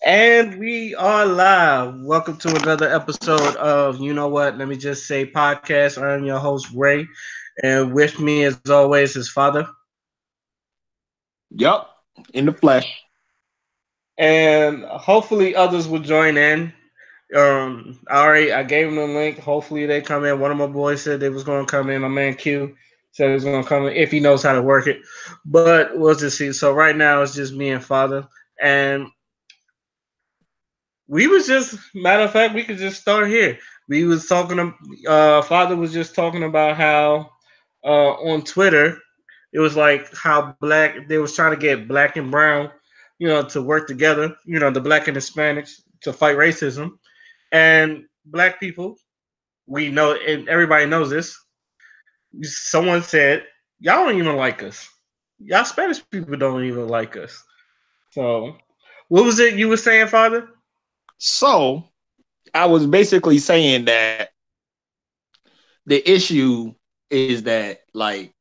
And we are live. Welcome to another episode of You Know What? Let me just say podcast. I'm your host, Ray. And with me, as always, is Father. Yup, in the flesh. And hopefully others will join in. I gave them the link. Hopefully they come in. One of my boys said they was going to come in. My man Q said he was going to come in if he knows how to work it. But we'll just see. So right now it's just me and Father. And we was just matter of fact, we could just start here. We was talking. Father was just talking about how on Twitter it was like how black they was trying to get black and brown, to work together. The black and Hispanics to fight racism, and black people. We know, and everybody knows this. Someone said, "Y'all don't even like us. Y'all Spanish people don't even like us." So, what was it you were saying, Father? So I was basically saying that the issue is that like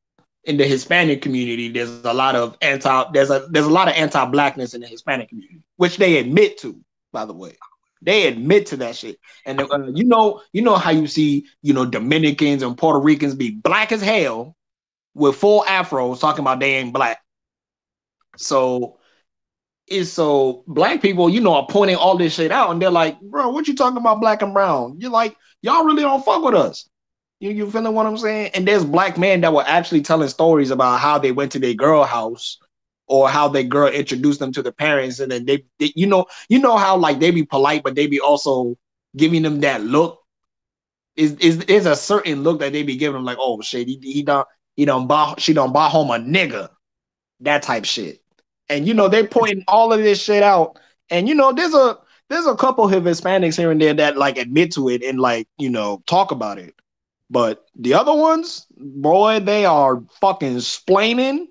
in the Hispanic community, there's a lot of anti-blackness in the Hispanic community, which they admit to, by the way. They admit to that shit. And you know how you see, Dominicans and Puerto Ricans be black as hell with full afros talking about they ain't black. So so black people, are pointing all this shit out, and they're like, bro, what you talking about black and brown? You're like, y'all really don't fuck with us. You feeling what I'm saying? And there's black men that were actually telling stories about how they went to their girl house or how their girl introduced them to the parents, and then they you know how like they be polite, but they be also giving them that look. Is a certain look that they be giving them, like, oh shit, she don't buy home a nigga, that type shit. And they're pointing all of this shit out. And there's a couple of Hispanics here and there that like admit to it and like talk about it. But the other ones, boy, they are fucking splaining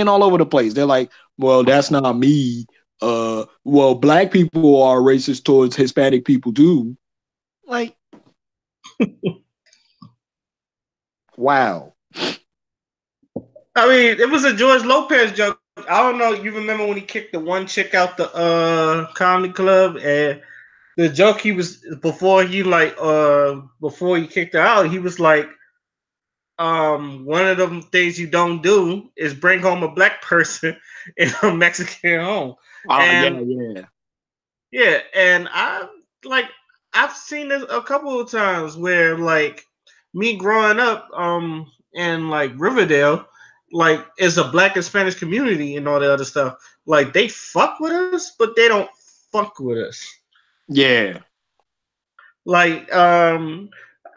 all over the place. They're like, well, that's not me. Well, black people are racist towards Hispanic people too. Like, wow. I mean, it was a George Lopez joke. I don't know. You remember when he kicked the one chick out the comedy club, and the joke he was before he kicked her out, he was like, one of the things you don't do is bring home a black person in a Mexican home, Oh yeah, and yeah. yeah, and like I've seen this a couple of times where like me growing up in like Riverdale, like it's a black and Spanish community and all that other stuff. Like they fuck with us, but they don't fuck with us. Yeah. Like I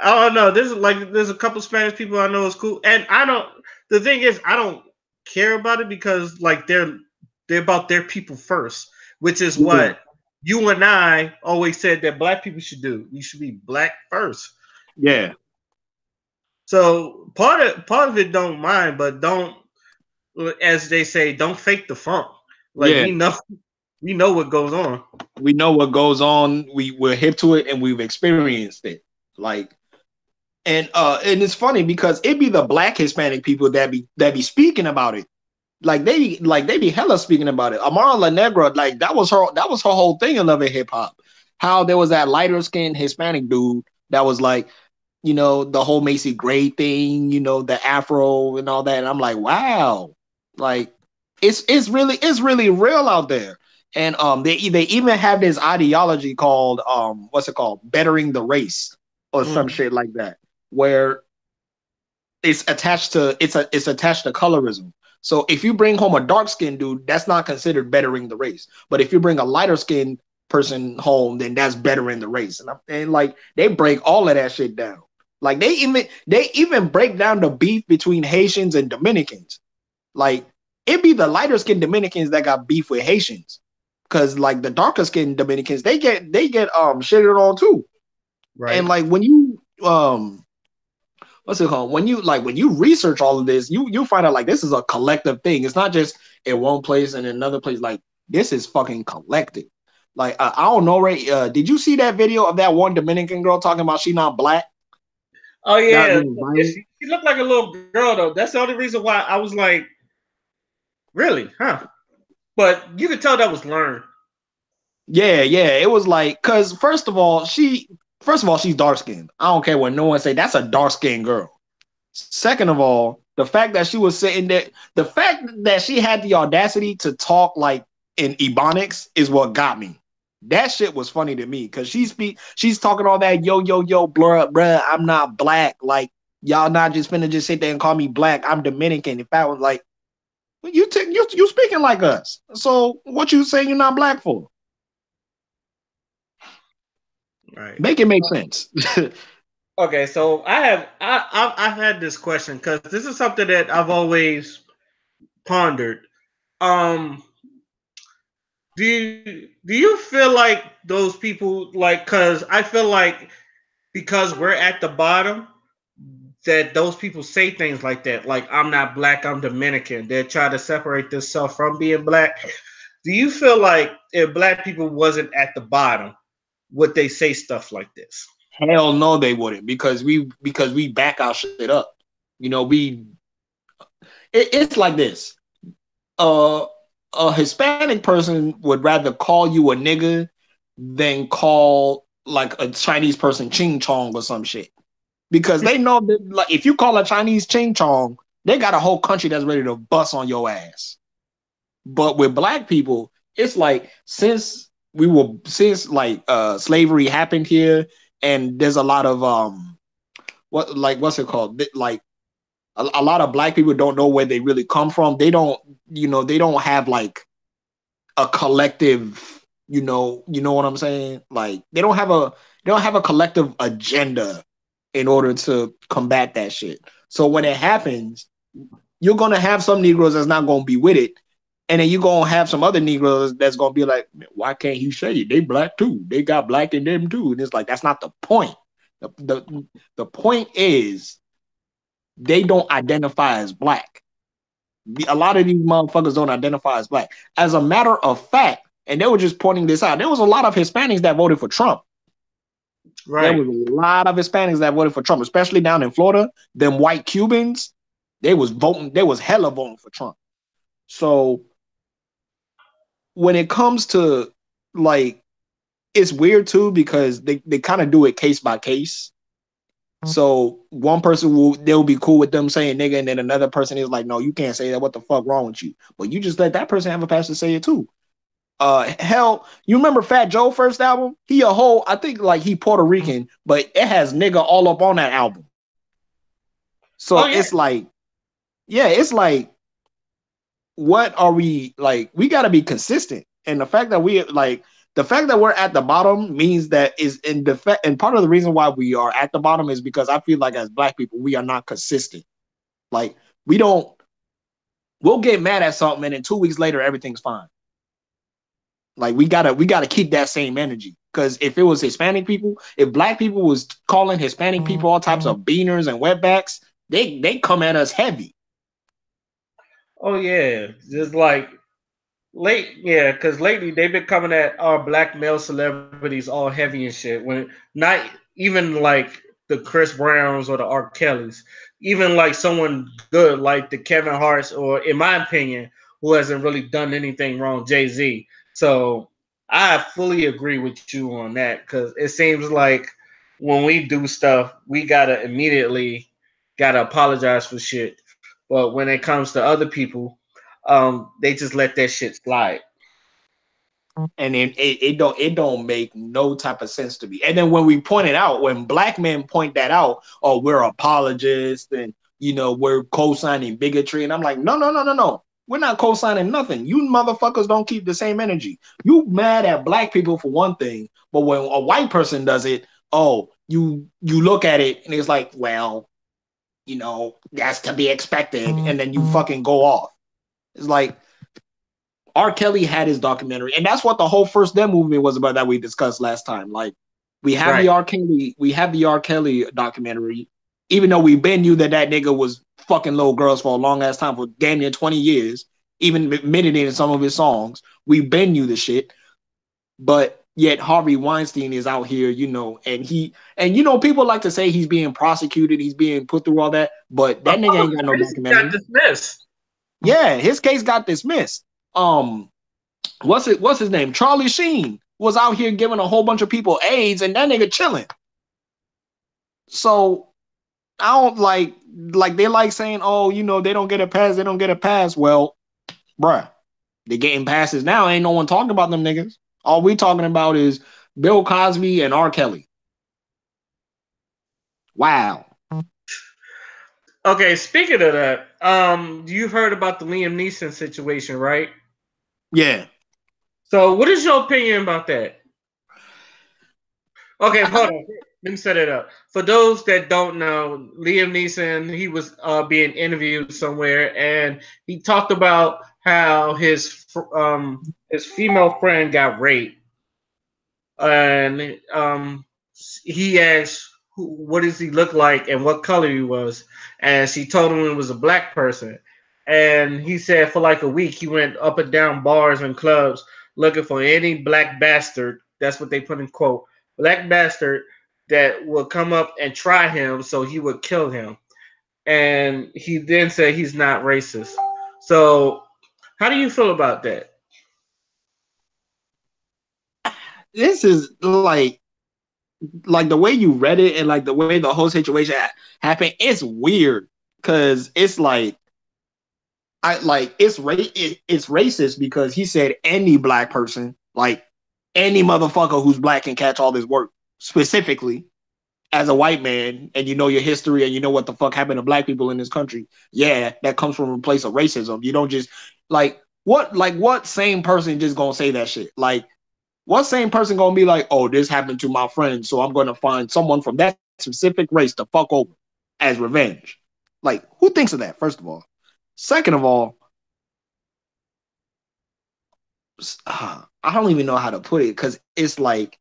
don't know. There's a couple Spanish people I know is cool, and I don't. The thing is, I don't care about it because like they're about their people first, which is Yeah. what you and I always said that black people should do. You should be black first. Yeah. So part of it don't mind, but don't, as they say, don't fake the funk. Like Yeah. we know what goes on. We know what goes on. We're hip to it and we've experienced it. Like, and it's funny because it be the black Hispanic people that be speaking about it. Like they be hella speaking about it. Amara La Negra, like that was her whole thing in Love and Hip Hop. How there was that lighter skinned Hispanic dude that was like, the whole Macy Gray thing, the afro and all that. And I'm like, wow, like it's really real out there. And they even have this ideology called what's it called, bettering the race or some Mm. shit like that, where it's attached to colorism. So if you bring home a dark skinned dude, that's not considered bettering the race. But if you bring a lighter skinned person home, then that's bettering the race. And like they break all of that shit down. Like they even break down the beef between Haitians and Dominicans. Like it be the lighter skinned Dominicans that got beef with Haitians. Cause like the darker skinned Dominicans, they get shitted on too. And Right. like when you what's it called? When you research all of this, you find out like this is a collective thing. It's not just in one place and in another place. Like this is fucking collective. Like I don't know, Ray. Did you see that video of that one Dominican girl talking about she not black? Oh That yeah, went viral. she looked like a little girl though. That's the only reason why I was like, really, huh? But you could tell that was learned. Yeah. It was like, cause first of all, she's dark skinned. I don't care what no one say. That's a dark skinned girl. Second of all, the fact that she was sitting there, the fact that she had the audacity to talk like in Ebonics is what got me. That shit was funny to me because she's talking all that yo, bruh, I'm not black. Like y'all not just finna just sit there and call me black. I'm Dominican. If I was like, you speaking like us. So what you saying you're not black for? Right. Make it make sense. Okay, so I've had this question because this is something that I've always pondered. Um, do you feel like those people like? Because I feel like because we're at the bottom, that those people say things like that, like I'm not black, I'm Dominican. They try to separate themselves from being black. Do you feel like if black people wasn't at the bottom, would they say stuff like this? Hell no, they wouldn't because we back our shit up. It's like this. Uh, a Hispanic person would rather call you a nigga than call like a Chinese person ching chong or some shit because they know that like if you call a Chinese ching chong, they got a whole country that's ready to bust on your ass. But with black people, it's like since like slavery happened here, and there's a lot of what's it called? Like a lot of black people don't know where they really come from. They don't have like a collective, you know what I'm saying? Like they don't have a collective agenda in order to combat that shit. So when it happens, you're gonna have some Negroes that's not gonna be with it. And then you're gonna have some other Negroes that's gonna be like, why can't he say it? They black too. They got black in them too. And it's like that's not the point. The point is they don't identify as black. A lot of these motherfuckers don't identify as black. As a matter of fact, and they were just pointing this out, there was a lot of Hispanics that voted for Trump. There Right. was a lot of Hispanics that voted for Trump, especially down in Florida. Them white Cubans, they was hella voting for Trump. So when it comes to like, it's weird too because they kind of do it case by case. So one person they'll be cool with them saying nigga, and then another person is like, no, you can't say that. What the fuck wrong with you? But you just let that person have a pass to say it too. Hell, you remember Fat Joe first album? I think like he Puerto Rican, but it has nigga all up on that album. So Oh it's yeah. like, yeah, it's like, what are we like? We got to be consistent, and the fact that we're at the bottom means that is in defect. And part of the reason why we are at the bottom is because I feel like as black people, we are not consistent. Like we don't, we'll get mad at something, and then 2 weeks later, everything's fine. Like we gotta keep that same energy. Because if it was Hispanic people, if black people was calling Hispanic people all types of beaners and wetbacks, they come at us heavy. Oh yeah. Just like yeah, because lately they've been coming at our black male celebrities all heavy and shit. When not even like the Chris Browns or the R. Kellys, even like someone good like the Kevin Hart's, or in my opinion, who hasn't really done anything wrong, Jay-Z. So I fully agree with you on that because it seems like when we do stuff, we gotta apologize for shit. But when it comes to other people, they just let that shit slide. And it don't make no type of sense to me. And then when we point it out, when black men point that out, oh, we're apologists and we're co-signing bigotry, and I'm like, no, no, no, no, no. We're not co-signing nothing. You motherfuckers don't keep the same energy. You mad at black people for one thing, but when a white person does it, oh, you look at it and it's like, well, that's to be expected, and then you fucking go off. It's like R. Kelly had his documentary, and that's what the whole First Them movement was about that we discussed last time. Like, Right. We have the R. Kelly documentary, even though we been knew that nigga was fucking little girls for a long ass time for damn near 20 years, even admitted it in some of his songs. We been knew the shit, but yet Harvey Weinstein is out here, and people like to say he's being prosecuted, he's being put through all that, but that nigga ain't got no This got documentary. dismissed. Yeah, his case got dismissed. What's his name? Charlie Sheen. was out here giving a whole bunch of people AIDS, and that nigga chilling. So I don't like they like saying, oh, they don't get a pass, they don't get a pass. Well, bruh, they getting passes now. Ain't no one talking about them niggas. All we talking about is Bill Cosby and R. Kelly. Wow. Okay, speaking of that, you heard about the Liam Neeson situation, right? Yeah. So, what is your opinion about that? Okay, hold on. Let me set it up. For those that don't know, Liam Neeson, he was being interviewed somewhere, and he talked about how his female friend got raped, and he asked, "What does he look like and what color he was?" And she told him it was a black person. And he said for like a week he went up and down bars and clubs looking for any black bastard. That's what they put in quote, black bastard that would come up and try him, so he would kill him. And he then said he's not racist. So, how do you feel about that? This is like the way you read it and like the way the whole situation happened. It's weird because it's like it's racist because he said any black person, like any motherfucker who's black can catch all this work. Specifically, as a white man, and you know your history and you know what the fuck happened to black people in this country. Yeah, that comes from a place of racism. You don't just what same person just gonna say that shit? Like what same person gonna be like, oh, this happened to my friend, so I'm gonna find someone from that specific race to fuck over as revenge? Like, who thinks of that? First of all, second of all, I don't even know how to put it because it's like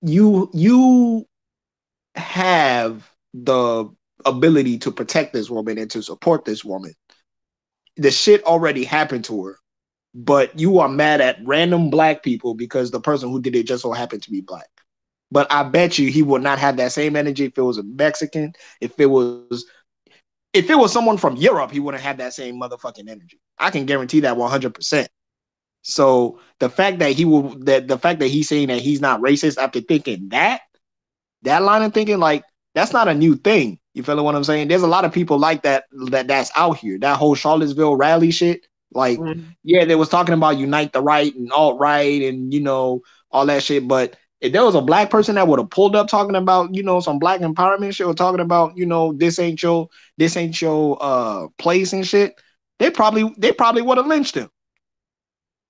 you have the ability to protect this woman and to support this woman. The shit already happened to her, but you are mad at random black people because the person who did it just so happened to be black. But I bet you he would not have that same energy if it was a Mexican. If it was someone from Europe, he wouldn't have that same motherfucking energy. I can guarantee that 100%. So the fact that he's saying that he's not racist after thinking that line of thinking, like that's not a new thing. You feel what I'm saying? There's a lot of people like that's out here. That whole Charlottesville rally shit. Like, Mm-hmm. yeah, they was talking about unite the right and alt right and all that shit. But if there was a black person that would have pulled up talking about some black empowerment shit or talking about this ain't your place and shit, they probably would have lynched him.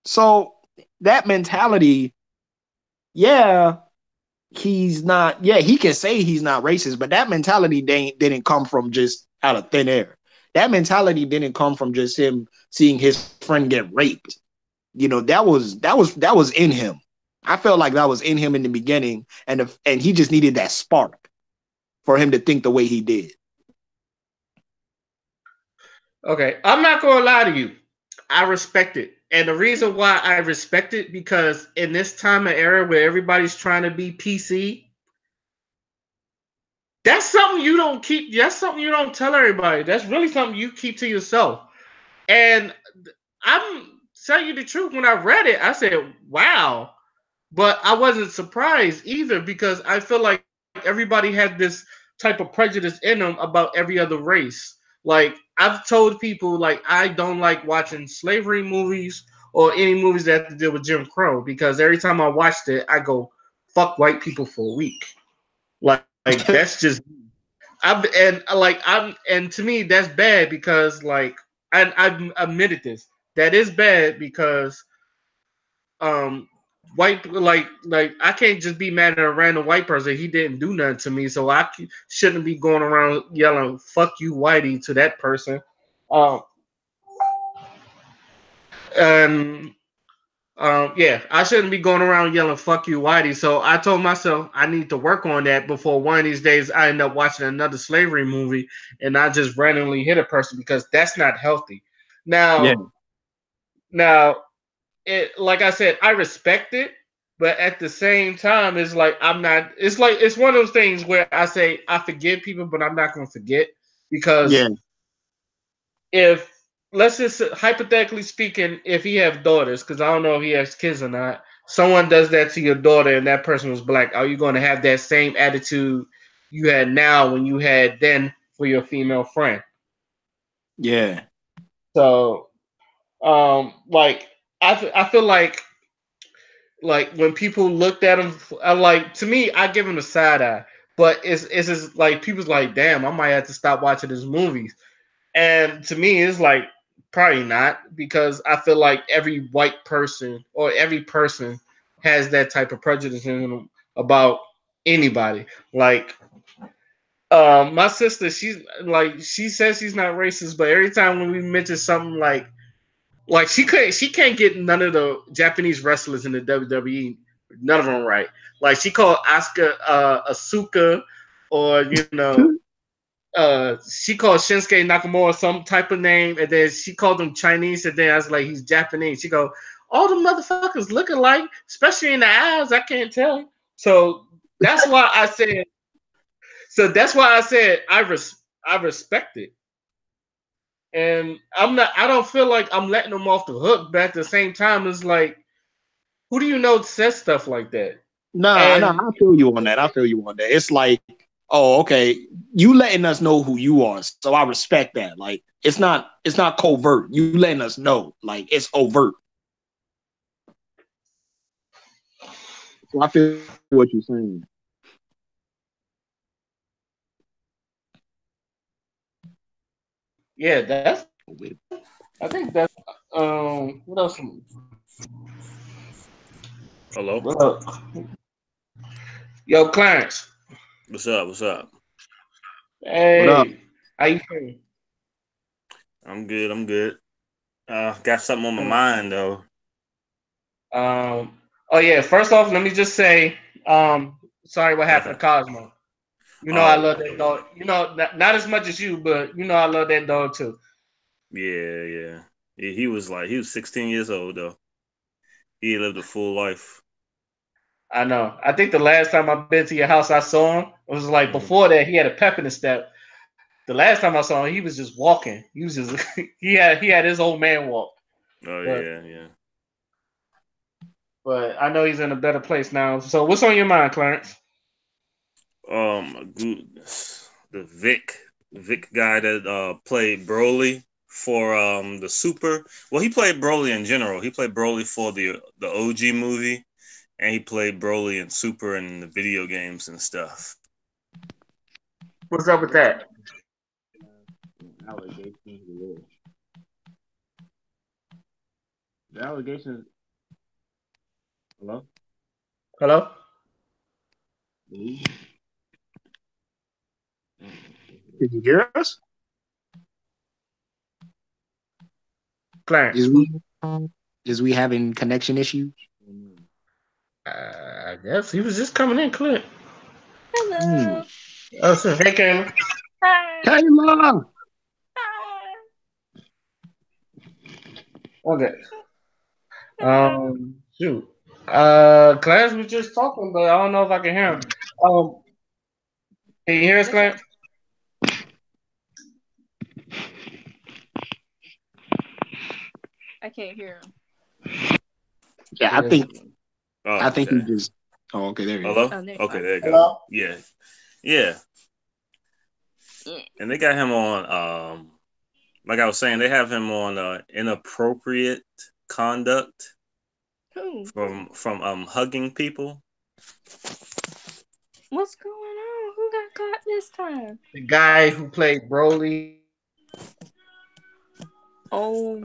So that mentality, yeah, he can say he's not racist, but that mentality didn't come from just out of thin air. That mentality didn't come from just him seeing his friend get raped. That was in him. I felt like that was in him in the beginning, and he just needed that spark for him to think the way he did. Okay, I'm not gonna lie to you. I respect it. And the reason why I respect it because in this time and era where everybody's trying to be PC, that's something you don't tell everybody. That's really something you keep to yourself. And I'm telling you the truth, when I read it, I said, wow. But I wasn't surprised either because I feel like everybody had this type of prejudice in them about every other race. Like I've told people like I don't like watching slavery movies or any movies that have to deal with Jim Crow because every time I watched it, I go fuck white people for a week. Like that's just and to me that's bad because like I've admitted this. That is bad because um white like I can't just be mad at a random white person. He didn't do nothing to me, so shouldn't be going around yelling "fuck you, whitey" to that person. Um, and yeah, I shouldn't be going around yelling "fuck you, whitey." So I told myself I need to work on that before one of these days I end up watching another slavery movie and I just randomly hit a person because that's not healthy. Yeah, Now, it like I said, I respect it, but at the same time, it's like I'm not. It's like it's one of those things where I say I forgive people, but I'm not going to forget yeah, because if let's just hypothetically speaking, if he have daughters, because I don't know if he has kids or not. Someone does that to your daughter, and that person was black. Are you going to have that same attitude you had now when you had then for your female friend? Yeah. So, like I feel like when people looked at him, I like to me, I give him a side eye. But it's just like people's like, damn, I might have to stop watching his movies. And to me, it's like probably not because I feel like every white person or every person has that type of prejudice in them about anybody. Like my sister, she's like she says she's not racist, but every time when we mention something like she can't get none of the Japanese wrestlers in the WWE, none of them right. Like she called Asuka Asuka, or she called Shinsuke Nakamura some type of name, and then she called him Chinese, and then I was like, he's Japanese. She go, all the motherfuckers look alike, especially in the eyes. I can't tell. So that's why I said. So that's why I said I respect it, and I'm not. I don't feel like I'm letting them off the hook. But at the same time, it's like, who do you know says stuff like that? Nah, And I feel you on that. I feel you on that. It's like, oh, okay, you letting us know who you are, so I respect that. Like, it's not covert. You letting us know, like it's overt. So I feel what you're saying. yeah, that's. I think that's. What else? Hello. Yo, Clarence. What's up? What's up? What up? Hey, how you feeling? I'm good. I'm good. Got something on my mind though. Oh yeah. First off, let me just say, sorry what happened to Cosmo. You know I Oh love that dog. You know, not as much as you, but you know I love that dog too. yeah, yeah. He was 16 years old though. He lived a full life. I know. I think the last time I've been to your house, I saw him. It was like Hmm. before that he had a pep in his step. The last time I saw him, he was just walking. He was just he had his old man walk. Oh But yeah, yeah. but I know he's in a better place now. So what's on your mind, Clarence? The Vic guy that played Broly for the Super. Well, he played Broly in general. He played Broly for the OG movie, and he played Broly in Super and the video games and stuff. What's up with that? Allegations. The allegations. Hello. Hello, Can you hear us? Is Clarence. we is we having connection issues? I guess he was just coming in clear. Hmm. Hello. Oh, so, hey, Kayla. Hi. Kayla. Hi. Okay. Hello. Shoot. Clarence was just talking, but I don't know if I can hear him. Can you hear us, What's up? Clarence? I can't hear him. Yeah, I Yes. think I Oh, think he okay. just. Oh, okay. There you go. Hello. Oh, there you Okay, are. there you go. Hello. Yeah, yeah. Yeah. And they got him on. Like I was saying, they have him on inappropriate conduct Who? from hugging people. What's going on? Who got caught this time? The guy who played Broly. Oh.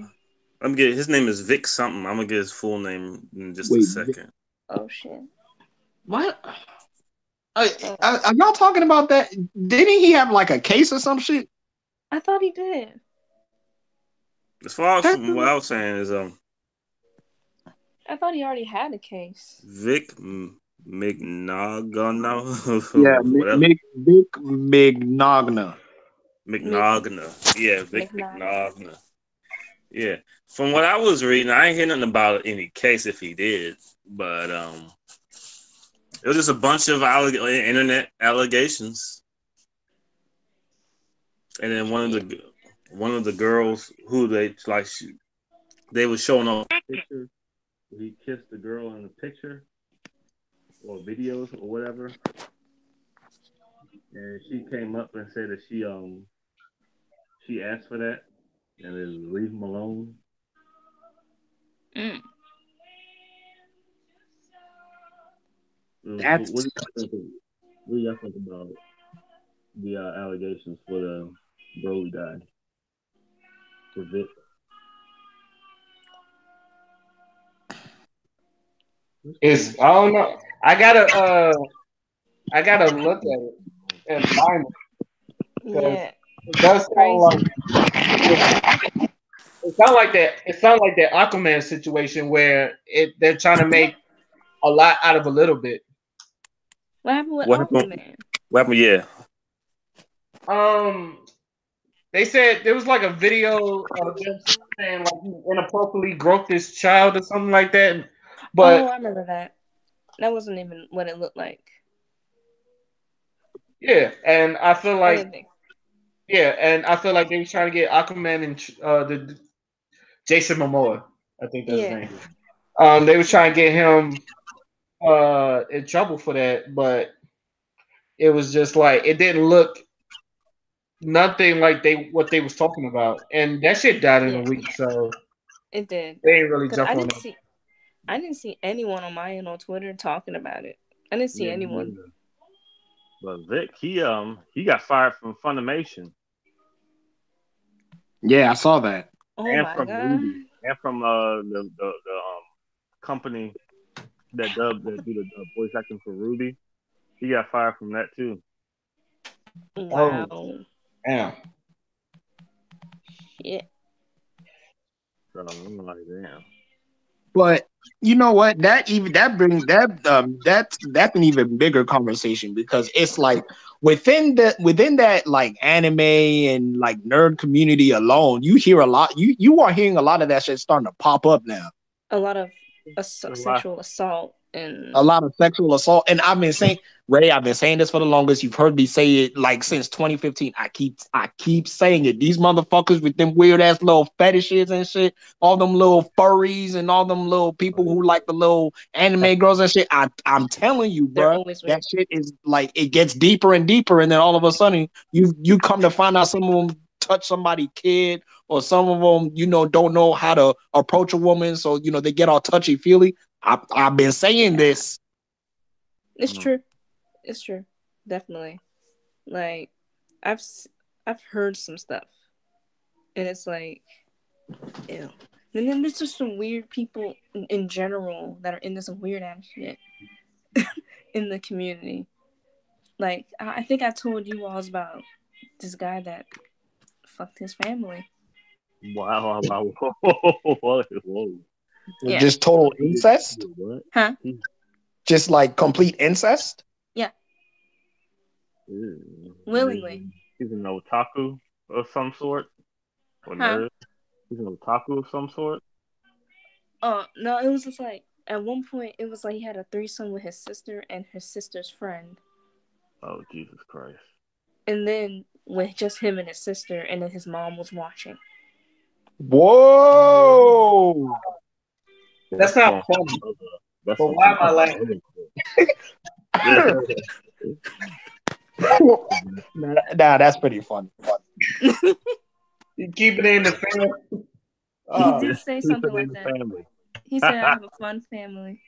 I'm gonna get his name is Vic something. I'm gonna get his full name in just a Wait, second. Oh shit. what? Uh, Oh. are y'all talking about that? Didn't he have like a case or some shit? I thought he did. As far as That from what I was saying is I thought he already had a case. Vic yeah, McNagano whatever Vic Mignogna. Mc McNagana. Yeah, Vic McNaughton. McNagana. Yeah. From what I was reading, I ain't hear nothing about any case if he did, but it was just a bunch of internet allegations, and then one of Shit. the one of the girls who they was showing off pictures. He kissed the girl in the picture or videos or whatever, and she came up and said that she asked for that and then leave him alone. Mm. What That's do you think? What do you think about the allegations for the Broly guy, for Vic? What's going on? It's I don't know. I gotta look at it and find it because Yeah, it does sound like crazy. it sound like that. It sounds like that Aquaman situation where they're trying to make a lot out of a little bit. What happened with What happened? Aquaman? What happened? Yeah. Um, they said there was like a video of them saying like he inappropriately groped this child or something like that. Oh, But I remember that. That wasn't even what it looked like. yeah, and I feel I like didn't think. they were trying to get Aquaman and the Jason Momoa. I think that's his Yeah, name. They were trying to get him in trouble for that, but it was just like it didn't look nothing like they was talking about, and that shit died in a yeah, week, so it did. they ain't really Cause jump on that. I didn't see anyone on my end on Twitter talking about it. I didn't see Yeah, me anyone. neither. But Vic, he got fired from Funimation yeah, I saw that. Oh and my from god. Ruby and from the company that do the voice acting for Ruby. He got fired from that too. Oh Wow. damn! Shit. So I'm like, damn. But you know what? That brings that's an even bigger conversation because it's like within that like anime and like nerd community alone, you hear a lot. You are hearing a lot of that shit starting to pop up now. A lot of There's a lot. sexual assault A and lot of sexual assault. And I've been saying this for the longest. You've heard me say it like since 2015. I keep saying it. These motherfuckers with them weird ass little fetishes and shit, all them little furries and all them little people who like the little anime girls and shit. I'm telling you, they're bro, always that weird. shit is like it gets deeper and deeper, and then all of a sudden you come to find out some of them touch somebody kid, or some of them don't know how to approach a woman, so they get all touchy feely. I've been saying Yeah. this. It's Mm. true. It's true. Definitely. Like I've s- I've heard some stuff and it's like ew. And then there's just some weird people in general that are into some weird ass shit in the community. Like I think I told you all about this guy that fucked his family. Wow, wow, whoa, whoa. Yeah. Just total He incest, did what? Huh? just like complete incest. Yeah. Ew. Willingly. He's an otaku of some sort or Huh? nerd. He's an otaku of some sort. Oh no, it was just like at one point it was like he had a threesome with his sister and his sister's friend. Oh Jesus Christ! And then with just him and his sister and then his mom was watching. Whoa! That's That's not on funny. some other. That's But on why some am I other laughing? level shit. Nah, that's pretty funny. You keep it in the family. He Oh, did say Who put something it in like the that. family? He said I have a fun family.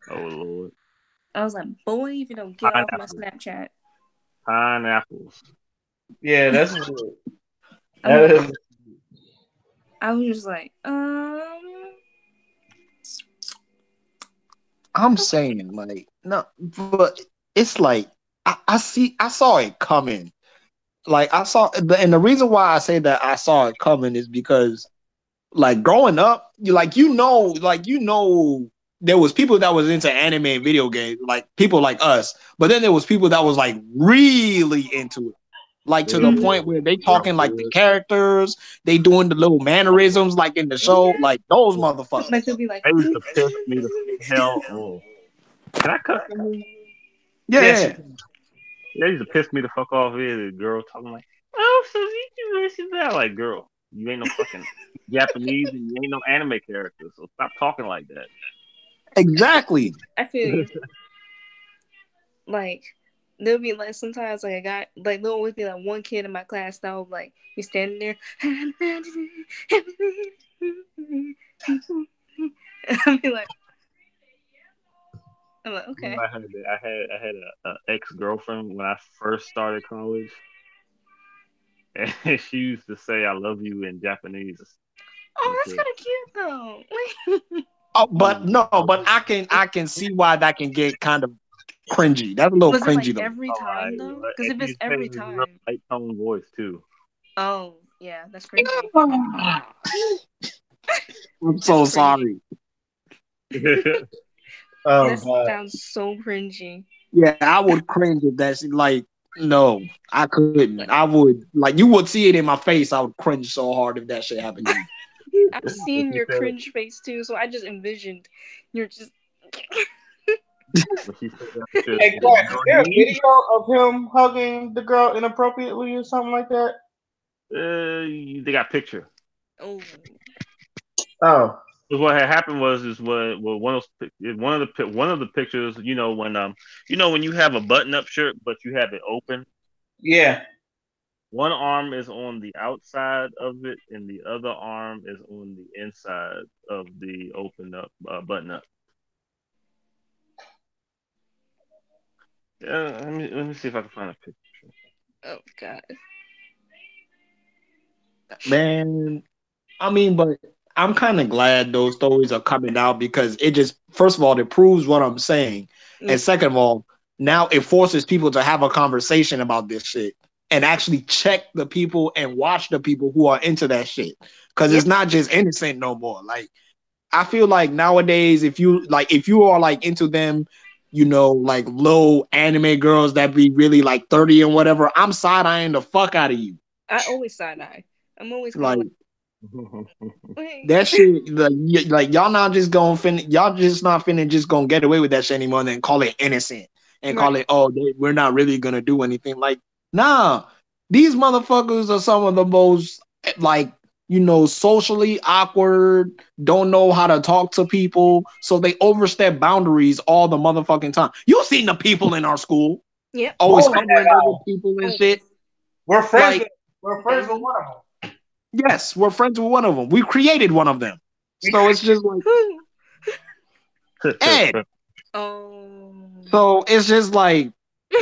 Oh Lord, I was like, boy, if you don't get off my pineapples, Snapchat. pineapples. yeah, that's weird. I'm That like is. I was just like, I'm okay. saying like no, but it's like I saw it coming. Like and the reason why I say that I saw it coming is because like growing up, there was people that was into anime and video games, like people like us, but then there was people that was like really into it. Like to the They Mm-hmm. point where they real talking like the good. characters, they doing the little mannerisms like in the show, Yeah. like those Like motherfuckers. they'll be like They used to piss me the hell off. Can I cut in here? Yeah, Yes, yeah. you. They used to piss me the fuck off here. The girl talking like, Oh, so she's there like, girl, you ain't no fucking Japanese and you ain't no anime character, so stop talking like that. Exactly. I feel you. Like, there'll be like sometimes like I got like there'll always be like one kid in my class that will like be standing there. I'll be like, I'm like, You know, okay. I had a ex girlfriend when I first started college, and she used to say "I love you" in Japanese and Oh, that's shit. kind of cute though. Oh, but no, but I can see why that can get kind of cringy. That's a little Was it like cringy though. every All right, time though? well, Because and if she it's was saying every it in a real time, light tone voice too. oh yeah, that's cringy. I'm That's so cringy. sorry. Oh That god. sounds so cringy. Yeah, I would cringe if that's like no, I couldn't. Like I would like you would see it in my face. I would cringe so hard if that shit happened to me. I've when seen she your said cringe face too, so I just envisioned you're just. when she said that shit, Hey, the Cass, is there a Jordan, video of him hugging the girl inappropriately or something like that? they got picture. Oh, Oh, 'Cause what had happened was is what well, one of the pictures, when you have a button up shirt but you have it open, yeah. one arm is on the outside of it and the other arm is on the inside of the open up button up. Yeah, let me see if I can find a picture. oh God. Man, I mean, but I'm kind of glad those stories are coming out because it just, first of all, it proves what I'm saying. Yeah. And second of all, now it forces people to have a conversation about this shit and actually check the people and watch the people who are into that shit. Because Yep. it's not just innocent no more. Like, I feel like nowadays, if you are like into them, like low anime girls that be really like 30 and whatever, I'm side eyeing the fuck out of you. I always side eye. I'm always kind of Like, like, wait. that shit, like y'all not just gonna y'all just not finna just gonna get away with that shit anymore and then call it innocent and call Right. it, oh, we're not really gonna do anything. Like, nah, these motherfuckers are some of the most like, socially awkward, don't know how to talk to people, so they overstep boundaries all the motherfucking time. You seen the people in our school Yep. always Bullying hovering that over guy. people and shit. Always. We're friends Like, with. We're friends with Damon. one of them. yes, we're friends with one of them. We created one of them. We So it's just like, Whew. Ed. Oh. So it's just like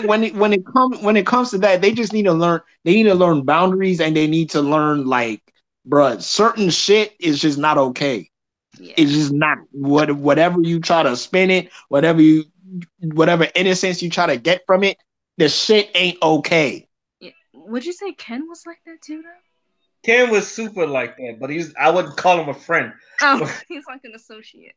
when it comes to that, they just need to learn. They need to learn boundaries, and they need to learn like, bruh, certain shit is just not okay. Yeah. It's just not whatever you try to spin it, whatever innocence you try to get from it, the shit ain't okay. Yeah. Would you say Ken was like that too, though? Ken was super like that, but I wouldn't call him a friend. Oh, he's like an associate.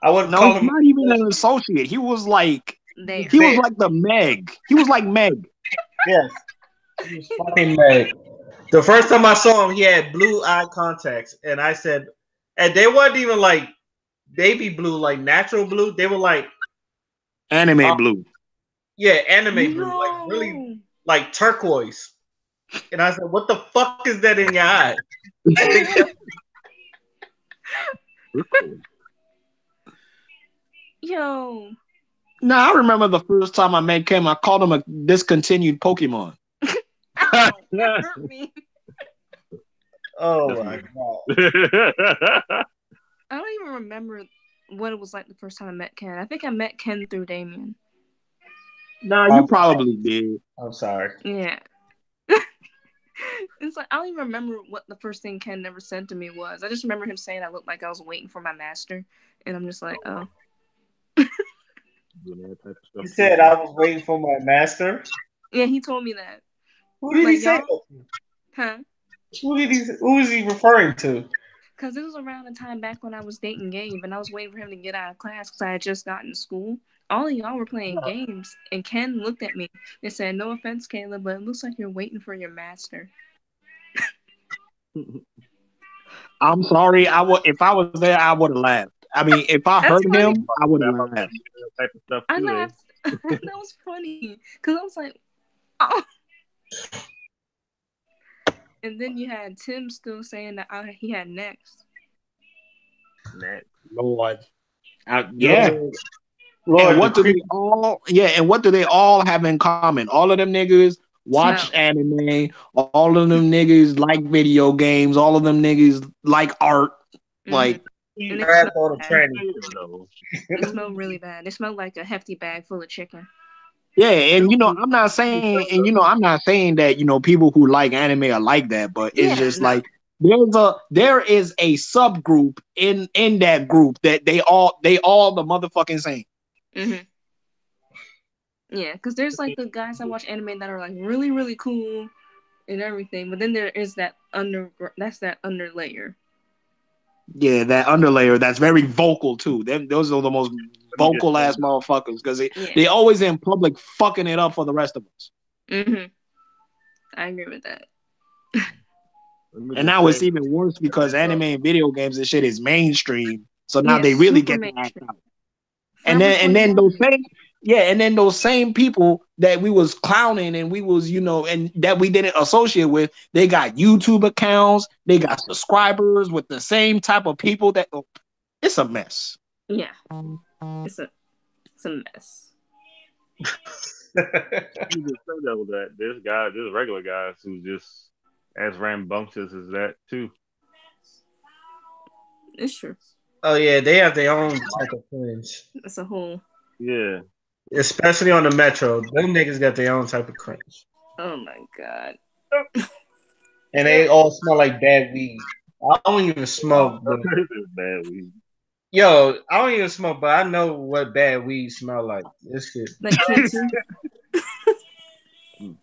I wouldn't No, call he's him. not even an associate. He was like There. he was There. like the Meg. He was like Meg. Yes. He was fucking mad. The first time I saw him, he had blue eye contacts, and I said, and they weren't even like baby blue, like natural blue. They were like, Anime uh, blue. yeah, anime blue, like really No. like turquoise. And I said, what the fuck is that in your eye? I think Yo. Now I remember the first time I met Kim, I called him a discontinued Pokemon. Ow. That hurt me. oh That's my me. god. I don't even remember what it was like the first time I met Ken. I think I met Ken through Damien. Nah, you I'm, probably did. I'm sorry. Yeah. It's like I don't even remember what the first thing Ken ever said to me was. I just remember him saying I looked like I was waiting for my master, and I'm just like, oh, Doing that type of He stuff too. said I was waiting for my master. yeah. He told me that. Who did he Like say y'all, that to? huh? Who is he referring to? Because it was around the time back when I was dating Gabe, and I was waiting for him to get out of class because I had just gotten to school. All of y'all were playing games, and Ken looked at me and said, "No offense, Caleb, but it looks like you're waiting for your master." I'm sorry. I would if I was there, I would have laughed. I mean, if I That's heard funny. him, I would have I'm laughed. that type of stuff I too. Eh? laughed. That was funny because I was like, "Oh, And then you had Tim still saying that he had next. Next. Lord. Yeah. Lord, And Lord, the what do creep. they all yeah, and what do they all have in common? All of them niggas watch Smell. anime, all of them niggas like video games, all of them niggas like art. Mm-hmm. Like, And He, they Grab smell all the bad. tranny. though. They smell really bad. They smell like a hefty bag full of chicken. yeah, and He I'm not saying that, people who like anime are like that, but it's Yeah, just no. like there is a subgroup in that group that they all the motherfucking same. Mm-hmm. Yeah, because there's like the guys that watch anime that are like really, really cool and everything, but then there is that underlayer. Yeah, that underlayer that's very vocal too. Those are the most Let me get vocal ass some. motherfuckers because Yeah. they always in public fucking it up for the rest of us. Mm-hmm. I agree with that. Let me And just now say it's even worse because anime and video games and shit is mainstream. So now Yeah, they really super get to act mainstream. out. And Forever then those 21. same and then those same people that we was clowning and we was and that we didn't associate with, they got YouTube accounts, they got subscribers with the same type of people that it's a mess. Yeah, it's a it's a mess. let me just say though that there's regular guys who just as rambunctious as that too. It's true. Oh yeah, they have their own type of cringe, It's a whole. Yeah. especially on the metro. Them niggas got their own type of cringe, Oh my god. and they all smell like bad weed. I don't even smoke, but this is bad weed. yo, I don't even smoke, but I know what bad weed smell like. This shit. Like K2. You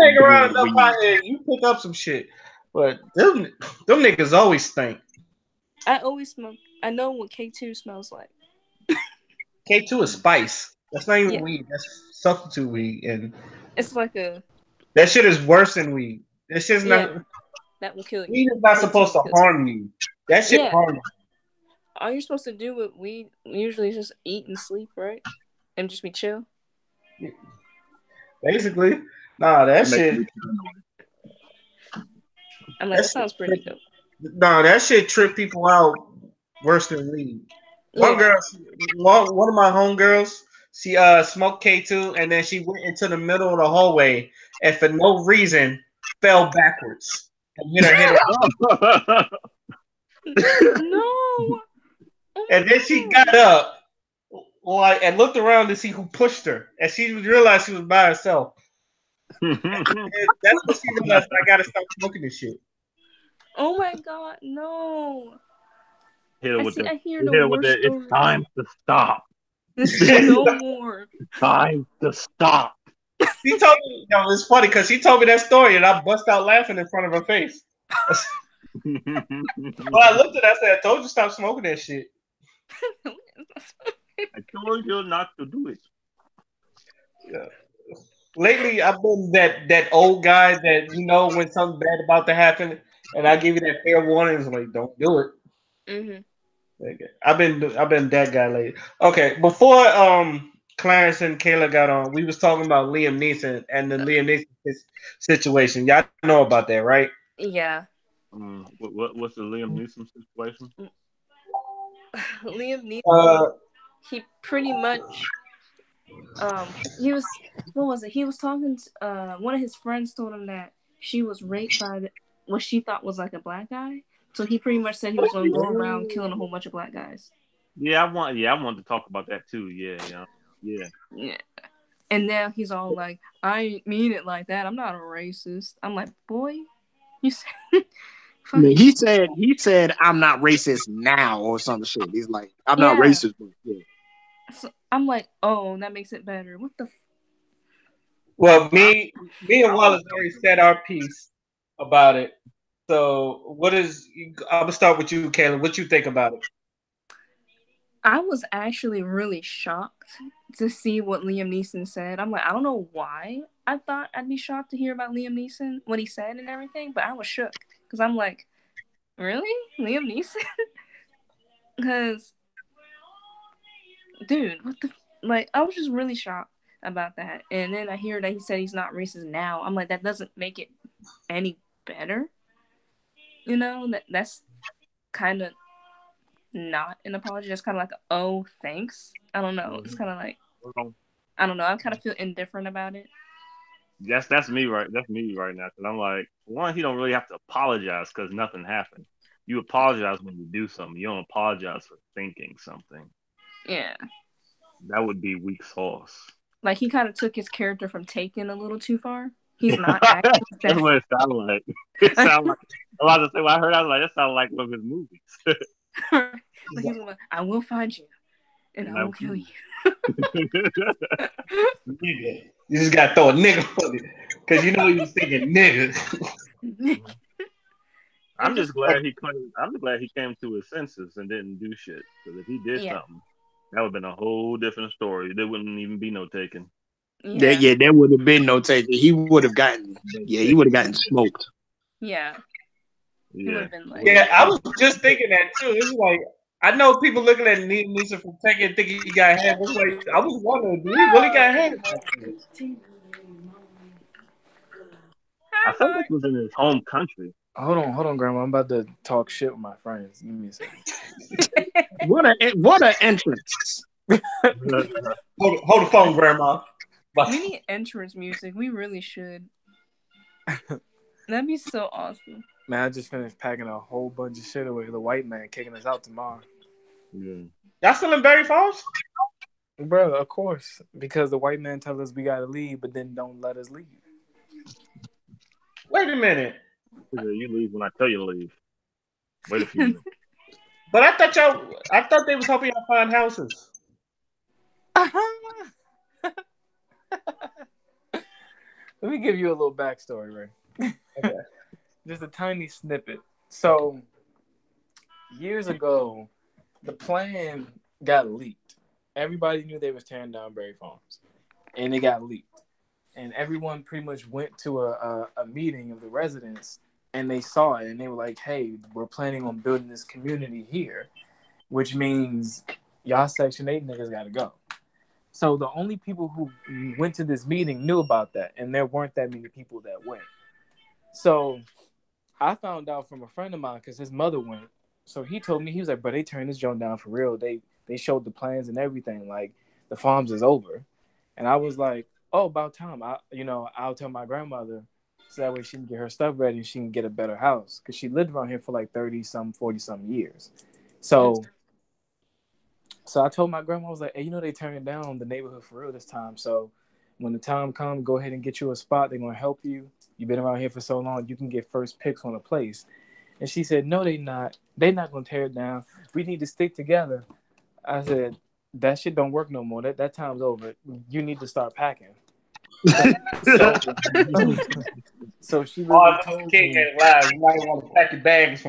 hang around Bad enough weed. out here, you pick up some shit. But them niggas always stink. I always smoke. I know what K2 smells like. K2 is spice. That's not even Yeah, weed. That's substitute weed, and it's like a that shit is worse than weed. That shit's yeah. not. That will kill you. Weed is not K2 supposed will to kill you. harm you. That shit Yeah, harm all you're supposed to do with weed usually is just eat and sleep, right? And just be chill. you. Basically, nah, that Make shit. me I'm like, That that shit sounds pretty trip. dope. Nah, that shit trip people out worse than weed. One Yeah. girl, one of my homegirls, she smoked K2 and then she went into the middle of the hallway and for no reason fell backwards and hit her head. No. Oh And then she no. got up like and looked around to see who pushed her, and she realized she was by herself. And that's when she realized I gotta stop smoking this shit. Oh my god, no. hit her I with see. the I hear hit the her with worst the it's stories. time to stop. This is no more. Time to stop. She told me, it's funny because she told me that story and I bust out laughing in front of her face. When I looked at her, I said, I told you stop smoking that shit. I told you not to do it. Yeah. Lately, I've been that old guy that when something bad about to happen, and I give you that fair warning, it's like don't do it. Mm-hmm. Okay. I've been that guy lately. Okay, before Clarence and Kayla got on, we was talking about Liam Neeson and the Liam Neeson situation. Y'all know about that, right? Yeah. What's the Liam Neeson situation? Liam Neeson, Uh, he pretty much he was what was it? He was talking to one of his friends told him that she was raped by what she thought was like a black guy. So he pretty much said he was gonna go around killing a whole bunch of black guys. Yeah, I wanted to talk about that too. Yeah. Yeah. And now he's all like, I ain't mean it like that. I'm not a racist. I'm like, boy, you said fucking He said I'm not racist now or some shit. He's like, I'm not yeah. racist, but yeah. So I'm like, oh, that makes it better. What the well, me and Wallace already said our piece about it. So, what is? I'm gonna start with you, Kayla. What you think about it? I was actually really shocked to see what Liam Neeson said. I'm like, I don't know why I thought I'd be shocked to hear about Liam Neeson, what he said and everything, but I was shook. Because I'm like, really? Liam Neeson? Because, dude, what the. Like, I was just really shocked about that. And then I hear that he said he's not racist now. I'm like, that doesn't make it any better. That's kind of not an apology. That's kind of like, oh, thanks. I don't know. It's kind of like, I don't know. I kind of feel indifferent about it. That's me right. That's me right now. Because I'm like, one, he don't really have to apologize because nothing happened. You apologize when you do something. You don't apologize for thinking something. Yeah. That would be weak sauce. Like, he kind of took his character from Taken a little too far. He's not That's acting that. what it sounded like. It sounded like. I was about to say, when I heard, I was like, that sounded like one of his movies. Like, he's like, I will find you, and I will kill you. Nigga. You just gotta throw a nigga on it. Cause you know he was thinking nigga. I'm just glad he couldn't. I'm just glad he came to his senses and didn't do shit. Because if he did something, that would have been a whole different story. There wouldn't even be no Taken. Yeah, there would have been no Taken. He would have gotten smoked. Yeah. He would have been like. Yeah, I was just thinking that too. It's like I know people looking at Nisa from Tekken thinking he got hands. It's like I was wondering, do he really got hands? I think this was in his home country. Hold on, Grandma. I'm about to talk shit with my friends. Give me a second. What an entrance! Hold the phone, Grandma. We need entrance music. We really should. That'd be so awesome. Man, I just finished packing a whole bunch of shit away. The white man kicking us out tomorrow. Yeah. Y'all still in Berry Falls? Bro, of course. Because the white man tells us we gotta leave, but then don't let us leave. Wait a minute. You leave when I tell you to leave. Wait a few minutes. But I thought they was helping y'all find houses. Let me give you a little backstory, Ray. Okay. Just a tiny snippet. So, years ago, the plan got leaked. Everybody knew they was tearing down Berry Farms, and it got leaked. And everyone pretty much went to a meeting of the residents, and they saw it, and they were like, "Hey, we're planning on building this community here, which means y'all Section 8 niggas got to go." So the only people who went to this meeting knew about that, and there weren't that many people that went. So I found out from a friend of mine because his mother went. So he told me, he was like, "But they turned this joint down for real. They showed the plans and everything. Like the farms is over." And I was like, "Oh, about time. I'll tell my grandmother so that way she can get her stuff ready and she can get a better house because she lived around here for like 40 some years." So I told my grandma, I was like, "Hey, they turning down the neighborhood for real this time. So when the time comes, go ahead and get you a spot. They're gonna help you. You've been around here for so long, you can get first picks on a place." And she said, "No, they not. They not gonna tear it down. We need to stick together." I said, "That shit don't work no more. That time's over. You need to start packing." So she literally told me. You might want to pack your bags.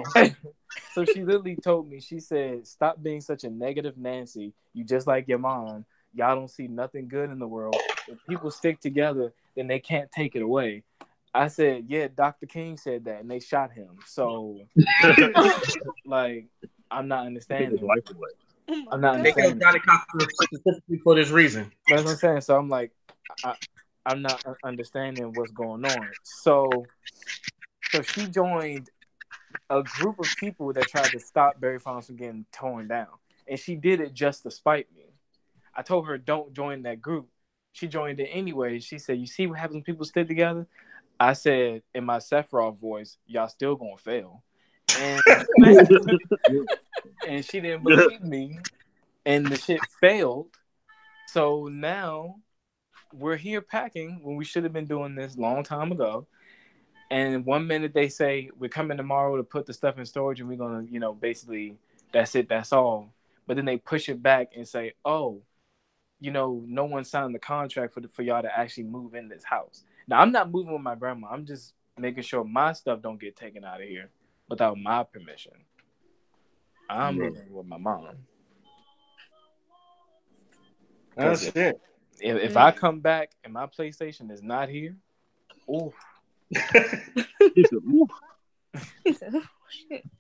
So she literally told me, she said, "Stop being such a negative Nancy. You just like your mom. Y'all don't see nothing good in the world. If people stick together, then they can't take it away." I said, "Yeah, Dr. King said that, and they shot him. So, like, I'm not understanding. I'm not understanding. Johnny Cochran specifically for this reason. That's what I'm saying. So I'm like, I'm not understanding what's going on." So she joined a group of people that tried to stop Berry Farms from getting torn down, and she did it just to spite me. I told her, "Don't join that group." She joined it anyway. She said, "You see what happens when people stick together?" I said in my Sephiroth voice, "Y'all still gonna fail." And, and she didn't believe me, and the shit failed. So now we're here packing when we should have been doing this long time ago. And 1 minute they say we're coming tomorrow to put the stuff in storage and we're gonna, basically that's it, that's all. But then they push it back and say, "Oh, no one signed the contract for y'all to actually move in this house." Now I'm not moving with my grandma. I'm just making sure my stuff don't get taken out of here without my permission. I'm moving with my mom. That's it. If I come back and my PlayStation is not here, oof.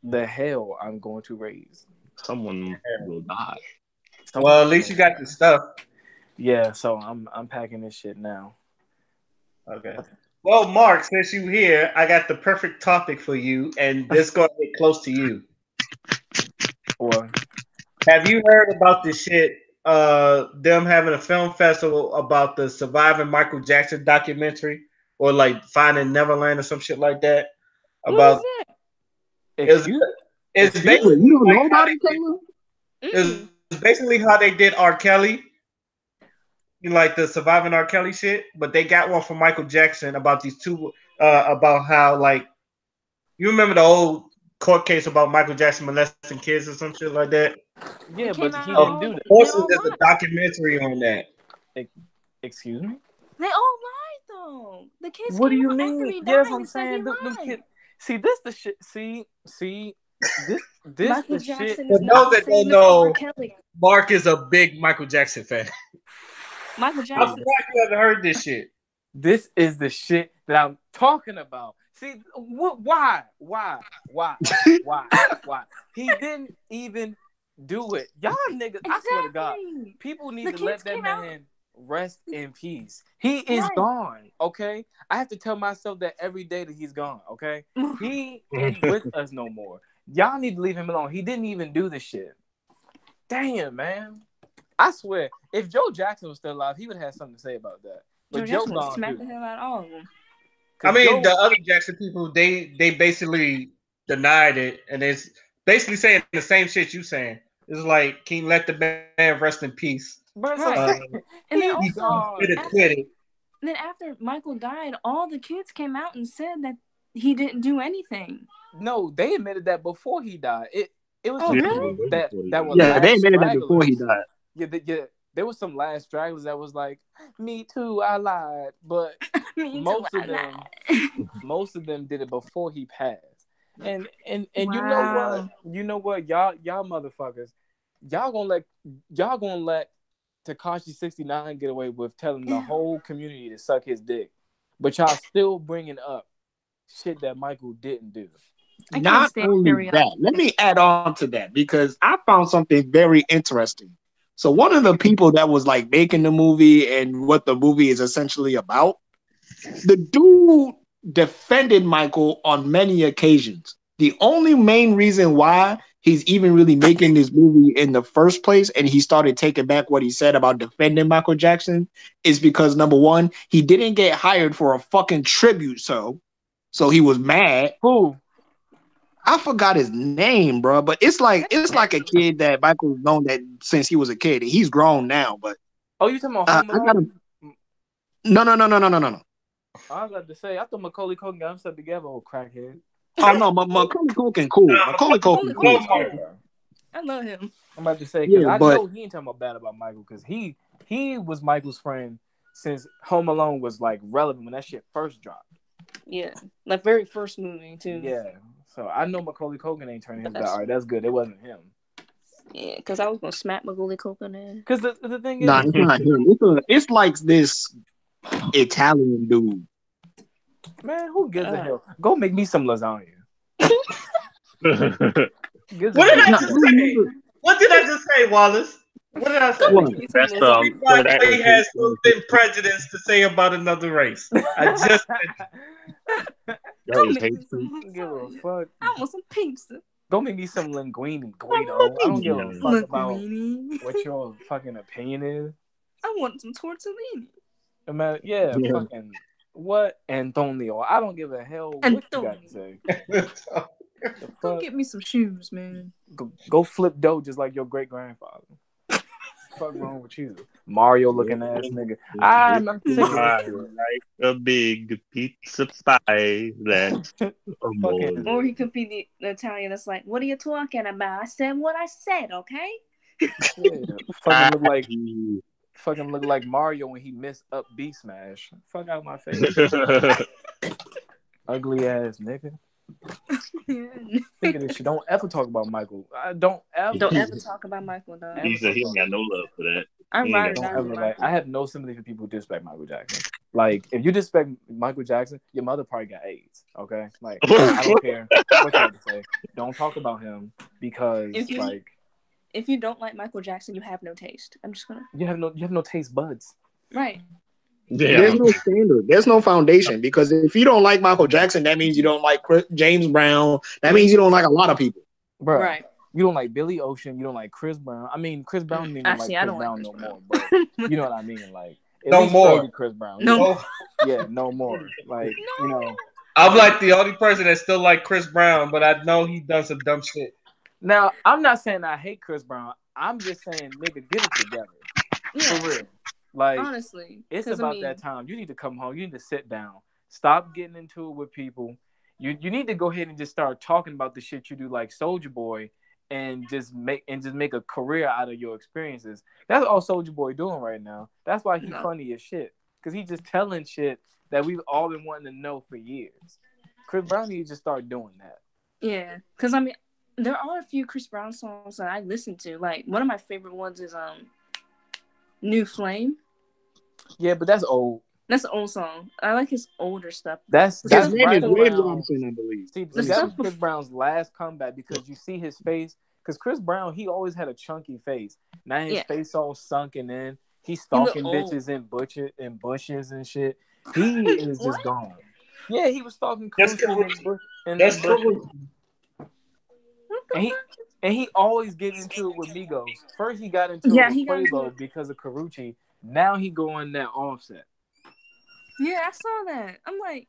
The hell I'm going to raise. Someone will die. Well, at least you got the stuff. Yeah, so I'm packing this shit now. Okay. Well, Mark, since you here, I got the perfect topic for you, and this gonna get close to you. Or Have you heard about this shit? Them having a film festival about the surviving Michael Jackson documentary, or like Finding Neverland or some shit like that. What is About that? it's excuse it's excuse Wait, basically you don't like know how about it, Kayla? it's Mm-mm. basically how they did R. Kelly, like the surviving R. Kelly shit. But they got one from Michael Jackson about these two, about how like you remember the old court case about Michael Jackson molesting kids or some shit like that. yeah, It came but he out Of didn't all do that. they course, all there's a lied. documentary on that. Ex- Excuse me. They all lied though. The kids What do came you out after mean? he Yes, died I'm and said he saying them lied. kid. See, this the shit. See, this Michael the shit. Jackson For is not those the that don't same as R. know, Kelly. Mark is a big Michael Jackson fan. Michael I'm See, Jackson. surprised you haven't heard this shit. this is the shit that I'm talking about. See, what? Why? He didn't even do it. Y'all niggas, I swear to God, Exactly. people need The to kids let came that out man rest in peace. He is right. gone. Okay, I have to tell myself that every day that he's gone. Okay, he ain't with us no more. Y'all need to leave him alone. He didn't even do the shit. Damn, man. I swear, if Joe Jackson was still alive, he would have something to say about that. Joe But Joe Jackson would gone smack too. the hell out of all of them. I Cause mean, the Joe, other Jackson people, they basically denied it, and it's basically saying the same shit you saying. It's like, can you let the man rest in peace? bro, it's Uh, Right. like And then he he also could have gone. quit it. after Michael died, all the kids came out and said that he didn't do anything. No, they admitted that before he died. It was Oh some Yeah, really? people way that before he that were died. Yeah, they last admitted that before he stragglers. died. Yeah, there was some last stragglers that was like, "Me too, I lied," but Me too. most of them, most of them did it before he passed. And you know what? Wow. You know what? Y'all motherfuckers, y'all gonna let y'all gonna let Takashi 69 get away with telling the whole community to suck his dick, but y'all still bringing up shit that Michael didn't do. I can't Not stand only that, let curiosity. me add on to that because I found something very interesting. So one of the people that was like making the movie and what the movie is essentially about, the dude defended Michael on many occasions. The only main reason why he's even really making this movie in the first place and he started taking back what he said about defending Michael Jackson is because number one, he didn't get hired for a fucking tribute show. So he was mad. Who? I forgot his name, bro, but it's like a kid that Michael's known that since he was a kid. He's grown now, but Oh, you talking about Home I got him. Alone? No. I was about to say, I thought Macaulay Culkin got himself together, old crackhead. Oh no, Macaulay Culkin cool. Macaulay Holy Culkin cool cool. too. Okay. I love him. I'm about to say, because Yeah, I but know he ain't talking about bad about Michael, because he was Michael's friend since Home Alone was like relevant when that shit first dropped. Yeah, like very first movie too. Yeah. So I know Macaulay Culkin ain't turning his back. That's- All right, that's good. It wasn't him. Yeah, because I was gonna smack Macaulay Culkin in. Because the thing nah, is, it's not him. It's like this Italian dude. man, who gives a hell? Go make me some lasagna. Gives a What did hell I No, what I you just got to say. say? remember What did I just say, Wallace? What did I Go say? what. make me some That's lasagna. for that Everybody has is something prejudiced to say about another race. I just Go that is make me some hateful. Give a lasagna. fuck. I want some pizza. Go make me some linguine, Guido. I don't give a Yeah. fuck about Linguine. what your fucking opinion is. I want some tortellini. Man, yeah, Yeah. fucking what, Antonio? I don't give a hell what you got to Antonio. say. The Go fuck, get me some shoes, man. go flip dough just like your great grandfather. Fuck wrong with you, Mario looking ass nigga? I'm sick of this Pie like a big pizza pie. That's shit. amore. Fucking Or he could be the Italian that's like, what are you talking about? I said what I said, okay? yeah, fucking look like Mario when he missed up B Smash. Fuck out my face, ugly ass nigga. Think of this shit. Don't ever talk about Michael. Don't Don't ever, ever talk about Michael, dog. He ever said talk he ain't about got no Michael. love for that. I'm He ain't ride or got Don't die no for ever love. like. Michael. I have no sympathy for people who disrespect Michael Jackson. Like, if you disrespect Michael Jackson, your mother probably got AIDS. Okay, like I don't care what you have to say. Don't talk about him because If you like if you don't like Michael Jackson, you have no taste. I'm just gonna you have no taste buds. right. There's Yeah. no standard. There's no foundation because if you don't like Michael Jackson, that means you don't like James Brown. That means you don't like a lot of people. Bro, Right. you don't like Billy Ocean. You don't like Chris Brown. I mean, Chris Brown didn't even like Actually, I Chris don't like Brown Chris no Brown. more, but you know what I mean. Like at No least more. early Chris Brown. No Yeah, more. yeah, no more. Like I'm like the only person that still like Chris Brown, but I know he done some dumb shit. Now I'm not saying I hate Chris Brown. I'm just saying, nigga, get it together Yeah. for real. Like Honestly, it's 'cause, about that time. You need to come home. You need to sit down. Stop getting into it with people. You need to go ahead and just start talking about the shit you do, like Soldier Boy, and just make a career out of your experiences. That's all Soldier Boy doing right now. That's why he's No. funny as shit, because he's just telling shit that we've all been wanting to know for years. Chris Brown needs to start doing that. Yeah, because I mean, there are a few Chris Brown songs that I listen to. Like one of my favorite ones is "New Flame." Yeah, but that's old. That's an old song. I like his older stuff. That's His that's name right is Wade around. Robson, I believe. See, The that stuff was Chris Brown's last comeback because you see his face. Because Chris Brown, he always had a chunky face. Now his Yeah. face all sunken in. He's He look stalking old. bitches in bushes and shit. He is just What? gone. Yeah, he was stalking That's Karuchi in That's the bushes. cool. What the And he fuck? and he always get into it with Migos. First he got into Yeah, it he with got into Quavo it. because of Karuchi. Now he going that Offset. Yeah, I saw that. I'm like,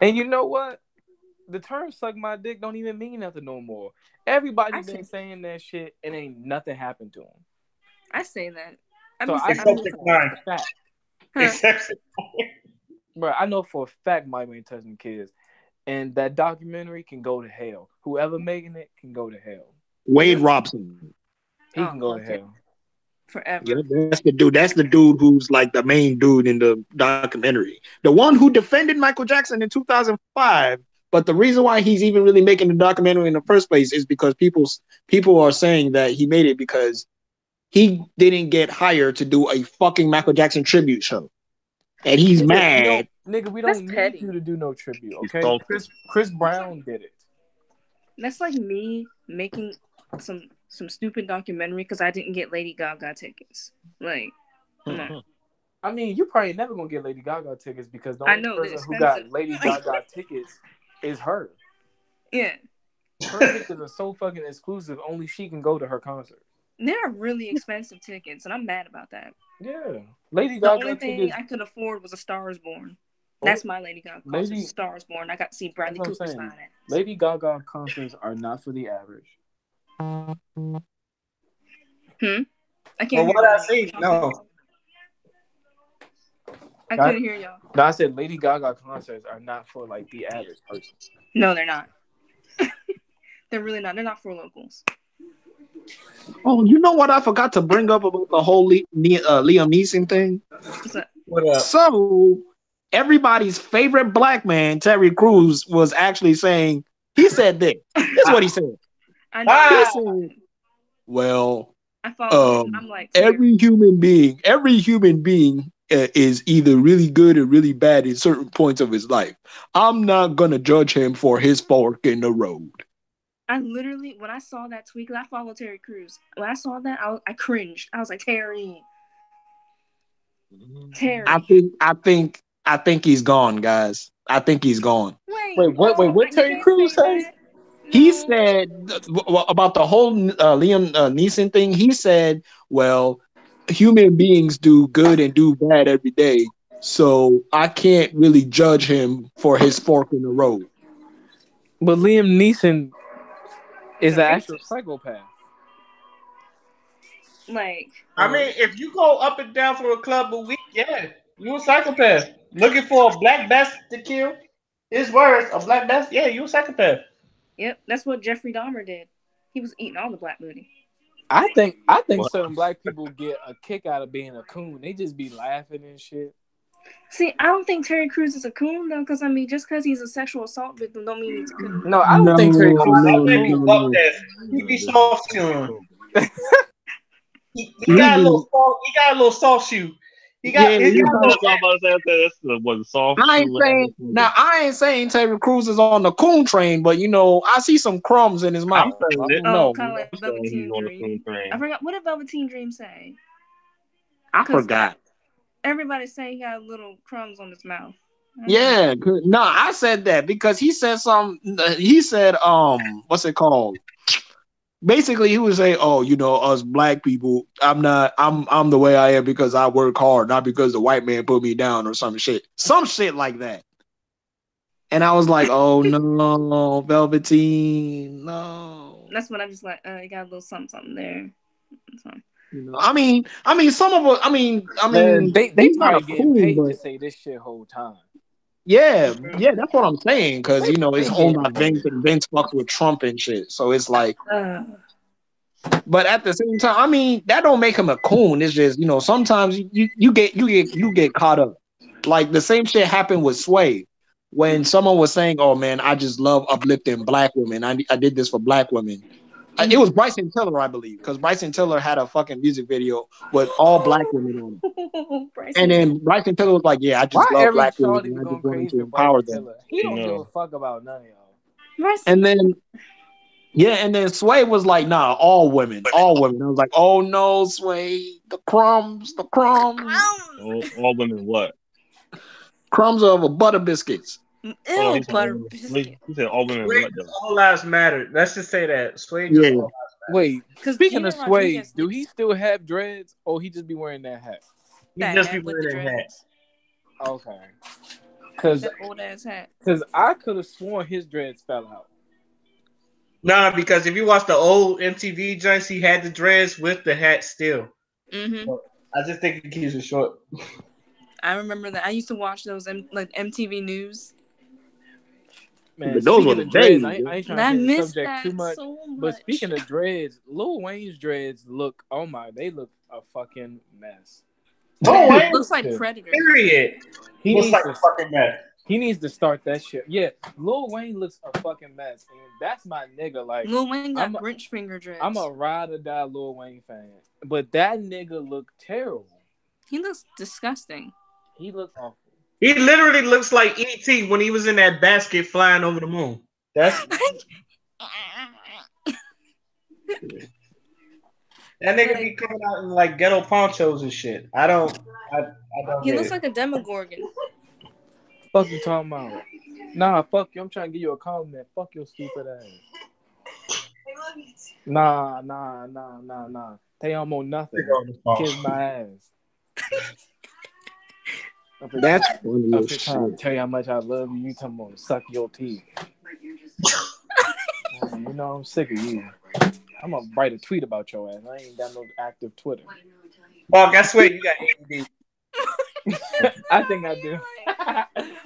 And you know what? The term "suck my dick" don't even mean nothing no more. Everybody I been say, saying that shit and ain't nothing happened to him. I say that. I So be, I I know Except be, the for a crime. fact, huh? Except bro, I know for a fact Mike ain't touching kids. And that documentary can go to hell. Whoever making it can go to hell. Wade Robson. He Oh, can go to okay. hell. Forever. Yeah, that's the dude. That's the dude who's like the main dude in the documentary. The one who defended Michael Jackson in 2005. But the reason why he's even really making the documentary in the first place is because people are saying that he made it because he didn't get hired to do a fucking Michael Jackson tribute show, and he's mad. We That's don't need petty. you to do no tribute, He's okay? salty. Chris Brown did it. That's like me making some stupid documentary because I didn't get Lady Gaga tickets. Like, come on. I mean, you probably never gonna get Lady Gaga tickets because the I only know, they're person who expensive. got Lady Gaga tickets is her. Yeah, Her tickets are so fucking exclusive. Only she can go to her concert. they're really expensive tickets, and I'm mad about that. Yeah, Lady The Gaga only thing tickets. I could afford was A Star Is Born. That's my Lady Gaga concert. Lady- Star Is Born. I got to see Bradley That's what Cooper I'm saying. sign it. Lady Gaga concerts are not for the average. I for can't hear what I y'all. see, no. I couldn't hear y'all. No, I said Lady Gaga concerts are not for like the average person. No, they're not. They're really not. They're not for locals. Oh, you know what I forgot to bring up about the whole Liam Neeson thing? What's that? What up? So everybody's favorite black man, Terry Crews, was actually saying, he said this. This is what he said. I know. Ah! He said, well, I follow him. I'm like, every human being is either really good or really bad in certain points of his life. I'm not gonna judge him for his fork in the road. I literally, when I saw that tweet, 'cause I follow Terry Crews. When I saw that, I cringed. I was like, Terry. I think he's gone, guys. I think he's gone. Wait, what you Terry can't Crews say say? that. He No. said about the whole Liam Neeson thing. He said, well, human beings do good and do bad every day. So I can't really judge him for his fork in the road. But Liam Neeson is He's a an actual racist. psychopath. Like, I mean, if you go up and down for a club a week, yeah, you a psychopath. Looking for a black bass to kill? His words, a black bass? Yeah, you a psychopath. yep, that's what Jeffrey Dahmer did. He was eating all the black booty. I think certain black people get a kick out of being a coon. They just be laughing and shit. See, I don't think Terry Crews is a coon though, because I mean, just because he's a sexual assault victim, don't mean he's a coon. No, I don't think Terry Crews is That a man can coon. buck that. He be soft shoeing. He He got a be- little soft. He got a little soft shoe. He got. Yeah, He yeah. got a little. That's the one soft I ain't shoe saying ass nigga. now. I ain't saying Terry Crews is on the coon train, but I see some crumbs in his mouth. saying I it. don't Oh, know. kind of like I'm saying he's Velveteen on the coon Dream. train. I forgot what did Velveteen Dream say? I 'Cause- forgot. Everybody say he got little crumbs on his mouth. Yeah, no, I said that because he said he said, what's it called? Basically, he would say, "Oh, us black people, I'm the way I am because I work hard, not because the white man put me down or some shit like that." And I was like, "Oh no, Velveteen, no." That's what I just like. You got a little something there. So. Some of us. Man, they he's not a probably getting coon, paid to but say this shit whole time. yeah, that's what I'm saying. Because it's They owned getting by paid. Vince, and Vince fucks with Trump and shit. So it's like, but at the same time, that don't make him a coon. It's just sometimes you get caught up. Like the same shit happened with Sway when someone was saying, "Oh man, I just love uplifting black women. I did this for black women." It was Bryson Tiller, I believe, because Bryson Tiller had a fucking music video with all black women on it. And then Bryson Tiller was like, "Yeah, I Why just love every black women. shawty And be I going just wanted crazy to with Bryson empower them." Tiller? He don't give a fuck about none of y'all. And then and then Sway was like, "Nah, all women, all women." I was like, "Oh no, Sway, the crumbs, All women what? crumbs of a butter biscuits." Hold on, Ew, butter biscuit. he said all women Sway what though? all lives matter. Let's just say that Sway just Yeah, all Wait, Because speaking of Gina Sway, Rodriguez do he still have dreads or he just be wearing that hat? he that just be hat with the wearing that hat. dreads? Okay. Cause That old ass hat. I could have sworn his dreads fell out. Nah, because if you watch the old MTV joints, he had the dreads with the hat still. Mm-hmm. So I just think he keeps it short. I remember that. I used to watch those like MTV News. Man, but those were speaking the of dreads, days. I ain't And trying to I change the miss subject that too much. so much. But speaking of dreads, Lil Wayne's dreads look, they look a fucking mess. Oh, Wayne, Looks like Predator. period. He Looks needs like to a fucking mess. He needs to start that shit. Yeah, Lil Wayne looks a fucking mess, and that's my nigga. Like, Lil Wayne got I'm a, Grinch finger dreads. I'm a ride or die Lil Wayne fan, but that nigga look terrible. He looks disgusting. He look awful. He literally looks like E.T. when he was in that basket flying over the moon. That's that nigga be coming out in like ghetto ponchos and shit. I don't He get looks it. like a Demogorgon. Fuck you talking about? Nah, fuck you. I'm trying to give you a compliment. Fuck your stupid ass. Nah. They almost nothing. Kiss my ass. That's funny I'm as just trying to shit. tell you how much I love you. You talking about suck your teeth. I'm sick of you. I'm gonna write a tweet about your ass. I ain't got no active Twitter. Well, guess what? You got ADD. I think I do.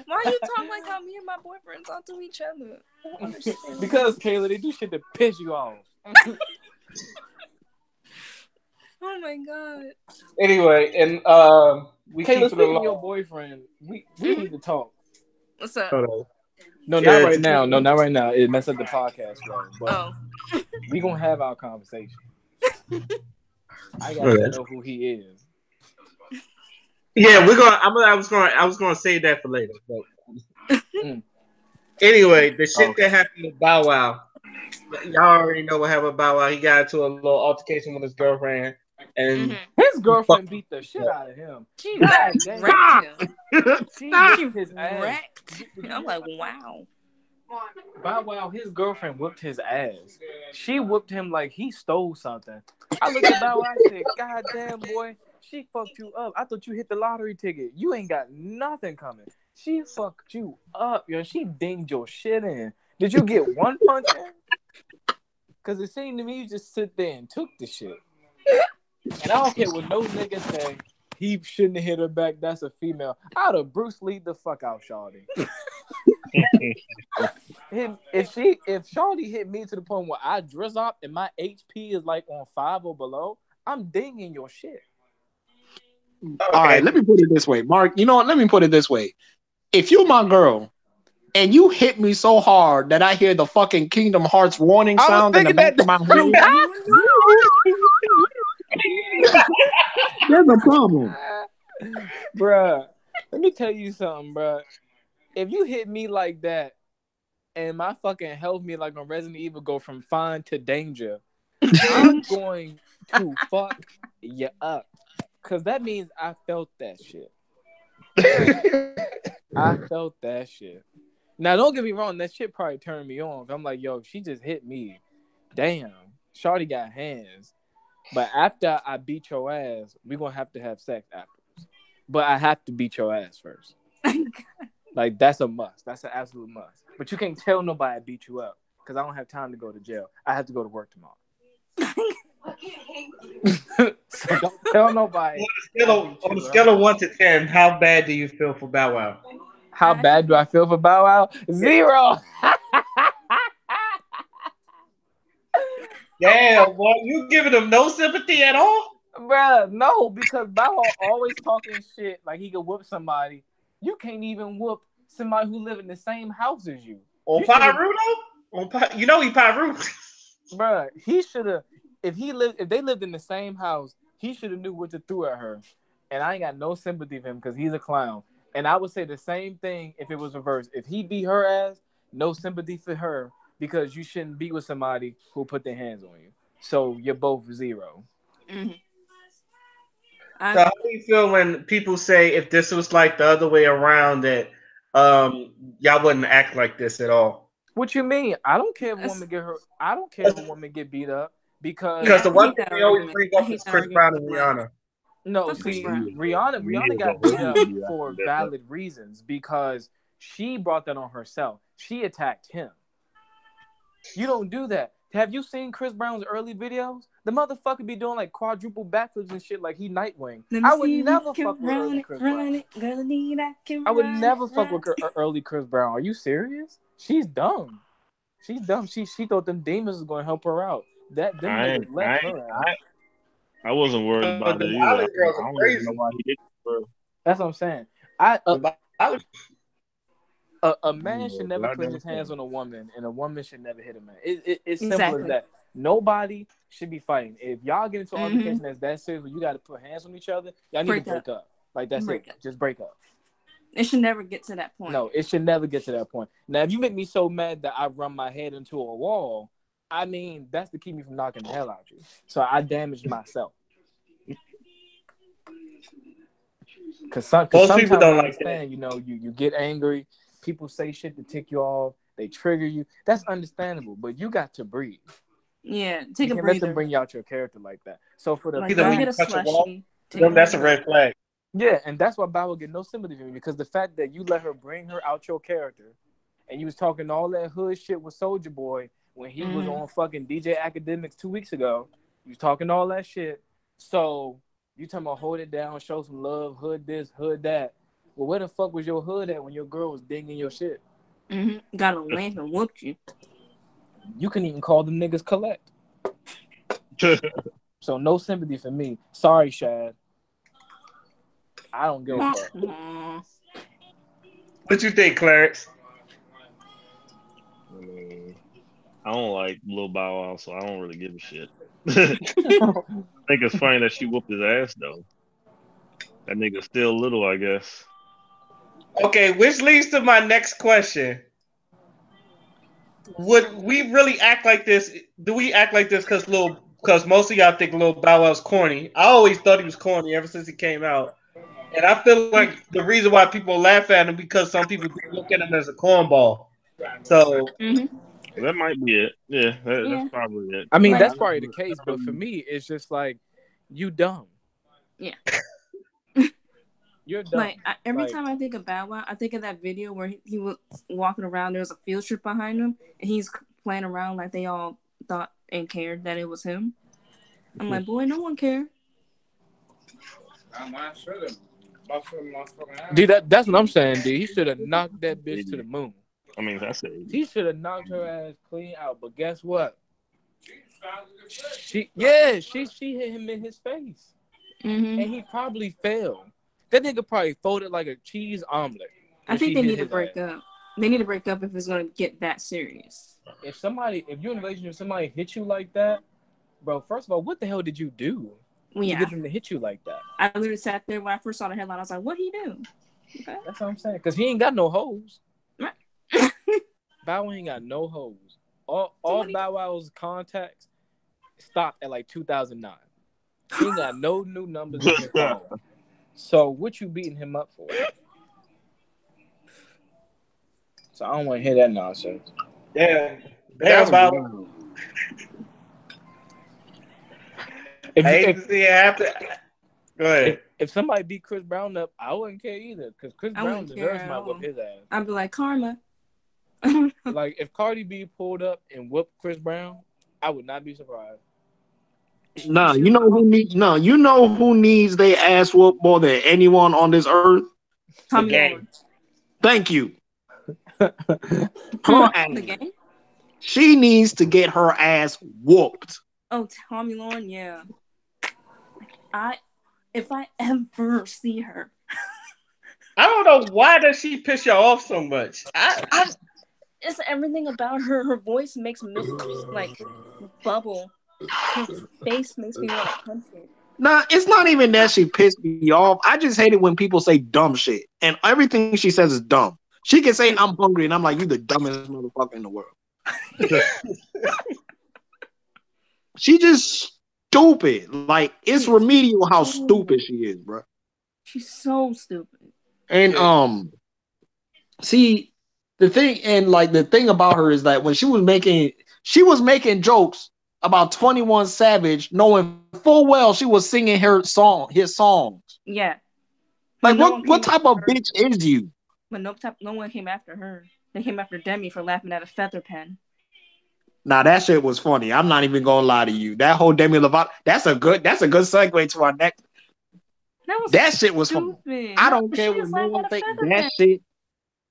Why you talk like how me and my boyfriend talk to each other? I don't understand. Because Kayla, they do shit to piss you off. Oh my god. Anyway, and we Kayla, keep it speaking of along. your boyfriend, we need to talk. What's up? Hold on. No, Yeah, not right now. No, not right now. It messed up the podcast, bro. But Oh. we gonna have our conversation. I gotta know who he is. Yeah, we're gonna. I was gonna save that for later. But anyway, the shit that happened with Bow Wow, y'all already know what happened with Bow Wow. He got into a little altercation with his girlfriend, and his girlfriend beat the shit out of him. She wrecked him. She whipped his ass. Wrecked. I'm like, wow. Bow Wow, his girlfriend whipped his ass. She whipped him like he stole something. I looked at Bow Wow, I said, God damn, boy, she fucked you up. I thought you hit the lottery ticket. You ain't got nothing coming. She fucked you up, yo. She dinged your shit in. Did you get one punch in? Because it seemed to me you just sit there and took the shit. And I don't care what no nigga say. He shouldn't have hit her back. That's a female. I'd have Bruce Lee the fuck out, Shawty. If Shawty hit me to the point where I dress up and my HP is like on 5 or below, I'm dinging your shit. Okay. All right, let me put it this way, Mark. You know what? Let me put it this way. If you my girl and you hit me so hard that I hear the fucking Kingdom Hearts warning sound in the back of my head, there's a problem. Bruh, let me tell you something, bruh. If you hit me like that and my fucking health me like on Resident Evil go from fine to danger, I'm going to fuck you up. Cause that means I felt that shit. I felt that shit. Now, don't get me wrong. That shit probably turned me on. I'm like, yo, she just hit me. Damn, Shorty got hands. But after I beat your ass, we gonna have to have sex afterwards. But I have to beat your ass first. Like that's a must. That's an absolute must. But you can't tell nobody I beat you up because I don't have time to go to jail. I have to go to work tomorrow. So don't tell nobody. On a scale of 1 to 10, how bad do you feel for Bow Wow? How bad do I feel for Bow Wow? 0. Damn, boy, you giving him no sympathy at all? Bruh, no, because Bow Wow always talking shit like he could whoop somebody. You can't even whoop somebody who live in the same house as you. On Pyru though? You know he Pyru. Bruh, he should have. If they lived in the same house, he should have knew what to throw at her. And I ain't got no sympathy for him because he's a clown. And I would say the same thing if it was reversed. If he beat her ass, no sympathy for her because you shouldn't be with somebody who put their hands on you. So you're both 0. Mm-hmm. So how do you feel when people say if this was like the other way around that y'all wouldn't act like this at all? What you mean? I don't care if a woman get hurt. I don't care if a woman get beat up because the one thing they always bring up is Chris Brown and Rihanna. No, see, Rihanna got beat up for valid reasons because she brought that on herself. She attacked him. You don't do that. Have you seen Chris Brown's early videos? The motherfucker be doing like quadruple backflips and shit like he Nightwing. I would never fuck with early Chris Brown. I would never fuck with early Chris Brown. Are you serious? She's dumb. She's dumb. She thought them demons was going to help her out. Them niggas left her out. I wasn't worried about that either. I don't even know why he did it, bro. That's what I'm saying. A man should never put his hands on a woman, and a woman should never hit a man. It's simple as that. Nobody should be fighting. If y'all get into altercation that's that serious, where you got to put hands on each other, y'all need to break up. Like that's it. Just break up. It should never get to that point. No, it should never get to that point. Now, if you make me so mad that I run my head into a wall, I mean that's to keep me from knocking the hell out of you. So I damaged myself. Because sometimes people don't understand. Like you know, you get angry. People say shit to tick you off. They trigger you. That's understandable, but you got to breathe. Yeah, take a breather. Let them bring out your character like that. So for the that's a red flag. Yeah, and that's why Bow Wow get no sympathy from me because the fact that you let her bring her out your character, and you was talking all that hood shit with Soulja Boy when he was on fucking DJ Academics 2 weeks ago. You was talking all that shit. So you talking about hold it down, show some love, hood this, hood that. Well, where the fuck was your hood at when your girl was dinging your shit? Got a lamp and whooped you. You can even call them niggas collect. So no sympathy for me. Sorry, Shad. I don't give a fuck. What you think, Clarence? I don't like Lil Bow Wow, so I don't really give a shit. I think it's funny that she whooped his ass, though. That nigga's still little, I guess. Okay, which leads to my next question. Would we really act like this? Do we act like this because most of y'all think Lil Bow Wow's corny? I always thought he was corny ever since he came out. And I feel like the reason why people laugh at him because some people look at him as a cornball. So that might be it. Yeah, that's probably it. I mean, that's probably the case, but for me, it's just like you dumb. Yeah. You're dumb. Like every time I think of Bow Wow, I think of that video where he was walking around. There was a field trip behind him, and he's playing around like they all thought and cared that it was him. I'm like, boy, no one cared. Dude, that's what I'm saying, dude. He should have knocked that bitch to the moon. I mean, that's it. He should have knocked her ass clean out. But guess what? She hit him in his face, and he probably fell. That nigga probably folded like a cheese omelet. I think they need to break up. They need to break up if it's going to get that serious. If you're in a relationship, somebody hit you like that, bro, first of all, what the hell did you do to get them to hit you like that? I literally sat there when I first saw the headline. I was like, what'd he do? Okay. That's what I'm saying. Because he ain't got no hoes. Bow Wow ain't got no hoes. All Bow Wow's contacts stopped at like 2009. He ain't got no new numbers in his phone. So what you beating him up for? So I don't want to hear that nonsense. Damn, damn That's about. wild. If I hate to if see it happen. Go ahead. if somebody beat Chris Brown up, I wouldn't care either because Chris I Brown wouldn't care deserves at my whip all. his ass. I'd be like Karma. Like if Cardi B pulled up and whooped Chris Brown, I would not be surprised. Nah, you know who needs their ass whooped more than anyone on this earth? The Tommy game. Lawrence. Thank you. Her The ass. game? She needs to get her ass whooped. Oh, Tommy Lawrence, yeah. If I ever see her, I don't know why does she piss you off so much. it's everything about her. Her voice makes me like bubble. Her face makes me want to punch it. Nah, it's not even that she pissed me off. I just hate it when people say dumb shit. And everything she says is dumb. She can say I'm hungry and I'm like, you the dumbest motherfucker in the world. She just stupid. Like it's remedial how stupid she is, bro. She's so stupid. And see the thing about her is that when she was making jokes about 21 Savage, knowing full well she was singing his songs. Yeah. Like But no one what came type after of her. bitch is you? But no one came after her. They came after Demi for laughing at a feather pen. Nah, that shit was funny. I'm not even gonna lie to you. That whole Demi Lovato, that's a good segue to our next. That shit was funny. I don't care what no one think. That shit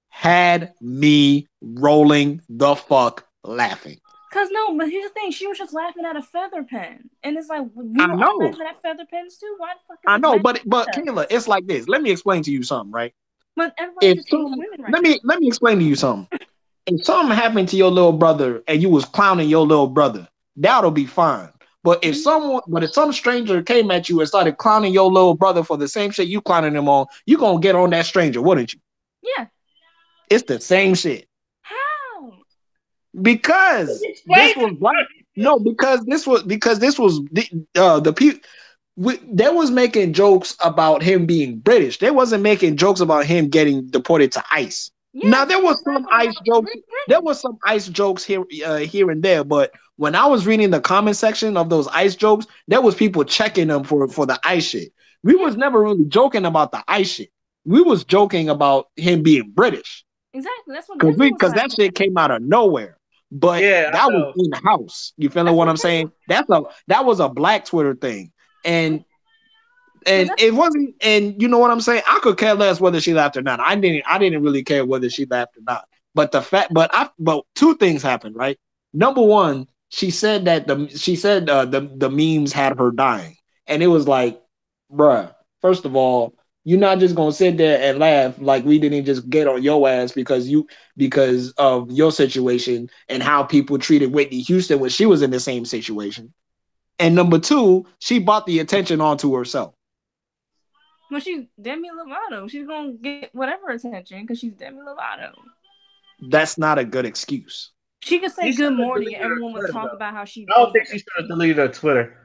had me rolling the fuck laughing. But here's the thing. She was just laughing at a feather pen. And it's like, we I were all know. laughing at feather pens too? Why the fuck is I it know, laughing but at us? Kayla, it's like this. Let me explain to you something, right? But everybody just hates women right now. Let me explain to you something. If something happened to your little brother and you was clowning your little brother, that'll be fine. But if some stranger came at you and started clowning your little brother for the same shit you clowning him on, you gonna get on that stranger, wouldn't you? Yeah. It's the same shit. How? Because this was black. No, because this was the people. They was making jokes about him being British. They wasn't making jokes about him getting deported to ICE. Yeah, now there was some ICE jokes. There was some ICE jokes here and there, but when I was reading the comment section of those ICE jokes, there was people checking them for the ICE shit. We was never really joking about the ICE shit. We was joking about him being British. Exactly. That's what Demi was Because that shit came out of nowhere. But that was in house. You feeling what I'm saying? That was a black Twitter thing. And it wasn't, and you know what I'm saying? I could care less whether she laughed or not. I didn't really care whether she laughed or not. But but two things happened, right? Number one, she said that the memes had her dying. And it was like, bruh, first of all, you're not just gonna sit there and laugh like we didn't just get on your ass because of your situation and how people treated Whitney Houston when she was in the same situation. And number two, she brought the attention onto herself. Well, she's Demi Lovato. She's gonna get whatever attention because she's Demi Lovato. That's not a good excuse. She could say good morning and everyone would talk about how she. I don't think she should have deleted her Twitter.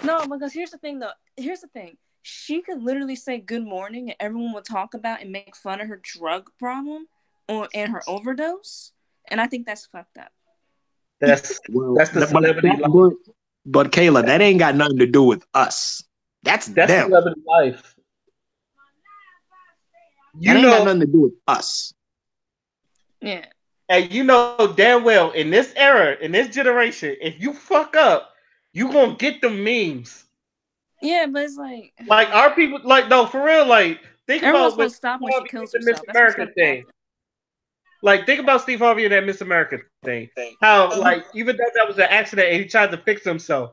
No, because here's the thing, though. Here's the thing. She could literally say good morning and everyone would talk about and make fun of her drug problem and her overdose. And I think that's fucked up. That's the celebrity life. But Kayla, that ain't got nothing to do with us. That's them. Celebrity life. That ain't got nothing to do with us. Yeah. And you know damn well in this era, in this generation, if you fuck up, you gonna get the memes. Yeah, but it's like our people no, for real, think everyone's about gonna stop when she kills the herself. Miss America thing. Think about Steve Harvey and that Miss America thing. How even though that was an accident and he tried to fix himself,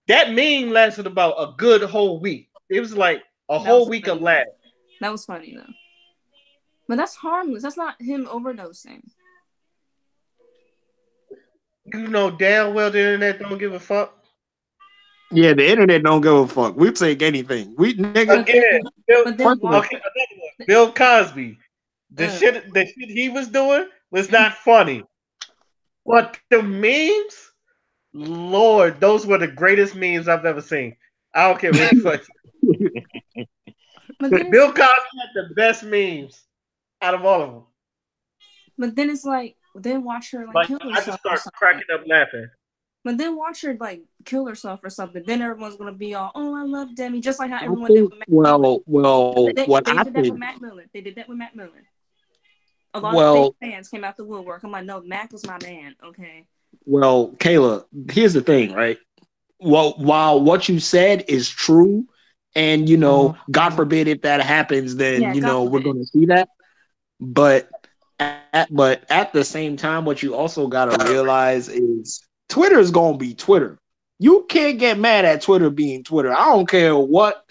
that meme lasted about a good whole week. It was like a whole week of laughs. That was funny though. But that's harmless. That's not him overdosing. You know damn well the internet don't give a fuck. Yeah, the internet don't give a fuck. We take anything. We nigga. Again, Bill Cosby. The shit he was doing was not funny. But the memes, Lord, those were the greatest memes I've ever seen. I don't care what the fuck. But then it's Bill Cosby had the best memes out of all of them. but then it's like then watch her like Like kill I just herself or start something. cracking up laughing. But then watch her like kill herself or something. Then everyone's gonna be all, "Oh, I love Demi," just like how I everyone did think with Mac Miller. what They did that with happened? Mac Miller. They did that with Mac Miller. A lot of fake Well, fans came out the woodwork. I'm like, no, Mac was my man. Okay. Kayla, here's the thing, right? Well, while what you said is true, and God forbid if that happens, then Yeah, God we're forbid. going to see that. But at the same time, what you also got to realize is Twitter is going to be Twitter. You can't get mad at Twitter being Twitter. I don't care what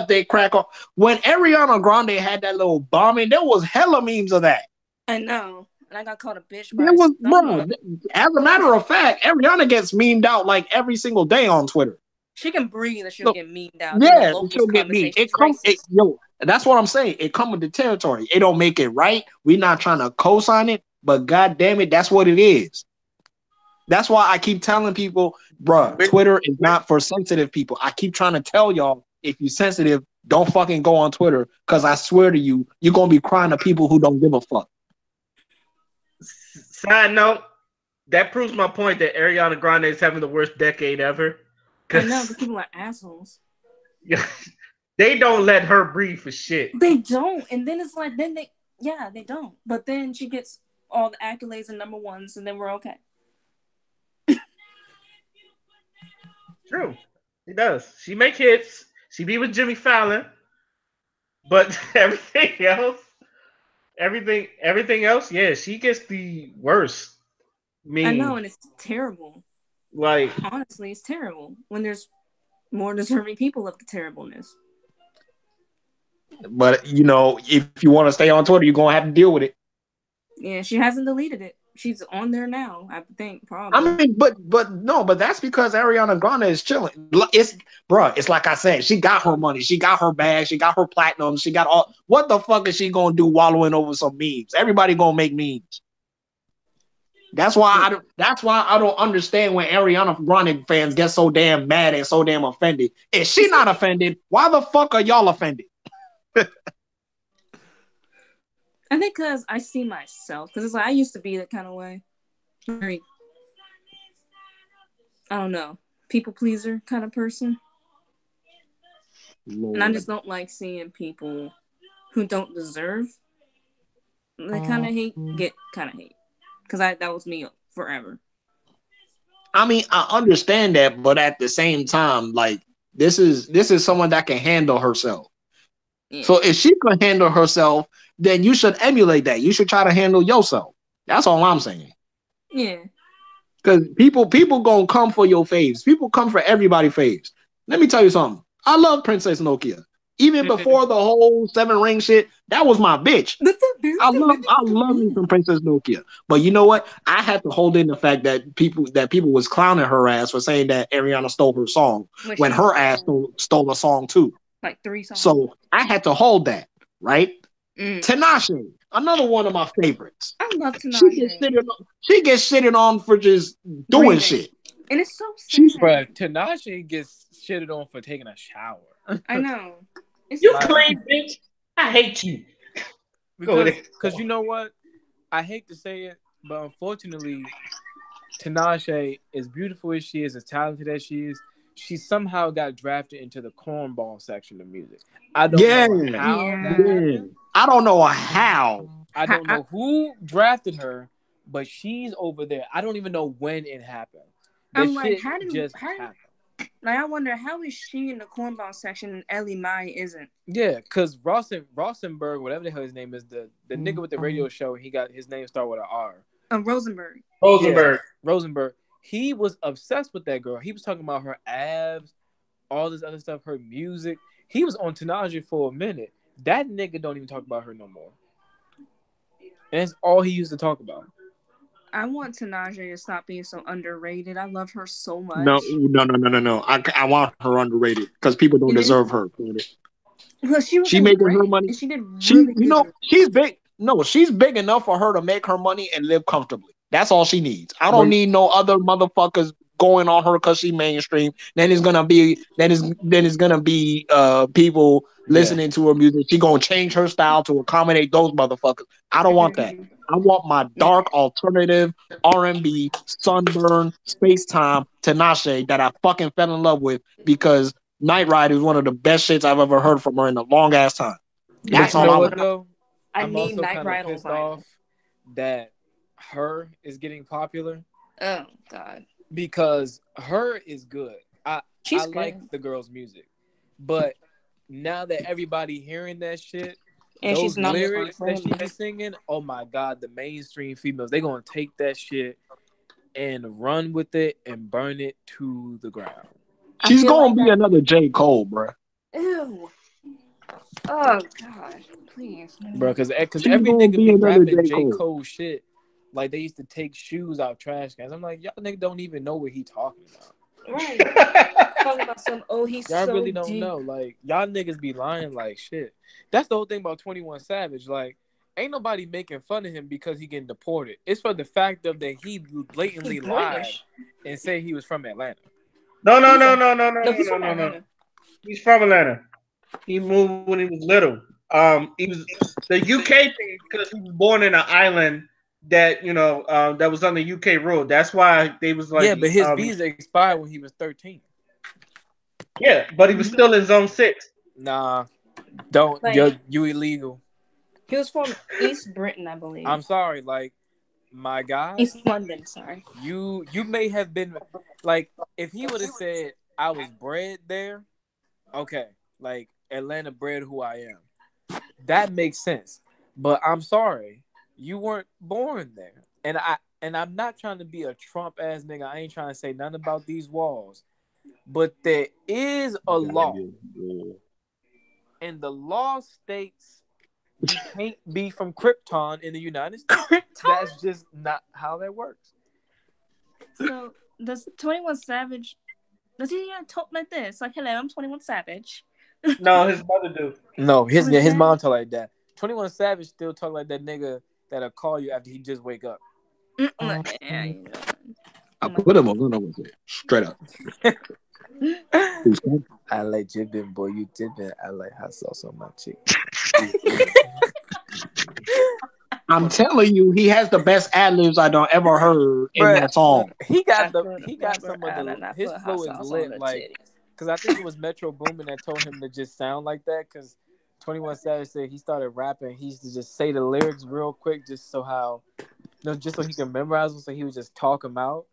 they crack on. When Ariana Grande had that little bombing, there was hella memes of that. I know. And I got called a bitch There by was, bro. someone. As a matter of fact, Ariana gets memed out like every single day on Twitter. She can breathe and she'll So get memed out. Then the yeah, locals she'll come get and say me. she's racist. That's what I'm saying. It come with the territory. It don't make it right. We're not trying to co-sign it, but god damn it, that's what it is. That's why I keep telling people, bruh, Twitter is not for sensitive people. I keep trying to tell y'all, if you're sensitive, don't fucking go on Twitter, because I swear to you, you're gonna be crying to people who don't give a fuck. Side note, that proves my point that Ariana Grande is having the worst decade ever. I know, because Because people are assholes. they don't let her breathe for shit. They don't. And then it's like, they don't. But then she gets all the accolades and number ones, and then we're okay. True. She does. She make hits. She be with Jimmy Fallon. But everything else, yeah, she gets the worst I know, meme. and it's terrible. Like, Honestly, it's terrible when there's more deserving people of the terribleness. But if you want to stay on Twitter, you're gonna have to deal with it. Yeah, she hasn't deleted it. She's on there now, I think, I probably. mean, but no, but that's because Ariana Grande is chilling. It's like I said, she got her money, she got her bag, she got her platinum, she got all. What the fuck is she gonna do wallowing over some memes? Everybody gonna make memes. That's why I don't understand when Ariana Grande fans get so damn mad and so damn offended. If she not offended, why the fuck are y'all offended? I think because I see myself. Because it's like I used to be that kind of way. Very, I don't know, people pleaser kind of person. And I Lord. just don't like seeing people who don't deserve. They kind of get kind of hate. Because that was me forever. I mean, I understand that, but at the same time, like this is someone that can handle herself. Yeah. So if she can handle herself, then you should emulate that. You should try to handle yourself. That's all I'm saying. Yeah. Because people gonna come for your faves. People come for everybody faves. Let me tell you something. I love Princess Nokia. Even before the whole 7 ring shit, that was my bitch. I love me some Princess Nokia. But you know what? I had to hold in the fact that people was clowning her ass for saying that Ariana stole her song when her ass stole a song too. Like 3 songs. So I had to hold that, right? Mm. Tinashe, another one of my favorites. I love Tinashe. She gets shitted on for just doing shit. And it's so sad. But Tinashe gets shitted on for taking a shower. I know. You clean bitch. I hate you. Because you know what? I hate to say it, but unfortunately, Tinashe, as beautiful as she is, as talented as she somehow got drafted into the cornball section of music. I don't know how that happened. I don't know how. I don't know who drafted her, but she's over there. I don't even know when it happened. I'm like, how happen? Like, I wonder, how is she in the cornball section and Ellie Mai isn't? Yeah, because Rosenberg, whatever the hell his name is, the nigga with the radio show, he got his name start with an R. Rosenberg. Yeah, Rosenberg. He was obsessed with that girl. He was talking about her abs, all this other stuff, her music. He was on Tinashe for a minute. That nigga don't even talk about her no more. And that's all he used to talk about. I want Tinashe to stop being so underrated. I love her so much. No. I want her underrated because people don't deserve her. Well, she making her money. And she did really good. She's big. No, she's big enough for her to make her money and live comfortably. That's all she needs. I don't need no other motherfuckers going on her because she mainstream. Then it's gonna be people Yeah. listening to her music. She gonna change her style to accommodate those motherfuckers. I don't want that. I want my dark alternative R&B, sunburn, space time Tinashe that I fucking fell in love with because Night Ride is one of the best shits I've ever heard from her in a long ass time. But That's you all know I what want. though? I I'm need also Night kind of Ride on pissed vinyl. off that her is getting popular Oh God, because her is good. I she's like good, the girl's music, but now that everybody hearing that shit, and she's those not lyrics that she friendly. be singing, oh my god, the mainstream females they gonna take that shit and run with it and burn it to the ground. I She's feel gonna like be that. another J. Cole, bruh. Ew. Oh God, please. Bro, because She's every gonna nigga be be another rapping J. J. Cole. Cole shit like they used to take shoes out trash cans. I'm like, y'all niggas don't even know what he talking about. Right. Talking about some. Oh, he's Y'all so really don't deep. know. Like, y'all niggas be lying like shit. That's the whole thing about 21 Savage. Like, ain't nobody making fun of him because he getting deported. It's for the fact of that he blatantly He's lied British. and say he was from Atlanta. No, no, He's no, a, no, no, no, no, no, he's no, from no, no. Atlanta. He's from Atlanta. He moved when he was little. He was the UK thing because he was born in an island that that was under UK rule. That's why they was like Yeah, but his visa expired when he was 13. yeah, but he was still in Zone 6. Nah, don't. Like You illegal. he was from East Britain, I believe. I'm sorry. Like, my guy, East London. Sorry. you may have been like if he would have said I was bred there, okay, like Atlanta bred who I am. That makes sense. But I'm sorry, you weren't born there. And I'm not trying to be a Trump ass nigga. I ain't trying to say nothing about these walls. But there is a law. And the law states you can't be from Krypton in the United States. Krypton? That's just not how that works. So does 21 Savage? Does he talk like this? Like, hello, I'm 21 Savage. No, his mother do. No, his Who's that? mom talk like that. 21 Savage still talk like that nigga that'll call you after he just wake up. Yeah, you know. I put him on good with it. Straight up. I like jibbing, boy. You jibbing. I like hot sauce on my chick. I'm telling you, he has the best ad libs I don't ever heard in Bruh, that song. he got Never some of and I his put hot flow is sauce on lit. the Like, titties. because I think it was Metro Boomin that told him to just sound like that. Because 21 Savage said he started rapping. He used to just say the lyrics real quick, just so he can memorize them. So he would just talk them out.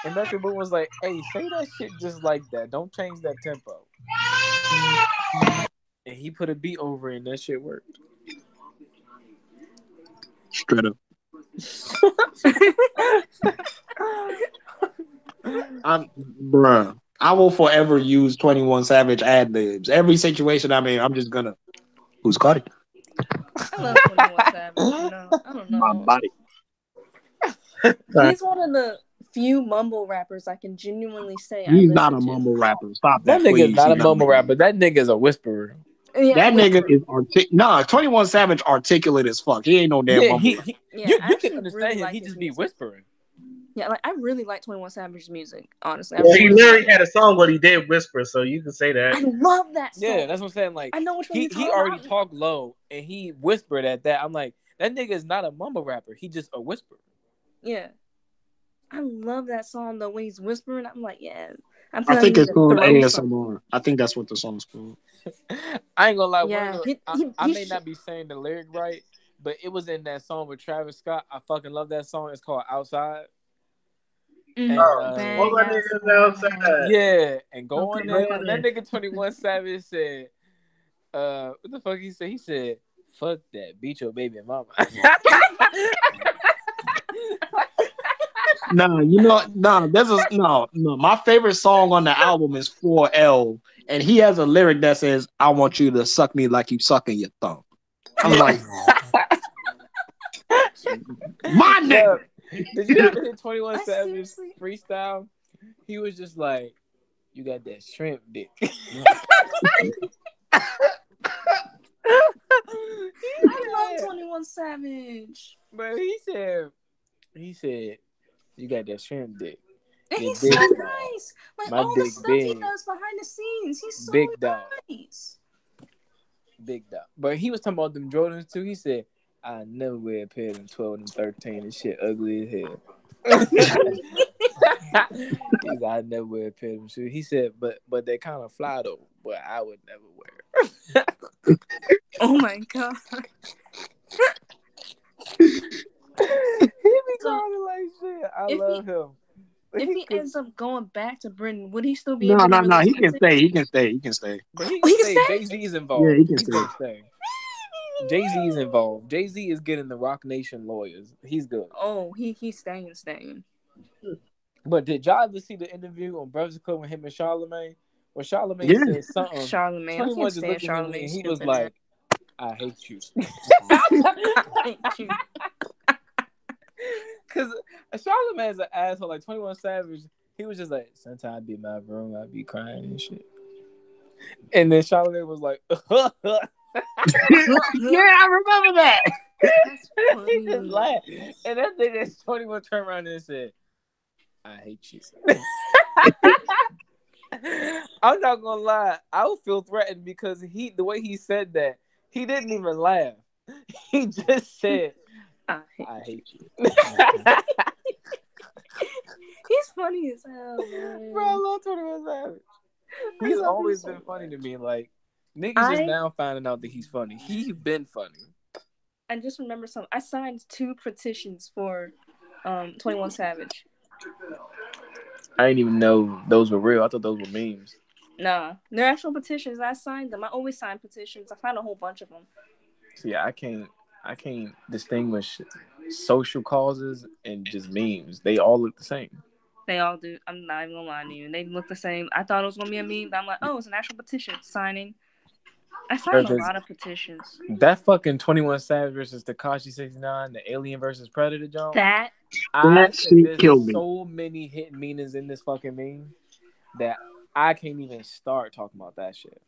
And Metro Boomin was like, "Hey, say that shit just like that. Don't change that tempo." And he put a beat over it, and that shit worked. Straight up. Bruh. I will forever use 21 Savage ad libs. Every situation I'm in, I'm just gonna. Who's Cardi? I love 21 Savage. I don't My know. body. He's one of the few mumble rappers I can genuinely say I He's listen not a to. mumble rapper. Stop That that, nigga's please. not a He's mumble rapper. That nigga's a whisperer. Yeah, That nigga whisper. is Nah, 21 Savage articulate as fuck. He ain't no damn Yeah, mumble rapper. Yeah, I you can actually understand really him. like He his just be music. whispering. Yeah, like I really like 21 Savage's music. Honestly, Well, he literally had a song where he did whisper, so you can say that. I love that song. Yeah, that's what I'm saying. Like, I know which one he you're talking already about. talked low and he whispered at that. I'm like, that nigga is not a mumble rapper. He just a whisperer. Yeah, I love that song though. When he's whispering, I'm like, yeah. I'm I feeling think like I it's need to called throw something. ASMR. I think that's what the song's called. I ain't gonna lie. Yeah, I may not be saying the lyric right, but it was in that song with Travis Scott. I fucking love that song. It's called Outside. And All my niggas outside. yeah, and go on Go there. on That there. nigga 21 Savage said, what the fuck he said? He said, fuck that, beat your baby mama. No. My favorite song on the album is 4L, and he has a lyric that says, "I want you to suck me like you sucking your thumb." I'm like, my nigga. Did you ever hear 21 Savage freestyle? He was just like, you got that shrimp dick. I love 21 Savage. But he said, you got that shrimp dick. And Yeah, he's so big dog. nice. Like My all the dick stuff he big. does behind the scenes, he's so Big dog. nice. Big dog. But he was talking about them Jordans too. He said, I never wear a pair of them 12 and 13. This shit ugly as hell. He said, I never wear a pair of them shoes. He said, but they kind of fly though, but I would never wear. Oh my god. He be So talking like shit. I if love him. if he Could- ends up going back to Britain, would he still be No, able to no, no. release He can music? stay. He can stay. He can stay. but he Oh, can he can stay. stay? Jay Z is Yeah, involved. he can He's stay. gonna stay. Jay Z is involved. Jay Z is getting the Rock Nation lawyers. He's good. Oh, he's staying. But did y'all ever see the interview on Breakfast Club with him and Charlamagne? When Charlamagne Yeah. said something, Charlamagne. I 21 can't just stand looked at him Charlamagne. and he was Stupid man. like, I hate you. I hate you. Because Charlamagne's an asshole. Like 21 Savage, he was just like, sometimes I'd be in my room, I'd be crying and shit. And then Charlamagne was like, Yeah, I remember that. That's he just funny. laughed. And that nigga 21 turned around and said, I hate you. I'm not gonna lie, I would feel threatened because the way he said that, he didn't even laugh. He just said, I hate you. He's funny as hell, man. Bro, I love 21 Savage. I He's love him always so been funny much. to me. Like, niggas just now finding out that he's funny. He's been funny. I just remember something. I signed 2 petitions for 21 Savage. I didn't even know those were real. I thought those were memes. Nah, they're actual petitions. I signed them. I always sign petitions. I signed a whole bunch of them. See, I can't distinguish social causes and just memes. They all look the same. They all do. I'm not even gonna lie to you. They look the same. I thought it was gonna be a meme, but I'm like, oh, it's an actual petition signing. I signed a lot of petitions. That fucking 21 Savage versus Tekashi 69, the Alien versus Predator joke. That shit killed me. So many hidden meanings in this fucking meme that I can't even start talking about that shit.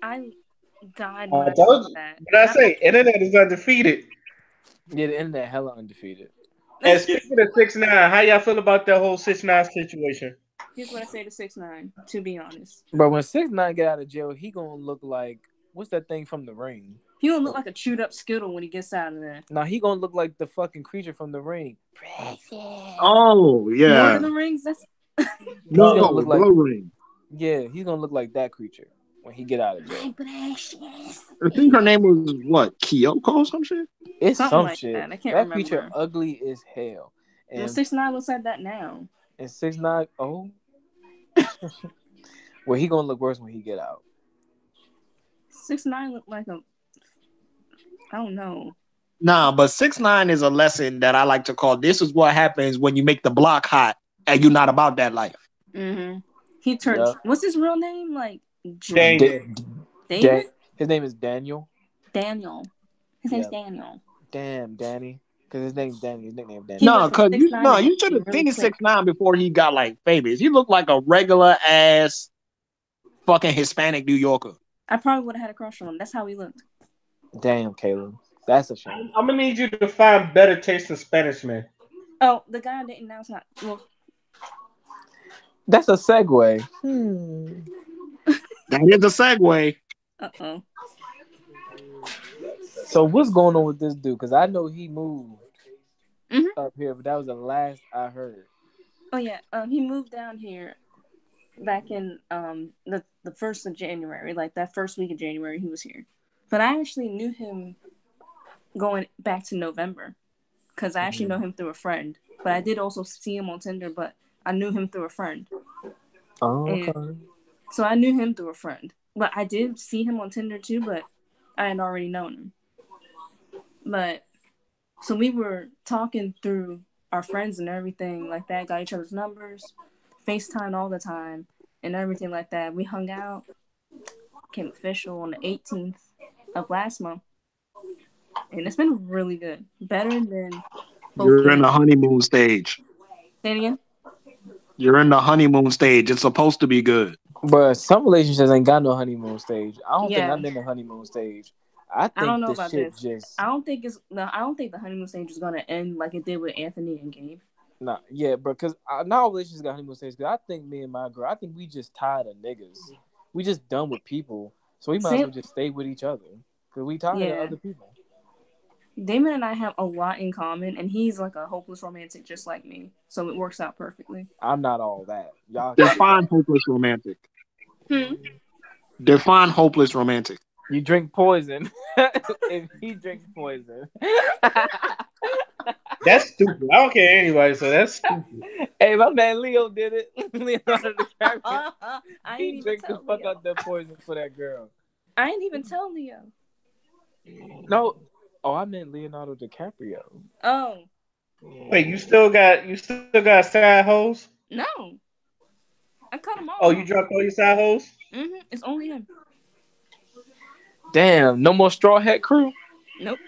I died I when I told saw you. that. But I say, internet is undefeated. Yeah, the internet hella undefeated. And speaking of 6ix9ine, how y'all feel about that whole 6ix9ine situation? Here's what I say to 6ix9ine. To be honest, But when 6ix9ine get out of jail, he gonna look like what's that thing from The Ring? he gonna look like a chewed up Skittle when he gets out of there. Now he gonna look like the fucking creature from The Ring. Oh Lord yeah. of the Rings. That's No, gonna look like- Blow Ring. Yeah, he's gonna look like that creature when he get out of jail. precious. I think her name was what, Kyoko or some shit. It's Something some like shit. that. I can't That remember. creature ugly as hell. Well, And 6ix9ine looks like that now. 6ix9ine, oh, well, he gonna look worse when he get out. 6ix9ine look like a. I don't know. Nah, but 6ix9ine is a lesson that I like to call. This is what happens when you make the block hot and you're not about that life. Mm-hmm. He turned. Yep. What's his real name? Like Daniel. David? His name is Daniel. Daniel. His name's Yep. Daniel. Damn, Danny. Because his name's Danny. His nickname Danny. He No, went from because 6ix9ine to you should have really seen quick. 6ix9ine before he got like famous. He looked like a regular ass fucking Hispanic New Yorker. I probably would have had a crush on him. That's how he looked. Damn, Caleb. That's a shame. I'm gonna need you to find better taste in Spanish, man. Oh, the guy I dated now is not. Well, That's a segue. That is a segue. uh-oh. So what's going on with this dude? Because I know he moved Mhm. up here, but that was the last I heard. Oh yeah. He moved down here back in the 1st of January, like that first week of January. He was here, but I actually knew him going back to November because I actually know him through a friend. But I did also see him on Tinder, but I knew him through a friend. Oh, And okay. so I knew him through a friend, but I did see him on Tinder too. But I had already known him. But so we were talking through our friends and everything like that. Got each other's numbers, FaceTime all the time, and everything like that. We hung out, became official on the 18th of last month, and it's been really good. Better than both. You're in the honeymoon stage. Say it again. You're in the honeymoon stage. It's supposed to be good. But some relationships ain't got no honeymoon stage. I don't think Yeah. I'm in the honeymoon stage. I think I don't know this about shit this. just. I don't think the honeymoon stage is gonna end like it did with Anthony and Gabe. Nah, yeah, bro. Because not all relationships got honeymoon stage. Because I think me and my girl, I think we just tired of niggas. We just done with people, so we might as Same. well just stay with each other. Because we tired of Yeah. other people. Damon and I have a lot in common, and he's like a hopeless romantic just like me. So it works out perfectly. I'm not all that. Y'all can get Define that. hopeless romantic. Hmm. Define hopeless romantic. You drink poison. If he drinks poison. That's stupid. I don't care anybody, so that's stupid. Hey, my man Leo did it. Leonardo DiCaprio. I ain't He even drank the tell fuck Leo. out that poison for that girl. I ain't even tell Leo. No. Oh, I meant Leonardo DiCaprio. Oh Wait, you still got side hoes? no, I cut him Oh, off. you dropped all your side hoes? It's only him. Damn, no more Straw Hat Crew. Nope.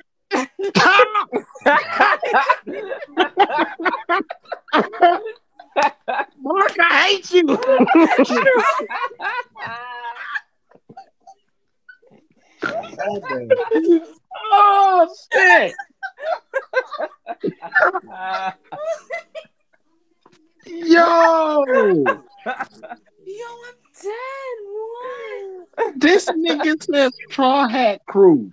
Mark, I hate you. Oh shit! Yo, Yo, I'm dead. What? this nigga says Straw Hat Crew.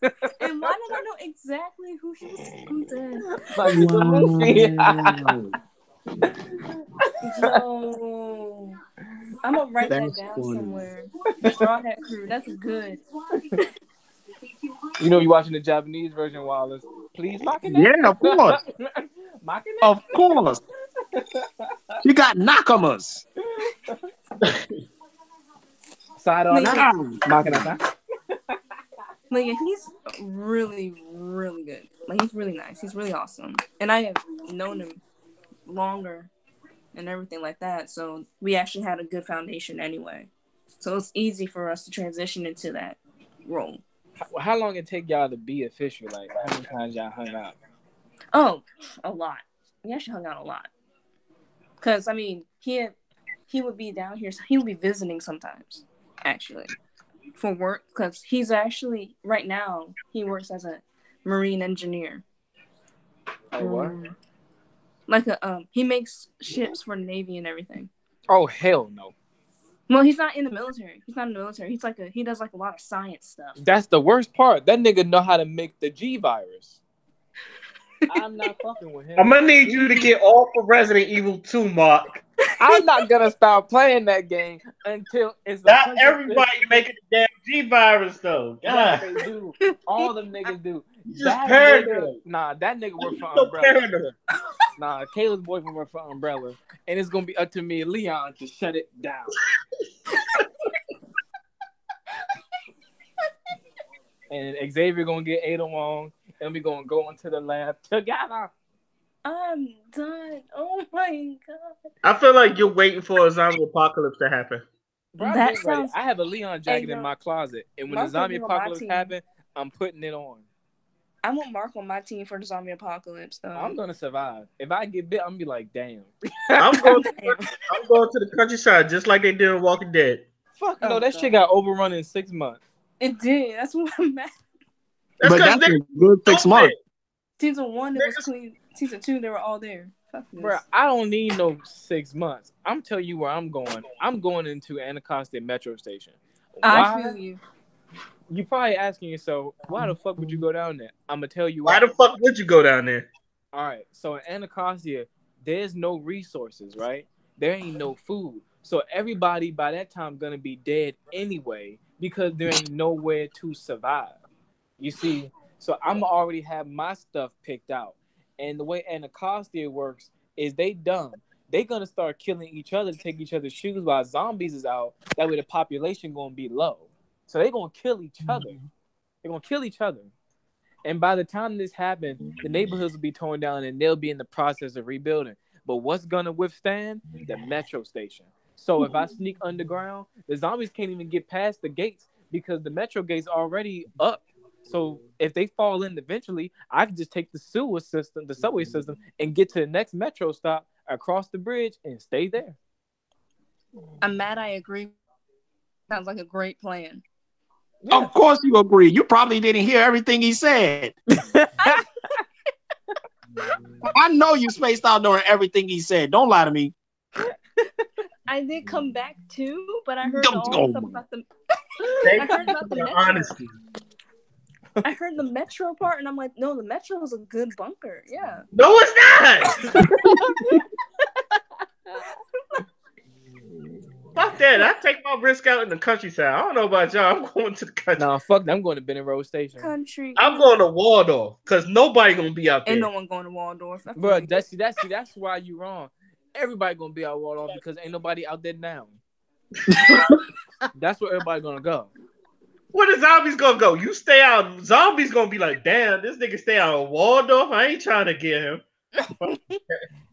And why did I know exactly who he was talking to? Like it's a movie. Wow. Yo, I'm gonna write that That's down funny. somewhere. Straw Hat Crew. That's good. You know you watching the Japanese version, Wallace. Please, Makine. Yeah, of course. Makine. Of course. You got Nakamas. Side on But that. Wow. Makine-san. yeah, he's really, really good. Like he's really nice. He's really awesome. And I have known him longer and everything like that. So we actually had a good foundation anyway. So it's easy for us to transition into that role. How long it take y'all to be official? Like how many times y'all hung out? Oh, a lot. We actually hung out a lot. Cause I mean, he would be down here. He would be visiting sometimes, actually, for work. Cause he's actually right now he works as a marine engineer. Oh what? Like he makes ships for the Navy and everything. Oh hell no. Well, he's not in the military. He's not in the military. He does like a lot of science stuff. That's the worst part. That nigga know how to make the G virus. I'm not fucking with him. I'm gonna need you to get off of Resident Evil 2, Mark. I'm not gonna stop playing that game until it's Not everybody making the damn G virus though. Yeah, God, they do. All them niggas do. just That paranoid. nigga, nah, that nigga work for So Umbrella. paranoid. Nah, Caleb's boyfriend work for Umbrella, and it's gonna be up to me and Leon to shut it down. And Xavier gonna get Ada Wong, and we gonna go into the lab together. I'm done. Oh my god. I feel like you're waiting for a zombie apocalypse to happen. Bro, I'm That getting ready. sounds- I have a Leon jacket Hey, in no. my closet, and when Mark the zombie will be on my apocalypse team. happens, I'm putting it on. I want Mark on my team for the zombie apocalypse though. I'm gonna survive. If I get bit, I'm gonna be like, damn. I'm going to the countryside just like they did in Walking Dead. Fuck no, Oh, that God. shit got overrun in 6 months. It did. That's what I'm mad. But that's a good 6 months. Season 1, it was clean. Season 2, they were all there. Fuck this. Bro, I don't need no 6 months. I'm telling you where I'm going. I'm going into Anacostia Metro Station. I feel you. You probably asking yourself, why the fuck would you go down there? I'm gonna tell you Why the fuck would you go down there? All right, so in Anacostia, there's no resources, right? There ain't no food. So everybody by that time gonna be dead anyway because there ain't nowhere to survive. You see, so I'm already have my stuff picked out. And the way Anacostia works is they dumb. They gonna start killing each other to take each other's shoes while zombies is out. That way the population gonna be low. So they gonna kill each other. They're gonna kill each other. And by the time this happens, the neighborhoods will be torn down and they'll be in the process of rebuilding. But what's gonna withstand? The metro station. So if I sneak underground, the zombies can't even get past the gates because the metro gates are already up. So if they fall in eventually, I can just take the sewer system, the subway system, and get to the next metro stop across the bridge and stay there. I'm mad I agree. Sounds like a great plan. Yeah. Of course you agree. You probably didn't hear everything he said. I know you spaced out during everything he said. Don't lie to me. I did come back too, but I heard Don't all the go. stuff about the. I Thank heard you about for the the metro. honesty. I heard the metro part, and I'm like, no, the metro is a good bunker. Yeah. No, it's not. Fuck that. I take my risk out in the countryside. I don't know about y'all. I'm going to the country. Nah, fuck that. I'm going to Benning Road Station. Country. I'm going to Waldorf because nobody gonna be out there. Ain't no one going to Waldorf. I feel Bro, like that's why you wrong. Everybody gonna be out Waldorf because ain't nobody out there now. That's where everybody gonna go. Where the zombies gonna go? You stay out. Zombies gonna be like, damn, this nigga stay out of Waldorf. I ain't trying to get him.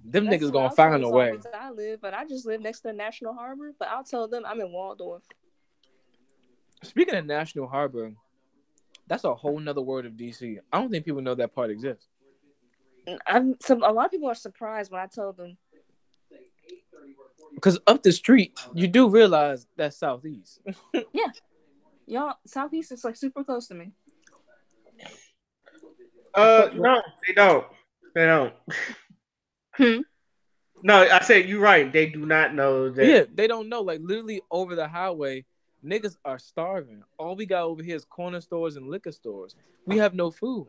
Them That's niggas what gonna I'll tell find the a way. zombies I live, but I just live next to the National Harbor. But I'll tell them I'm in Waldorf. Speaking of National Harbor, that's a whole nother word of DC. I don't think people know that part exists. A lot of people are surprised when I tell them. Because up the street, you do realize that's Southeast. Yeah, y'all, Southeast is like super close to me. No, they don't. They don't. Hmm. No, I said you're right. They do not know that. Yeah, they don't know. Like literally over the highway, niggas are starving. All we got over here is corner stores and liquor stores. We have no food.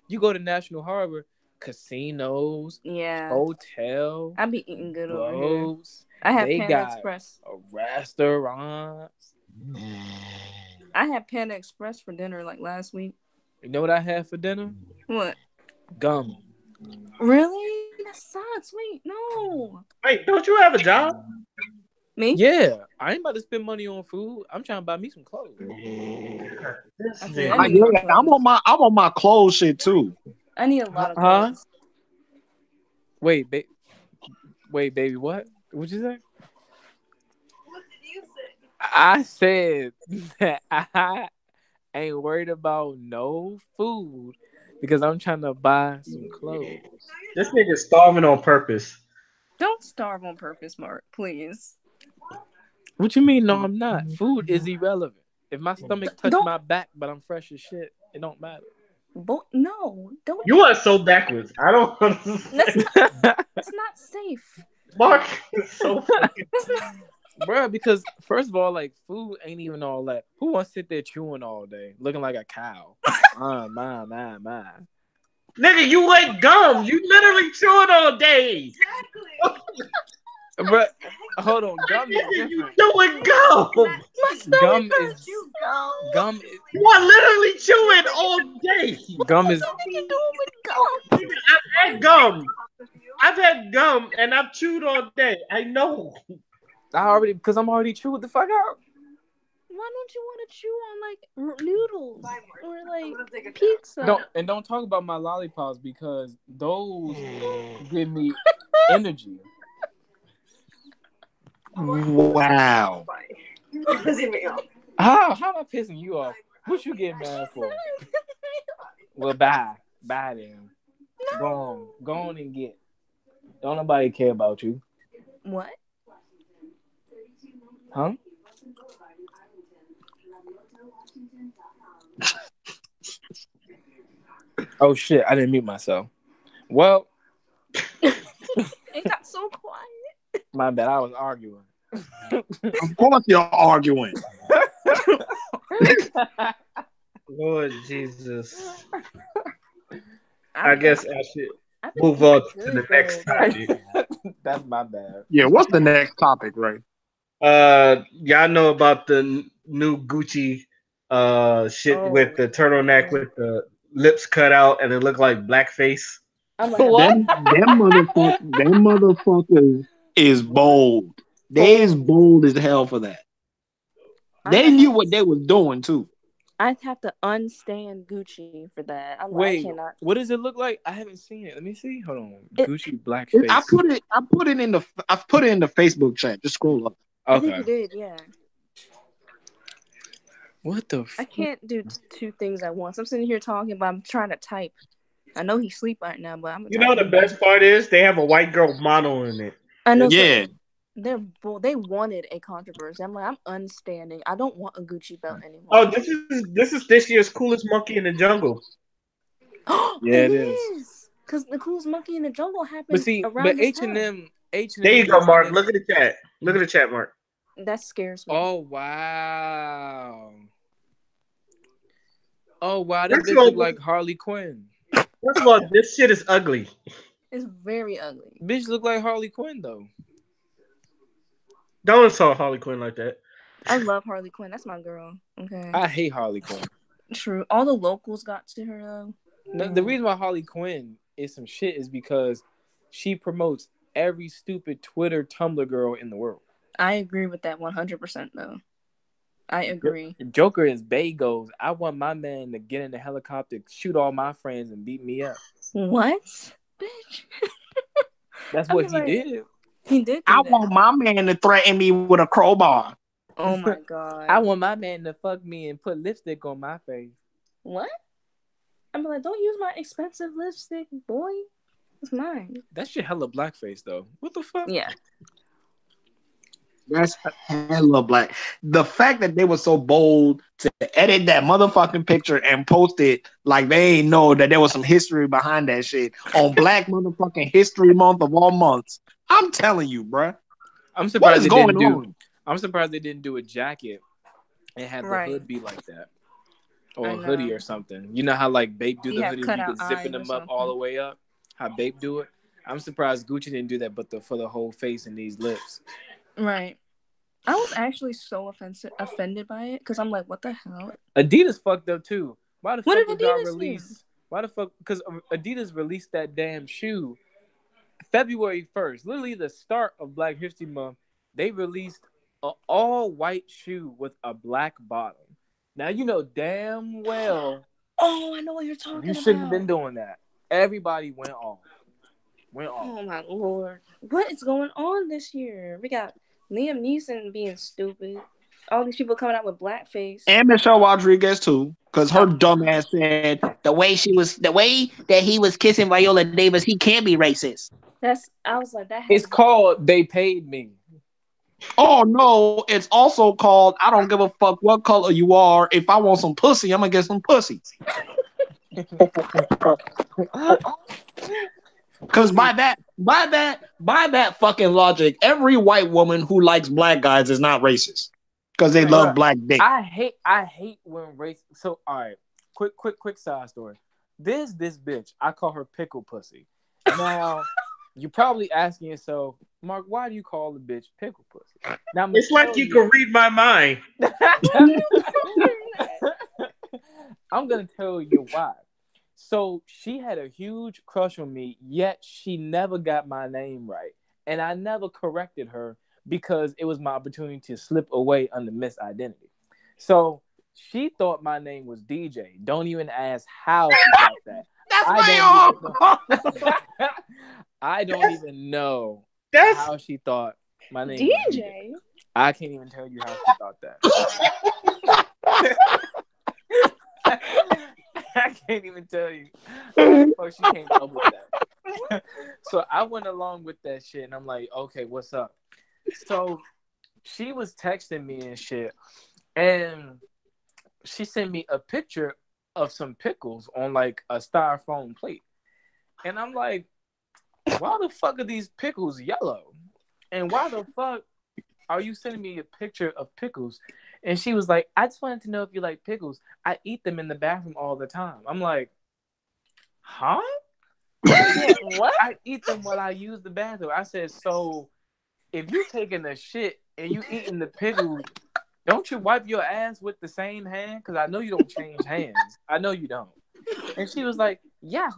You go to National Harbor, casinos, Yeah, hotel, I be eating good over here. clubs. I have They Panda got Express. restaurants. I had Panda Express for dinner like last week. You know what I had for dinner? What? Gum. Really? That sucks. Wait, no. Wait, don't you have a job? Me? Yeah, I ain't about to spend money on food. I'm trying to buy me some clothes. This I nigga. said, I need more I'm on my clothes shit too. I need a lot of Huh? clothes. Wait, baby, what? What'd you say? What did you say? I said that I ain't worried about no food because I'm trying to buy some clothes. This nigga's starving on purpose. Don't starve on purpose, Mark. Please. What you mean? No, I'm not. Food is irrelevant. If my stomach touch Don't- my back, but I'm fresh as shit, it don't matter. No, don't. You are so backwards. I don't. That's not safe. Mark is so fucking. That's not. Bro, because first of all, like food ain't even all that. Who wants to sit there chewing all day, looking like a cow? My. Nigga, you like gum. You literally chewing all day. But hold on, gum is Nigga, you different. chewing gum. My stomach Gum hurts. is You go. gum. Is, You are literally chewing all day. gum is. What you doing with gum? I've had gum. I've had gum and I've chewed all day. I know. Because I'm already chewed the fuck out. Why don't you want to chew on like noodles or like pizza? Don't talk about my lollipops because those give me energy. Wow. You're pissing me off. How am I pissing you off? What you getting mad for? Well, bye then. Go on and get. Don't nobody care about you, What? huh? Oh shit! I didn't mute myself. Well, It got so quiet. my bad. I was arguing. Of course you're arguing. Lord Jesus. I guess I should move on to the next topic. That's my bad. Yeah, what's the next topic, right? Y'all know about the new Gucci shit with the turtleneck with the lips cut out and it looked like blackface. I'm like, What? Them motherfuckers is bold. They is bold as hell for that. They knew what they was doing too. I'd have to unstand Gucci for that. I Wait, cannot. what does it look like? I haven't seen it. Let me see. Hold on. It- Gucci blackface. I put it in the Facebook chat. Just scroll up. I think you Okay. did, yeah. What the? I can't do two things at once. I'm sitting here talking, but I'm trying to type. I know he's asleep right now, but I'm. You know the best part is they have a white girl model in it. I know. Yeah. So they wanted a controversy. I'm like, I'm unstanding. I don't want a Gucci belt anymore. Oh, this is this year's coolest monkey in the jungle. Yeah, it is. Because the coolest monkey in the jungle But happened see, around this time. H&M There you be go, the Mark. Look honest. at the chat. Look at the chat, Mark. That scares me. Oh wow. Oh wow, that First of bitch look all, like Harley Quinn. this shit is ugly. It's very ugly. Bitch look like Harley Quinn though. Don't insult Harley Quinn like that. I love Harley Quinn. That's my girl. Okay. I hate Harley Quinn. True. All the locals got to her though. No, the reason why Harley Quinn is some shit is because she promotes every stupid Twitter Tumblr girl in the world. I agree with that 100% though. I agree. Joker is Bagos. I want my man to get in the helicopter, shoot all my friends, and beat me up. What? Bitch. That's I what mean, he like, did. He did I do that. want my man to threaten me with a crowbar. Oh my god. I want my man to fuck me and put lipstick on my face. What? I'm like, don't use my expensive lipstick, boy. It's mine. That shit hella blackface though. What the fuck? Yeah. That's hella black. The fact that they were so bold to edit that motherfucking picture and post it like they ain't know that there was some history behind that shit on Black motherfucking History Month of all months. I'm telling you, bruh. I'm What surprised is they going didn't do. on? I'm surprised they didn't do a jacket and have the Right. hood be like that, or I a hoodie know. or something. You know how like Bape do You the have hoodies, cut you out could zipping eyes them or up all the something. way up. How Bape do it. I'm surprised Gucci didn't do that, but for the whole face and these lips. Right. I was actually so offended by it because I'm like, what the hell? Adidas fucked up too. Why the What fuck did did y'all Adidas do? release? Why the fuck? Because Adidas released that damn shoe February 1st, literally the start of Black History Month. They released an all-white shoe with a black bottom. Now you know damn well Oh, I know what you're talking you about. shouldn't have been doing that. Everybody went off. Oh my lord. What is going on this year? We got Liam Neeson being stupid. All these people coming out with blackface. And Michelle Rodriguez too, because her dumb ass said the way that he was kissing Viola Davis, he can't be racist. I was like, that has It's called They Paid Me. Oh no, it's also called I don't give a fuck what color you are. If I want some pussy, I'm gonna get some pussy. Because by that fucking logic, every white woman who likes black guys is not racist. Because they love black dick. I hate when race. So all right, quick side story. This bitch, I call her pickle pussy. Now, you're probably asking yourself, Mark, why do you call the bitch pickle pussy? Now, It's like you can read my mind. I'm gonna tell you why. So she had a huge crush on me, yet she never got my name right, and I never corrected her because it was my opportunity to slip away under misidentity. So she thought my name was DJ. Don't even ask how she thought that. I don't even know how she thought my name was DJ. I can't even tell you how she thought that. I can't even tell you how the fuck she came up with that. So I went along with that shit, and I'm like, okay, what's up? So she was texting me and shit, and she sent me a picture of some pickles on like a styrofoam plate. And I'm like, why the fuck are these pickles yellow? And why the fuck are you sending me a picture of pickles? And she was like, I just wanted to know if you like pickles. I eat them in the bathroom all the time. I'm like, huh? What? I eat them while I use the bathroom. I said, so if you taking a shit and you eating the pickles, don't you wipe your ass with the same hand? Because I know you don't change hands. I know you don't. And she was like, yeah.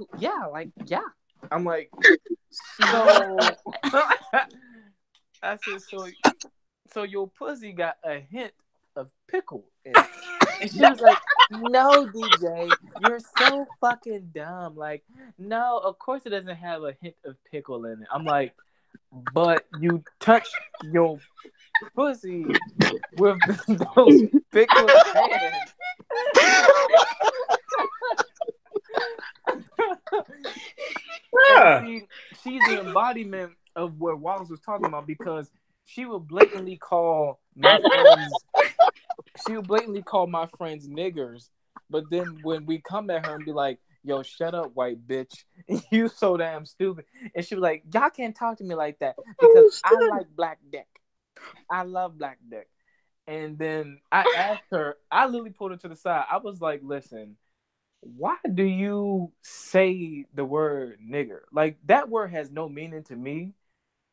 I'm like, so I said, so your pussy got a hint of pickle in it. And she was like, no, DJ, you're so fucking dumb. Like, no, of course it doesn't have a hint of pickle in it. I'm like, but you touch your pussy with those pickle hands. She's the embodiment of what Wallace was talking about, because she would blatantly call my friends niggers, but then when we come at her and be like, yo, shut up, white bitch. You so damn stupid. And she was like, y'all can't talk to me like that because Oh, I shit. like black dick. I love black dick. And then I asked her, I literally pulled her to the side. I was like, listen, why do you say the word nigger? Like, that word has no meaning to me.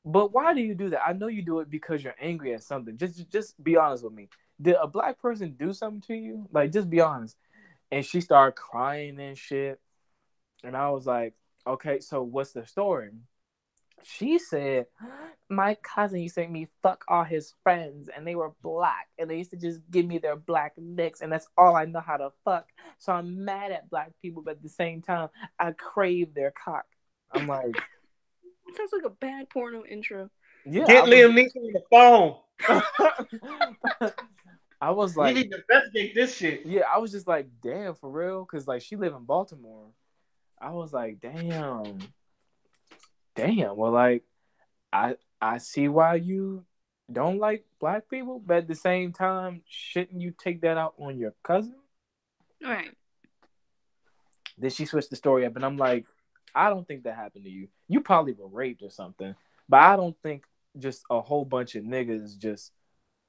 But why do you do that? I know you do it because you're angry at something. Just be honest with me. Did a black person do something to you? Like, just be honest. And she started crying and shit. And I was like, okay, so what's the story? She said, my cousin used to make me fuck all his friends, and they were black, and they used to just give me their black dicks, and that's all I know how to fuck. So I'm mad at black people, but at the same time, I crave their cock. I'm like, Sounds like a bad porno intro. yeah, Get Liam Neeson on the phone. I was We like, need to investigate this shit. yeah, I was just like, damn, for real, because like she lived in Baltimore. I was like, damn. Well, like, I see why you don't like black people, but at the same time, shouldn't you take that out on your cousin? Right. Then she switched the story up, and I'm like, I don't think that happened to you. You probably were raped or something, but I don't think just a whole bunch of niggas just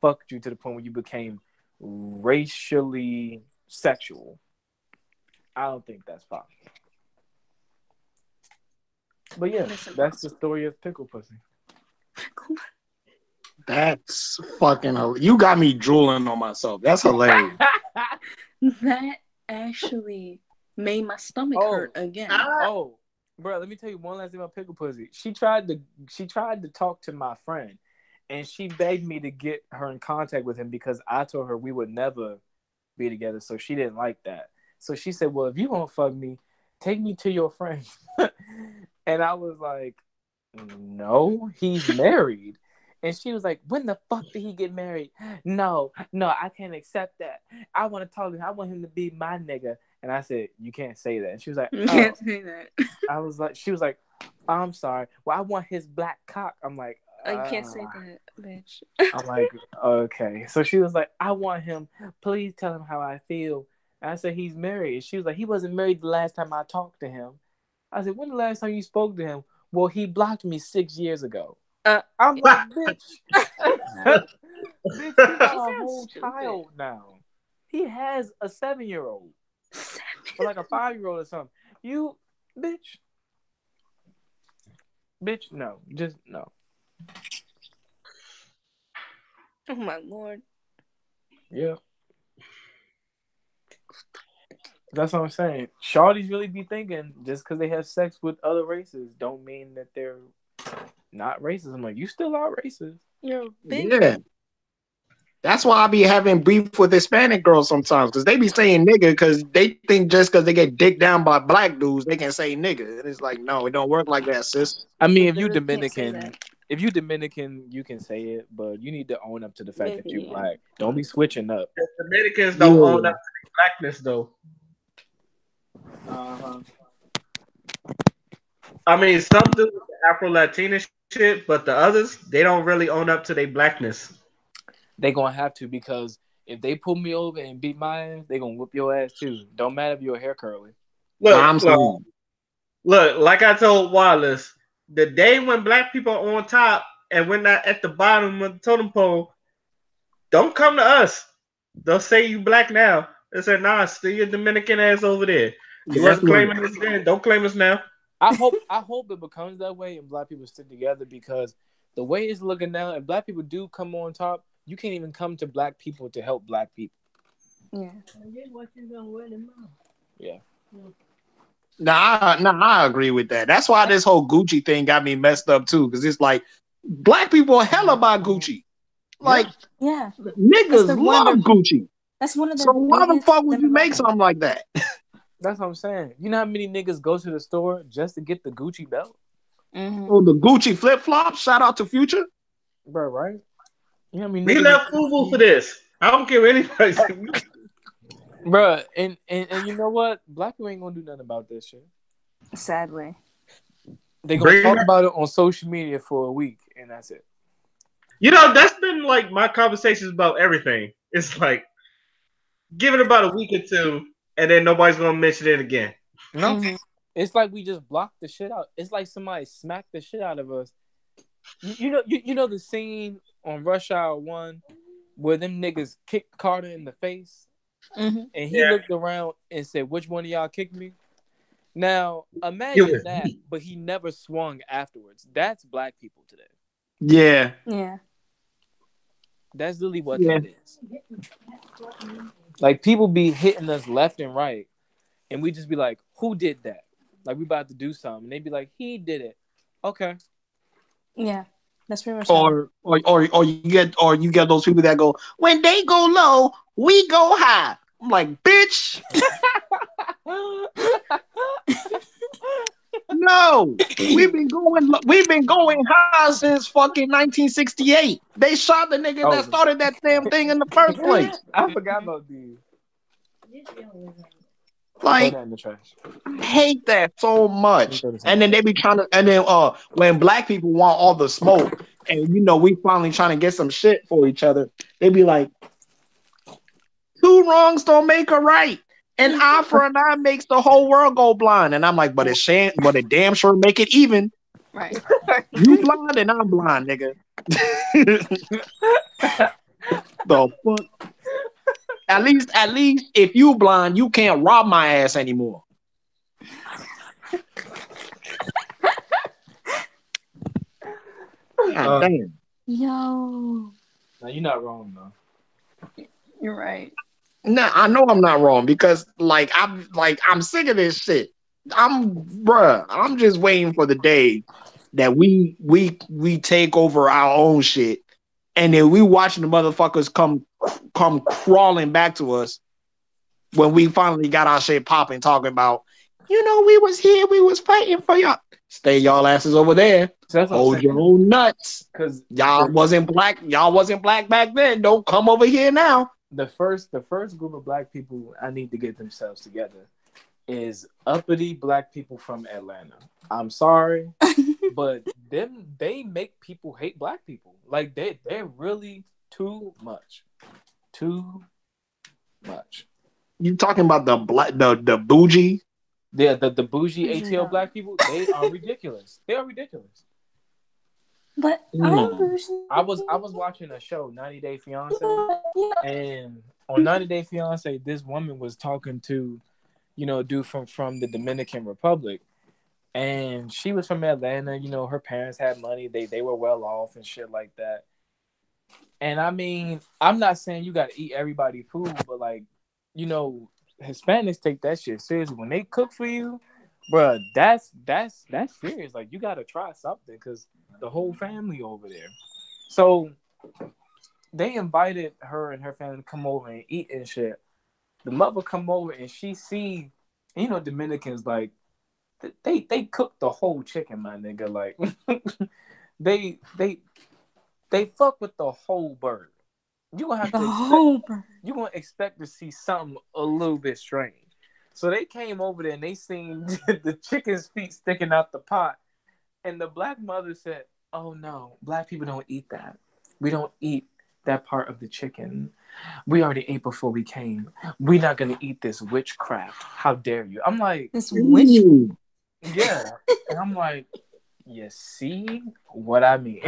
fucked you to the point where you became racially sexual. I don't think that's possible. But yeah, that's the story of pickle pussy. That's fucking hilarious. You got me drooling on myself. That's hilarious. That actually made my stomach hurt again. Oh, bro, let me tell you one last thing about pickle pussy. She tried to talk to my friend, and she begged me to get her in contact with him because I told her we would never be together. So she didn't like that. So she said, "Well, if you won't fuck me, take me to your friend." And I was like, "No, he's married." And she was like, "When the fuck did he get married?" No, I can't accept that. I want to talk to him. I want him to be my nigga. And I said, "You can't say that." And she was like, You can't say that. She was like, "I'm sorry. Well, I want his black cock." I'm like, You can't say that, bitch. I'm like, okay. So she was like, "I want him. Please tell him how I feel." And I said, "He's married." And she was like, "He wasn't married the last time I talked to him." I said, "When the last time you spoke to him?" "Well, he blocked me 6 years ago." I'm like, bitch. Bitch, he got a whole child now. He has a 7-year-old. Or like a 5-year-old or something. You, bitch. Bitch, no. Just no. Oh my lord. Yeah. That's what I'm saying. Shawty's really be thinking just because they have sex with other races don't mean that they're not racist. I'm like, you still are racist. You're a bitch. Yeah. That's why I be having beef with Hispanic girls sometimes because they be saying nigga because they think just because they get dicked down by black dudes they can say nigga. And it's like, no, it don't work like that, sis. I mean, if They you really can't say Dominican, that. you can say it, but you need to own up to the fact that you're Yeah. black. Don't be switching up. The Dominicans don't own up to their blackness, though. I mean, some do with the Afro Latina shit, but the others, they don't really own up to their blackness. They gonna have to because if they pull me over and beat my ass, they gonna whoop your ass too. Don't matter if your hair curly. I'm Look, saying. look, like I told Wallace, the day when black people are on top and we're not at the bottom of the totem pole, don't come to us. They'll say you black now. They say, nah, still your Dominican ass over there. You That's wasn't right. claiming us then. Don't claim us now. I hope it becomes that way and black people stick together because the way it's looking now, if black people do come on top, you can't even come to black people to help black people. Yeah. Yeah. I agree with that. That's why this whole Gucci thing got me messed up too, because it's like black people are hella about Gucci. Like Yeah. niggas love Gucci. That's one of the So why the biggest fuck would you make demographics. something like that? That's what I'm saying. You know how many niggas go to the store just to get the Gucci belt? Mm-hmm. Oh, the Gucci flip flops. Shout out to Future. Bro, right? You know how many We niggas left Fubu for this. I don't care what anybody says. Bro, and you know what? Black people ain't gonna do nothing about this shit. Sadly. They gonna talk about it on social media for a week and that's it. You know, that's been like my conversations about everything. It's like, give it about a week or two, and then nobody's gonna mention it again. No, Mhm. it's like we just blocked the shit out. It's like somebody smacked the shit out of us. You know the scene on Rush Hour 1 where them niggas kicked Carter in the face, Mhm. and he Yeah. looked around and said, "Which one of y'all kicked me?" Now It imagine was that, me. but he never swung afterwards. That's black people today. Yeah. Yeah. That's really what Yeah. that is. Like people be hitting us left and right, and we just be like, "Who did that?" Like we about to do something, and they be like, "He did it." Okay. Yeah. That's pretty much how. Or you get those people that go, when they go low, we go high. I'm like, bitch, no. We've been going high since fucking 1968. They shot the niggas that Oh, started that damn thing in the first place. I forgot about these. Throw Like, that in the trash. I hate that so Let me much. throw this in the And then trash. they be trying to, and then when black people want all the smoke, and we finally trying to get some shit for each other, they be like, two wrongs don't make a right. An eye for an eye makes the whole world go blind. And I'm like, but it damn sure make it even. Right. You blind and I'm blind, nigga. The fuck? At least if you blind, you can't rob my ass anymore. God Uh, damn. Yo. No, you're not wrong though. You're right. Nah, I know I'm not wrong because I'm sick of this shit. I'm just waiting for the day that we take over our own shit, and then we watching the motherfuckers come crawling back to us when we finally got our shit popping, talking about, we was here, we was fighting for y'all. Stay y'all asses over there. So that's what I'm Hold your saying. own nuts. Because Y'all wasn't black back then. Don't come over here now. the first group of black people I need to get themselves together is uppity black people from Atlanta. I'm sorry, but they make people hate black people. Like they're really too much. Too much. You talking about the black the bougie? The bougie Usually ATL not. black people, they are ridiculous. They are ridiculous. But I'm Mm. bougie. I was watching a show, 90 Day Fiance, Yeah. and on 90 Day Fiance, this woman was talking to, a dude from the Dominican Republic, and she was from Atlanta. Her parents had money, they were well off and shit like that. And I mean, I'm not saying you got to eat everybody food, but like, you know, Hispanics take that shit seriously when they cook for you, bruh. That's serious. Like, you got to try something because the whole family over there. So they invited her and her family to come over and eat and shit. The mother come over and she see, Dominicans like they cook the whole chicken, my nigga. Like they they they fuck with the whole bird. You gonna have The to expect whole bird. you gonna expect to see something a little bit strange. So they came over there and they seen the chicken's feet sticking out the pot, and the black mother said, "Oh no, black people don't eat that. We don't eat that part of the chicken. We already ate before we came. We're not gonna eat this witchcraft. How dare you?" I'm like, This witch. Ooh. yeah, and I'm like, you see what I mean?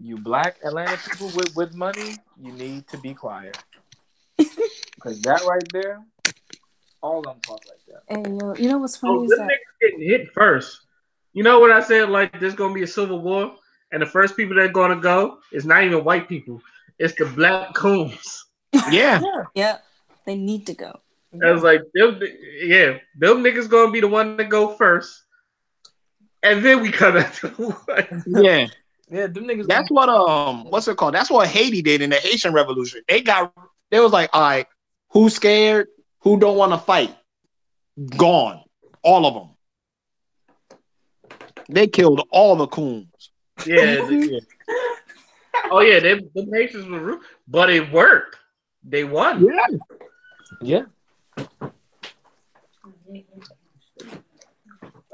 You black Atlanta people with money, you need to be quiet. Because that right there, all of them talk like that. And you know what's oh, funny is them that niggas getting hit first. You know what I said? Like there's gonna be a civil war, and the first people that are gonna go is not even white people. It's the black coons. Yeah. Yeah, yeah, they need to go. I was yeah. like, them niggas gonna be the one to go first, and then we come after what? Yeah. Yeah, them niggas That's gonna what what's it called? That's what Haiti did in the Haitian Revolution. They was like, all right, who's scared? Who don't want to fight? Gone. All of them. They killed all the coons. Yeah, yeah. Oh yeah, them Haitians were rude, but it worked. They won. Yeah. yeah.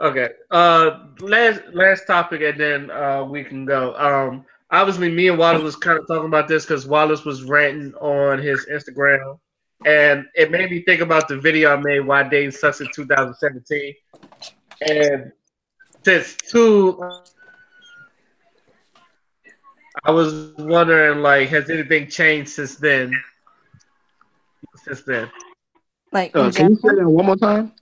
Okay. Last topic, and then we can go. Obviously, me and Wallace was kind of talking about this because Wallace was ranting on his Instagram and it made me think about the video I made "Why Dating Sucks" in 2017. And since two, I was wondering like, has anything changed since then? Since then, Like in Can you say general? that one more time?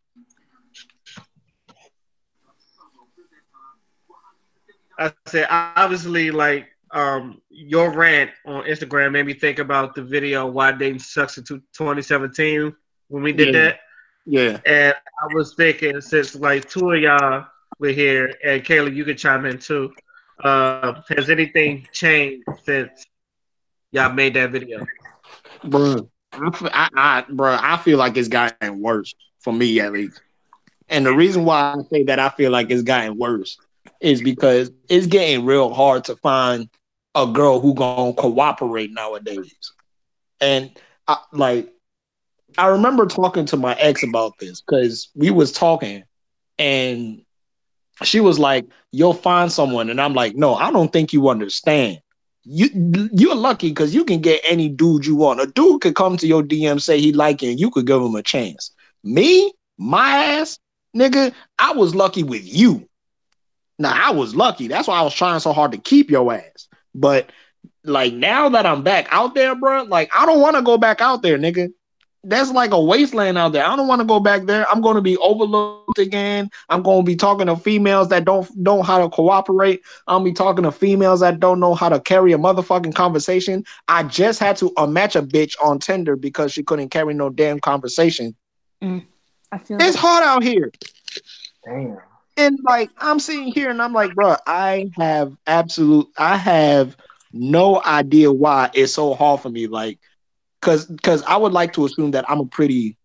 I said obviously like your rant on Instagram made me think about the video "Why Dating Sucks" in 2017 when we did Yeah, that. yeah, And I was thinking, since like two of y'all were here, and Kayla, you could chime in too. Has anything changed since y'all made that video? bro. Bro, I feel like it's gotten worse for me at least. And the reason why I say that I feel like it's gotten worse is because it's getting real hard to find a girl who gonna cooperate nowadays. And like I remember talking to my ex about this because we was talking and she was like, "You'll find someone," and I'm like, "No, I don't think you understand. You you're lucky because you can get any dude you want. A dude could come to your DM say he like you, and you could give him a chance. Me, my ass, nigga, I was lucky with you. Now I was lucky. That's why I was trying so hard to keep your ass. But like now that I'm back out there, bro, like I don't want to go back out there, nigga. That's like a wasteland out there. I don't want to go back there. I'm going to be overlooked again. I'm going to be talking to females that don't know how to cooperate. I'm going to be talking to females that don't know how to carry a motherfucking conversation. I just had to match a bitch on Tinder because she couldn't carry no damn conversation. Mm, I feel It's that. hard out here. Damn. And like I'm sitting here and I'm like, bro, I have no idea why it's so hard for me. Like, cause I would like to assume that I'm a pretty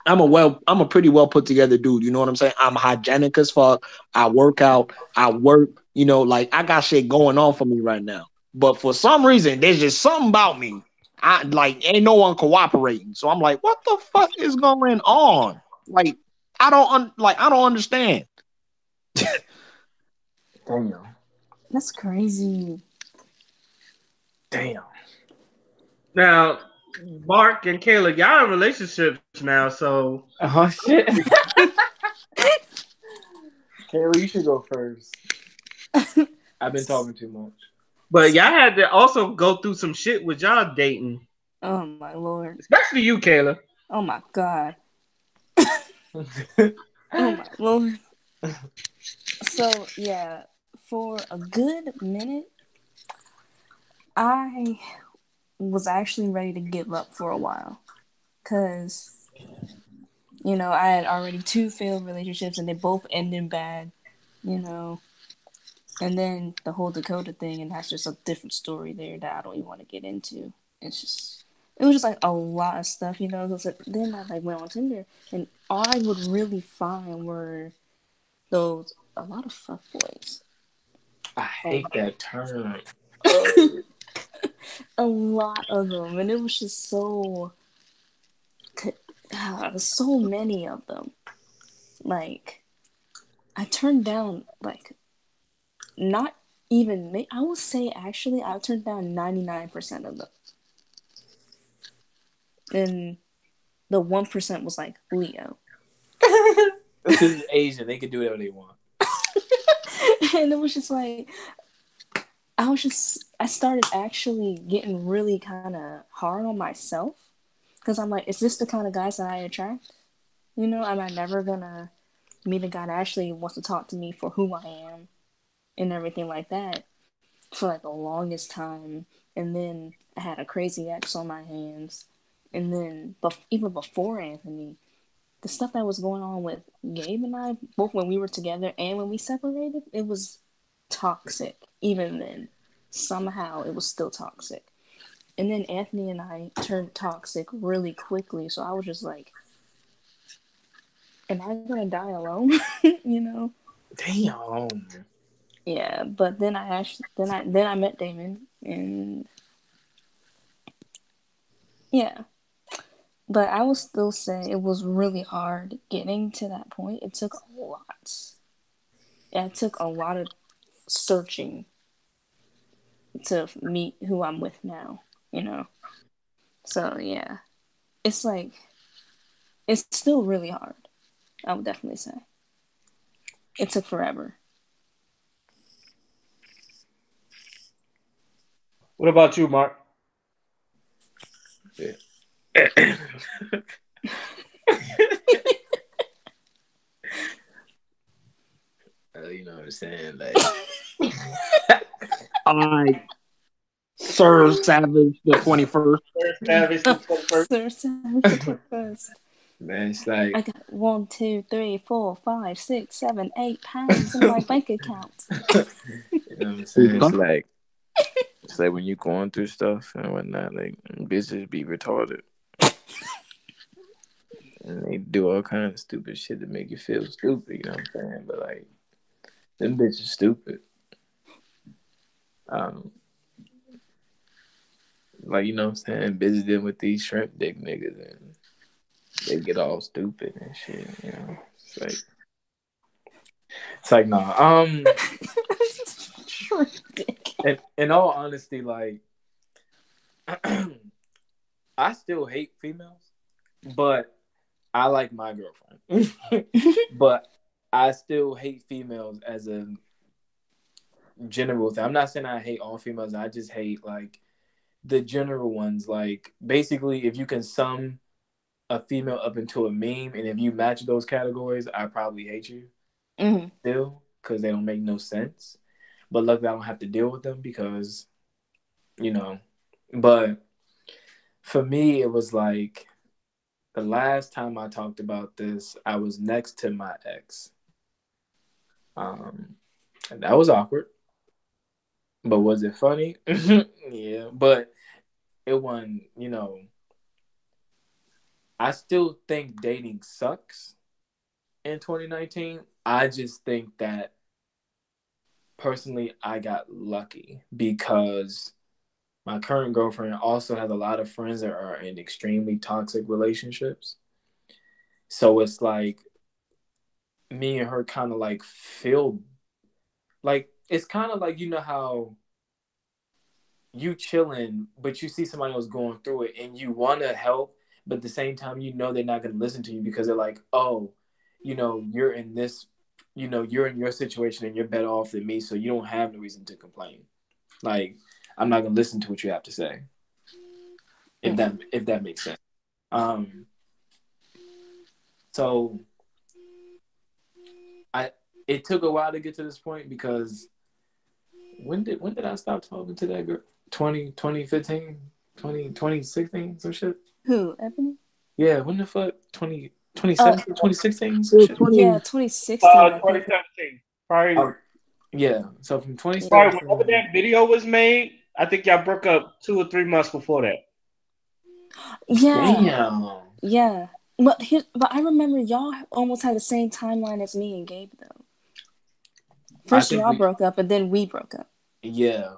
well put together dude. You know what I'm saying? I'm hygienic as fuck. I work out. I work. You know, like I got shit going on for me right now. But for some reason, there's just something about me. I like ain't no one cooperating. So I'm like, what the fuck is going on? Like I don't understand. Damn. That's crazy. Damn. Now, Mark and Kayla, y'all in relationships now, so Oh shit. Kayla, you should go first. I've been talking too much. but y'all had to also go through some shit with y'all dating, Oh my lord. especially you, Kayla. Oh my god. Oh my lord. So yeah, for a good minute, I was actually ready to give up for a while, cause I had already two failed relationships and they both ended bad, you know. And then the whole Dakota thing, and that's just a different story there that I don't even want to get into. It was just like a lot of stuff, you know. So then I like went on Tinder, and all I would really find were those a lot of fuckboys. I A, hate that term. a lot of them, and it was just so many of them. Like I turned down like not even I would say actually I turned down 99% of them, and the 1% was like Leo. This is Asian. They can do whatever they want. And it was just like I started actually getting really kind of hard on myself because I'm like, is this the kind of guys that I attract? Am I never gonna meet a guy that actually wants to talk to me for who I am and everything like that for like the longest time? And then I had a crazy ex on my hands, and then but even before Anthony, the stuff that was going on with Gabe and I, both when we were together and when we separated, it was toxic. Even then, somehow it was still toxic. And then Anthony and I turned toxic really quickly, so I was just like, "Am I gonna die alone?" you know? Damn. Yeah. But then I actually, then I met Damon, and yeah. But I will still say it was really hard getting to that point. It took a lot. It took a lot of searching to meet who I'm with now, you know? So, yeah. it's like it's still really hard. I would definitely say it took forever. What about you, Mark? Yeah. You know what I'm saying? Like, I Sir Savage the 21st. First Savage the 21st. Sir Savage the 21st. man, it's I like, got 1, 2, 3, 4, 5, 6, 7, 8 pounds in my bank account. you know what I'm saying? It's like when you going through stuff and whatnot, like bitches be retarded and they do all kinds of stupid shit to make you feel stupid. You know what I'm saying? But like, them bitches stupid. Um, like you know what I'm saying? Bitches dealing with these shrimp dick niggas and they get all stupid and shit. You know, it's like nah. In all honesty, like I still hate females, but I like my girlfriend. But I still hate females as a general thing. I'm not saying I hate all females. I just hate like the general ones. Like basically, if you can sum a female up into a meme, and if you match those categories, I probably hate you still because they don't make no sense. But luckily, I don't have to deal with them because you know. But for me, it was like the last time I talked about this, I was next to my ex. And that was awkward. But was it funny? Yeah. But it wasn't, I still think dating sucks in 2019. I just think that personally I got lucky because my current girlfriend also has a lot of friends that are in extremely toxic relationships. So it's like me and her kind of like feel like it's kind of like how you chilling, but you see somebody else going through it and you want to help, but at the same time, they're not going to listen to you because they're like, oh, you're in this, you're in your situation and you're better off than me. So you don't have no reason to complain. Like, I'm not going to listen to what you have to say. If that makes sense. So it took a while to get to this point because when did I stop talking to that girl? 2015, 2016, some shit. Who, Ebony? Yeah, when the fuck 2017, 2016, some It was shit. 20, Yeah, 2016. I think. 2017. Probably, Oh, yeah, so from probably whenever 2017. that video was made, I think y'all broke up 2 or 3 months before that. Yeah, Damn. yeah. But I remember y'all almost had the same timeline as me and Gabe though. First y'all broke up, and then we broke up. Yeah.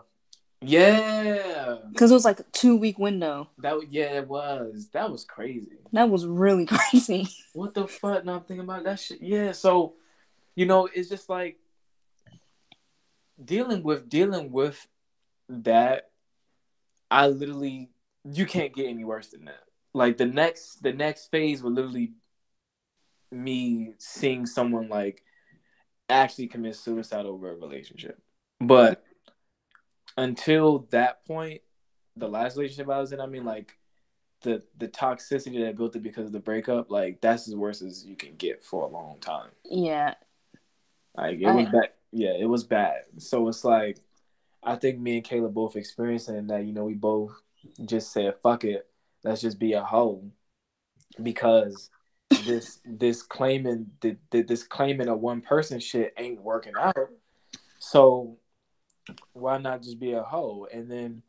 Because it was like a 2-week window. It was. That was crazy. That was really crazy. What the fuck? Now I'm thinking about that shit. Yeah, so it's just like dealing with that. I literally, you can't get any worse than that. Like the next phase was literally me seeing someone like actually commit suicide over a relationship. But until that point, the last relationship I was in, I mean, like the toxicity that built it because of the breakup, like that's as worse as you can get for a long time. Yeah. Like it was bad. Yeah, it was bad. So it's like I think me and Kayla both experiencing that. We both just said, "Fuck it, let's just be a hoe," because this claiming a one person shit ain't working out. So why not just be a hoe? And then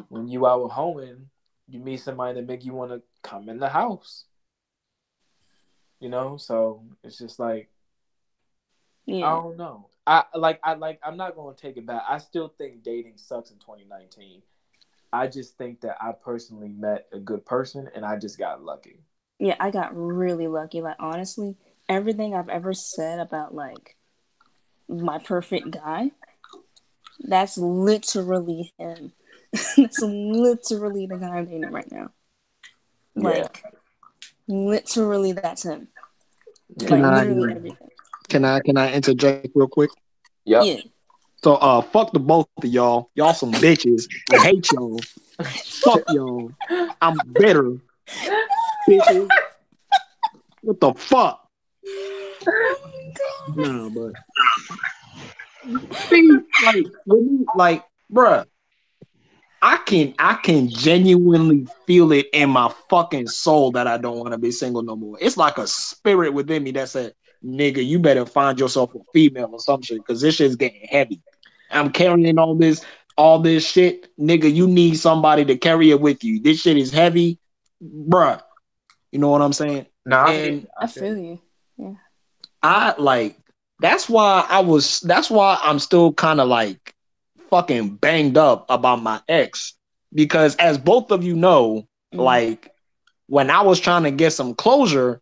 when you out hoeing, you meet somebody that make you want to come in the house. So it's just like I don't know. I'm not gonna take it back. I still think dating sucks in 2019. I just think that I personally met a good person and I just got lucky. Yeah, I got really lucky. Like honestly, everything I've ever said about like my perfect guy, that's literally him. That's literally the guy I'm dating right now. Yeah. Like Literally, that's him. Can Like I literally everything. can I interject real quick? Yep. Yeah. So fuck the both of y'all. Y'all some bitches. I hate y'all. Fuck y'all. I'm bitter, bitches. What the fuck? Oh my god. Nah, but see, like, when you, like, bruh, I can genuinely feel it in my fucking soul that I don't want to be single no more. It's like a spirit within me that said, "Nigga, you better find yourself a female or some shit, because this shit's getting heavy. I'm carrying all this shit, nigga. You need somebody to carry it with you. This shit is heavy, bruh. You know what I'm saying?" No, I feel And you. I I feel feel you. you. Yeah. I like that's why I'm still kind of like fucking banged up about my ex, because as both of you know, Mm. like when I was trying to get some closure,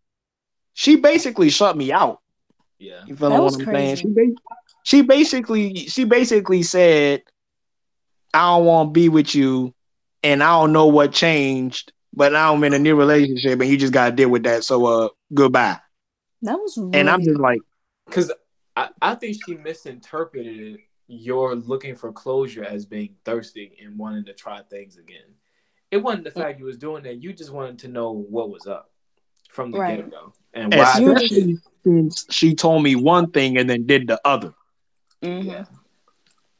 she basically shut me out. Yeah. You That feeling what was I'm saying? crazy. She basically said, "I don't want to be with you, and I don't know what changed, but now I'm in a new relationship, and you just gotta deal with that. So goodbye." That was And I'm really just like, Because I think she misinterpreted it. You're looking for closure as being thirsty and wanting to try things again. It wasn't the fact you was doing that. You just wanted to know what was up from the right. get go and why You were this just shit. especially since she told me one thing and then did the other. mm-hmm. Yeah.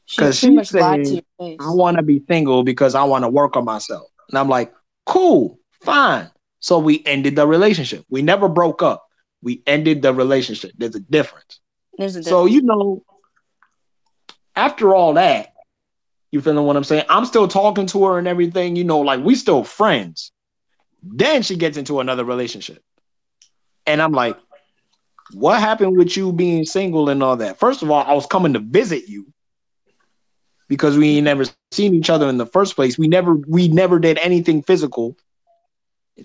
She Because pretty she much lied to said, your "I face. want to be single because I want to work on myself." And I'm like, cool, fine. So we ended the relationship. We never broke up. We ended the relationship. There's a difference. There's a So, difference. after all that, you feeling what I'm saying? I'm still talking to her and everything, like we still friends. Then she gets into another relationship. And I'm like, what happened with you being single and all that? First of all, I was coming to visit you because we ain't never seen each other in the first place. We never did anything physical.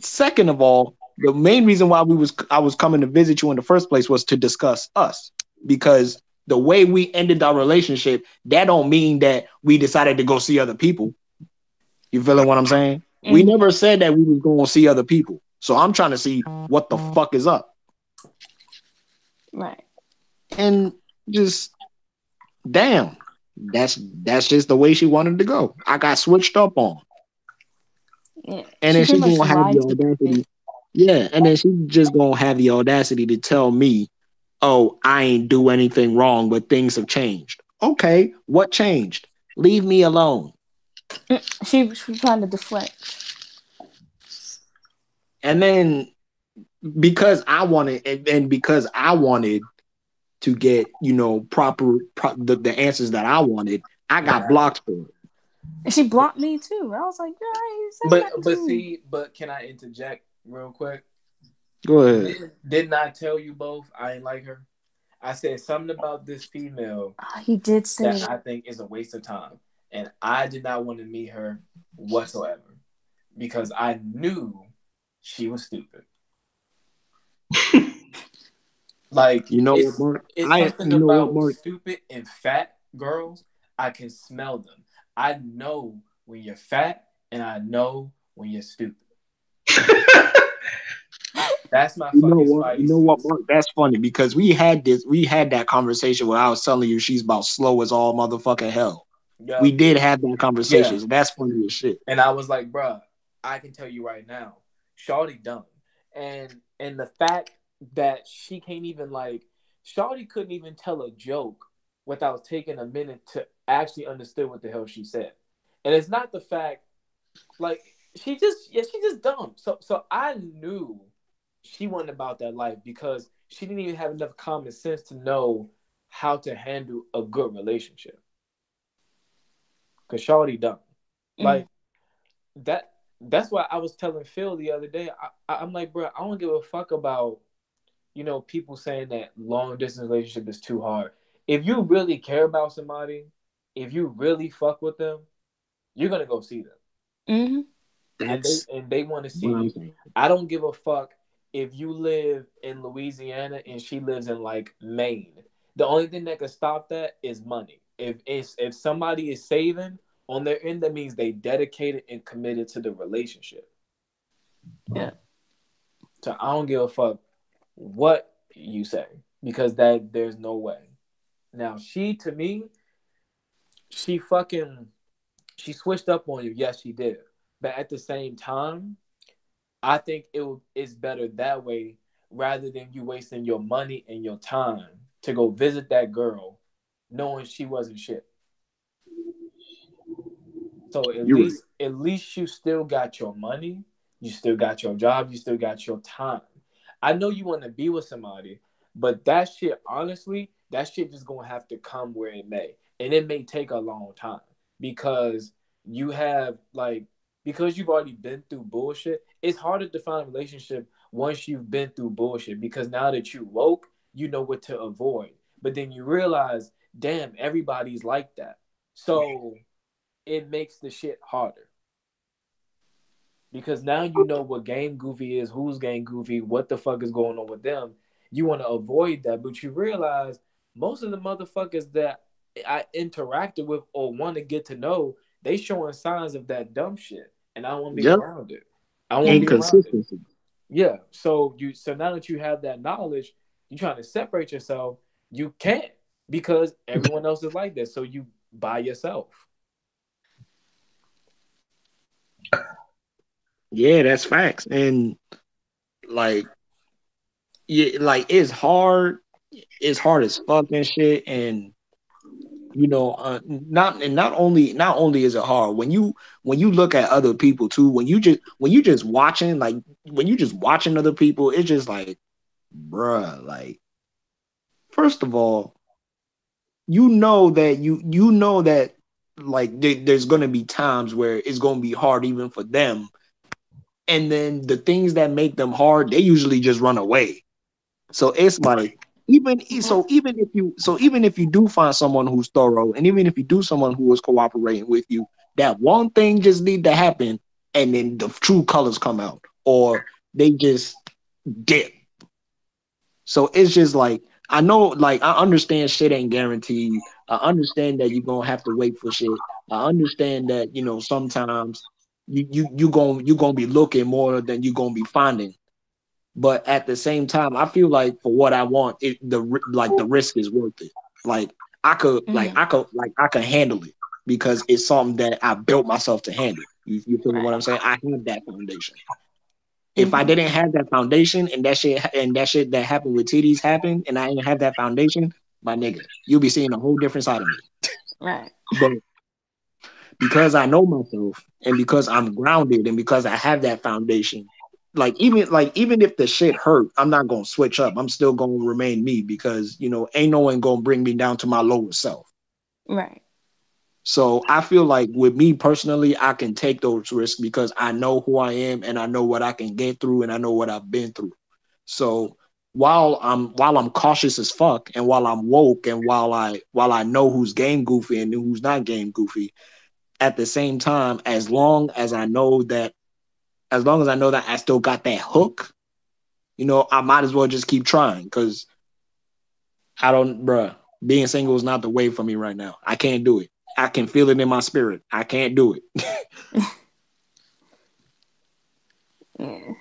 Second of all, the main reason why I was coming to visit you in the first place was to discuss us, because the way we ended our relationship, that don't mean that we decided to go see other people. You feeling what I'm saying? We Mm-hmm. never said that we was going to see other people. So I'm trying to see what the fuck is up. Right. And just damn, that's just the way she wanted to go. I got switched up on. Yeah. And She then pretty she much gonna have the lied to your face. audacity. Yeah, and then she just gonna have the audacity to tell me, "Oh, I ain't do anything wrong, but things have changed." Okay, what changed? Leave me alone. She was trying to deflect. And then because I wanted, and because I wanted to get, the answers that I wanted, I got blocked for it. And she blocked me too. I was like, girl, I ain't saying But nothing but to me. see, but can I interject real quick? Go ahead. Didn't I tell you both I ain't like her? I said something about this female Oh, he did say that that. I think is a waste of time. And I did not want to meet her whatsoever because I knew she was stupid. Like You know what, Mark? it's something You know what, about Mark? stupid and fat girls. I can smell them. I know when you're fat and I know when you're stupid. That's my You know fucking what? You spidey know what, sense. Mark? That's funny because we had that conversation where I was telling you she's about slow as all motherfucking hell. We Yep. did have that Yeah. conversation. So that's funny as shit. And I was like, bruh, I can tell you right now, Shawty dumb. And the fact that she can't even like Shawty couldn't even tell a joke without taking a minute to actually understand what the hell she said. And it's not the fact like she's just dumb. So I knew she wasn't about that life because she didn't even have enough common sense to know how to handle a good relationship. Cause Shawty dumb. Mm. Like that that's why I was telling Phil the other day. I'm like, bro, I don't give a fuck about people saying that long distance relationship is too hard. If you really care about somebody, if you really fuck with them, you're gonna go see them, Mm-hmm. and they That's and they want to see what I'm you. saying. I don't give a fuck if you live in Louisiana and she lives in like Maine. The only thing that could stop that is money. If somebody is saving on their end, that means they dedicated and committed to the relationship. Yeah. So I don't give a fuck what you say because that there's no way. Now she to me, she fucking she switched up on you. Yes, she did. But at the same time, I think it's better that way rather than you wasting your money and your time to go visit that girl knowing she wasn't shit. So You're right. at least you still got your money, you still got your job, you still got your time. I know you want to be with somebody, but that shit, honestly, that shit just gonna have to come where it may, and it may take a long time because you have like because you've already been through bullshit. It's harder to find a relationship once you've been through bullshit because now that you woke, you know what to avoid. But then you realize, damn, everybody's like that. So it makes the shit harder because now you know what game goofy is, who's game goofy, what the fuck is going on with them. You want to avoid that, but you realize most of the motherfuckers that I interacted with or want to get to know, they showing signs of that dumb shit, and I want to be Yep. around it. I want to be around it. Inconsistency. Yeah. So now that you have that knowledge, you trying to separate yourself. You can't because everyone else is like this. So you by yourself. Yeah, that's facts. And like, yeah, like it's hard. It's hard as fuck and shit. And not only is it hard when you look at other people too. When you just watching like when you just watching other people, it's just like, bruh. Like, first of all, you know that like there's gonna be times where it's gonna be hard even for them. And then the things that make them hard, they usually just run away. So it's like even if you do find someone who's thorough, and even if you do someone who is cooperating with you, that one thing just need to happen, and then the true colors come out, or they just dip. So it's just like I know, like I understand shit ain't guaranteed. I understand that you're gonna have to wait for shit. I understand that sometimes you gonna be looking more than you gonna be finding. But at the same time, I feel like for what I want, the risk is worth it. Like Mm-hmm. I could handle it because it's something that I built myself to handle. You feel what I'm Right. saying? I have that foundation. If I Mm-hmm. didn't have that foundation and that shit that happened with TDs happened and I didn't have that foundation, my nigga, you'll be seeing a whole different side of me. Right. But because I know myself and because I'm grounded and because I have that foundation, like even if the shit hurt, I'm not gonna switch up. I'm still gonna remain me because ain't no one gonna bring me down to my lowest self. Right. So I feel like with me personally, I can take those risks because I know who I am and I know what I can get through and I know what I've been through. So while I'm cautious as fuck and while I'm woke and while I know who's game goofy and who's not game goofy, at the same time, as long as I know that I still got that hook, I might as well just keep trying because bruh, being single is not the way for me right now. I can't do it. I can feel it in my spirit. I can't do it. Yeah.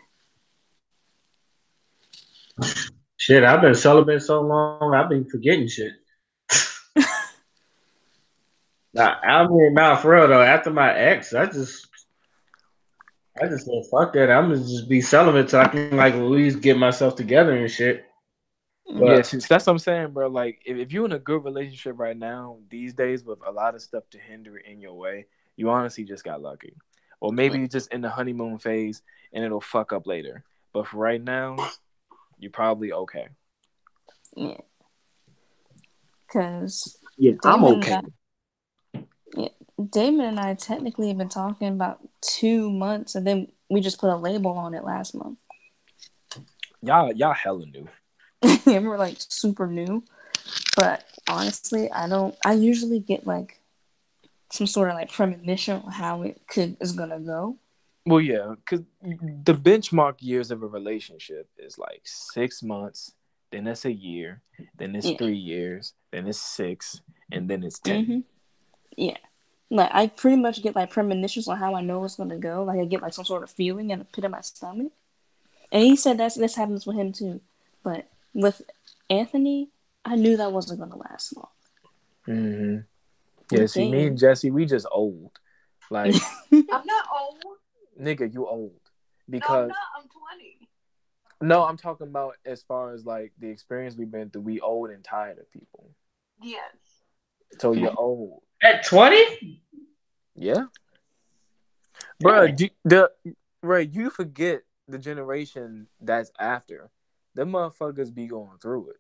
Shit, I've been celibate so long, I've been forgetting shit. I mean, not for real though. After my ex, I just said fuck that. I'm gonna just be celibate so I can like at least get myself together and shit. Yeah, But Mm-hmm. since that's what I'm saying, bro. Like, if you're in a good relationship right now, these days with a lot of stuff to hinder it in your way, you honestly just got lucky. Or maybe you're just in the honeymoon phase and it'll fuck up later. But for right now, you're probably okay. Yeah. Because Yeah, I'm Damon and okay. I, yeah, Damon and I technically have been talking about 2 months, and then we just put a label on it last month. Y'all hella new. And we're like super new, but honestly, I don't. I usually get like some sort of like premonition on how it could is gonna go. Well, yeah, because the benchmark years of a relationship is like 6 months, then it's a year, then it's Yeah. 3 years, then it's six, and then it's 10. Mm-hmm. Yeah. Like I pretty much get like premonitions on how I know it's gonna go. Like I get like some sort of feeling in the pit of my stomach. And he said this happens with him too. But with Anthony, I knew that wasn't gonna last long. Mm-hmm. Yeah, But see, me and then, Jesse, we just old. Like, I'm not old. nigga, you old. No, I'm Because not. I'm 20. no, I'm talking about as far as like the experience we've been through. We old and tired of people. Yes. So you're old. At 20? Yeah, bro. Right, you forget the generation that's after. Them motherfuckers be going through it.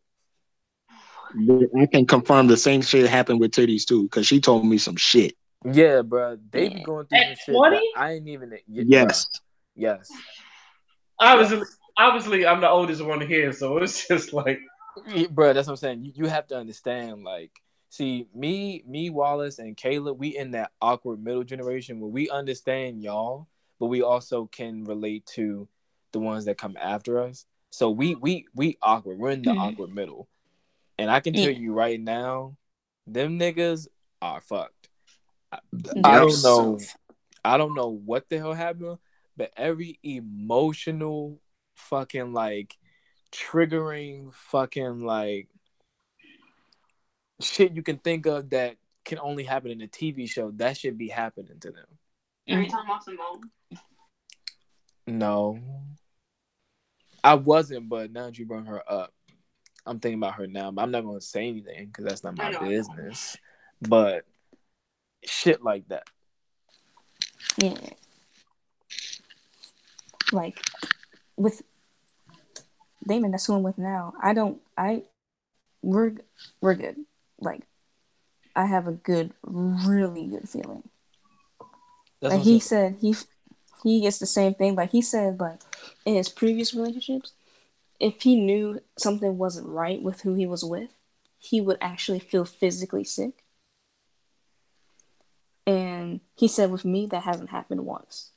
I can confirm the same shit happened with Titties too, because she told me some shit. Yeah, bro. They be yeah, going through At some shit that 20? I ain't even. Bro. Yes. Yes. Obviously, Yes. obviously, I'm the oldest one here, so it's just like, Bro, that's what I'm saying. You have to understand, like, see, Wallace, and Caleb, we in that awkward middle generation where we understand y'all, but we also can relate to the ones that come after us. So we awkward. We're in the Mhm. awkward middle. And I can tell yeah, you right now, them niggas are fucked. I, I they're Yep. don't so. know. I don't know what the hell happened, but every emotional fucking like triggering fucking like shit you can think of that can only happen in a TV show, that should be happening to them. Are you Mhm. talking about Simone? No. I wasn't, but now that you bring her up, I'm thinking about her now. But I'm not gonna say anything because that's not I my know. business. But shit like that. Yeah, like with Damon, that's who I'm with now. I don't. I we're good. Like I have a good, really good feeling. That's Like what I'm he saying. said, he gets the same thing. Like he said, like in his previous relationships, if he knew something wasn't right with who he was with, he would actually feel physically sick. And he said with me that hasn't happened once.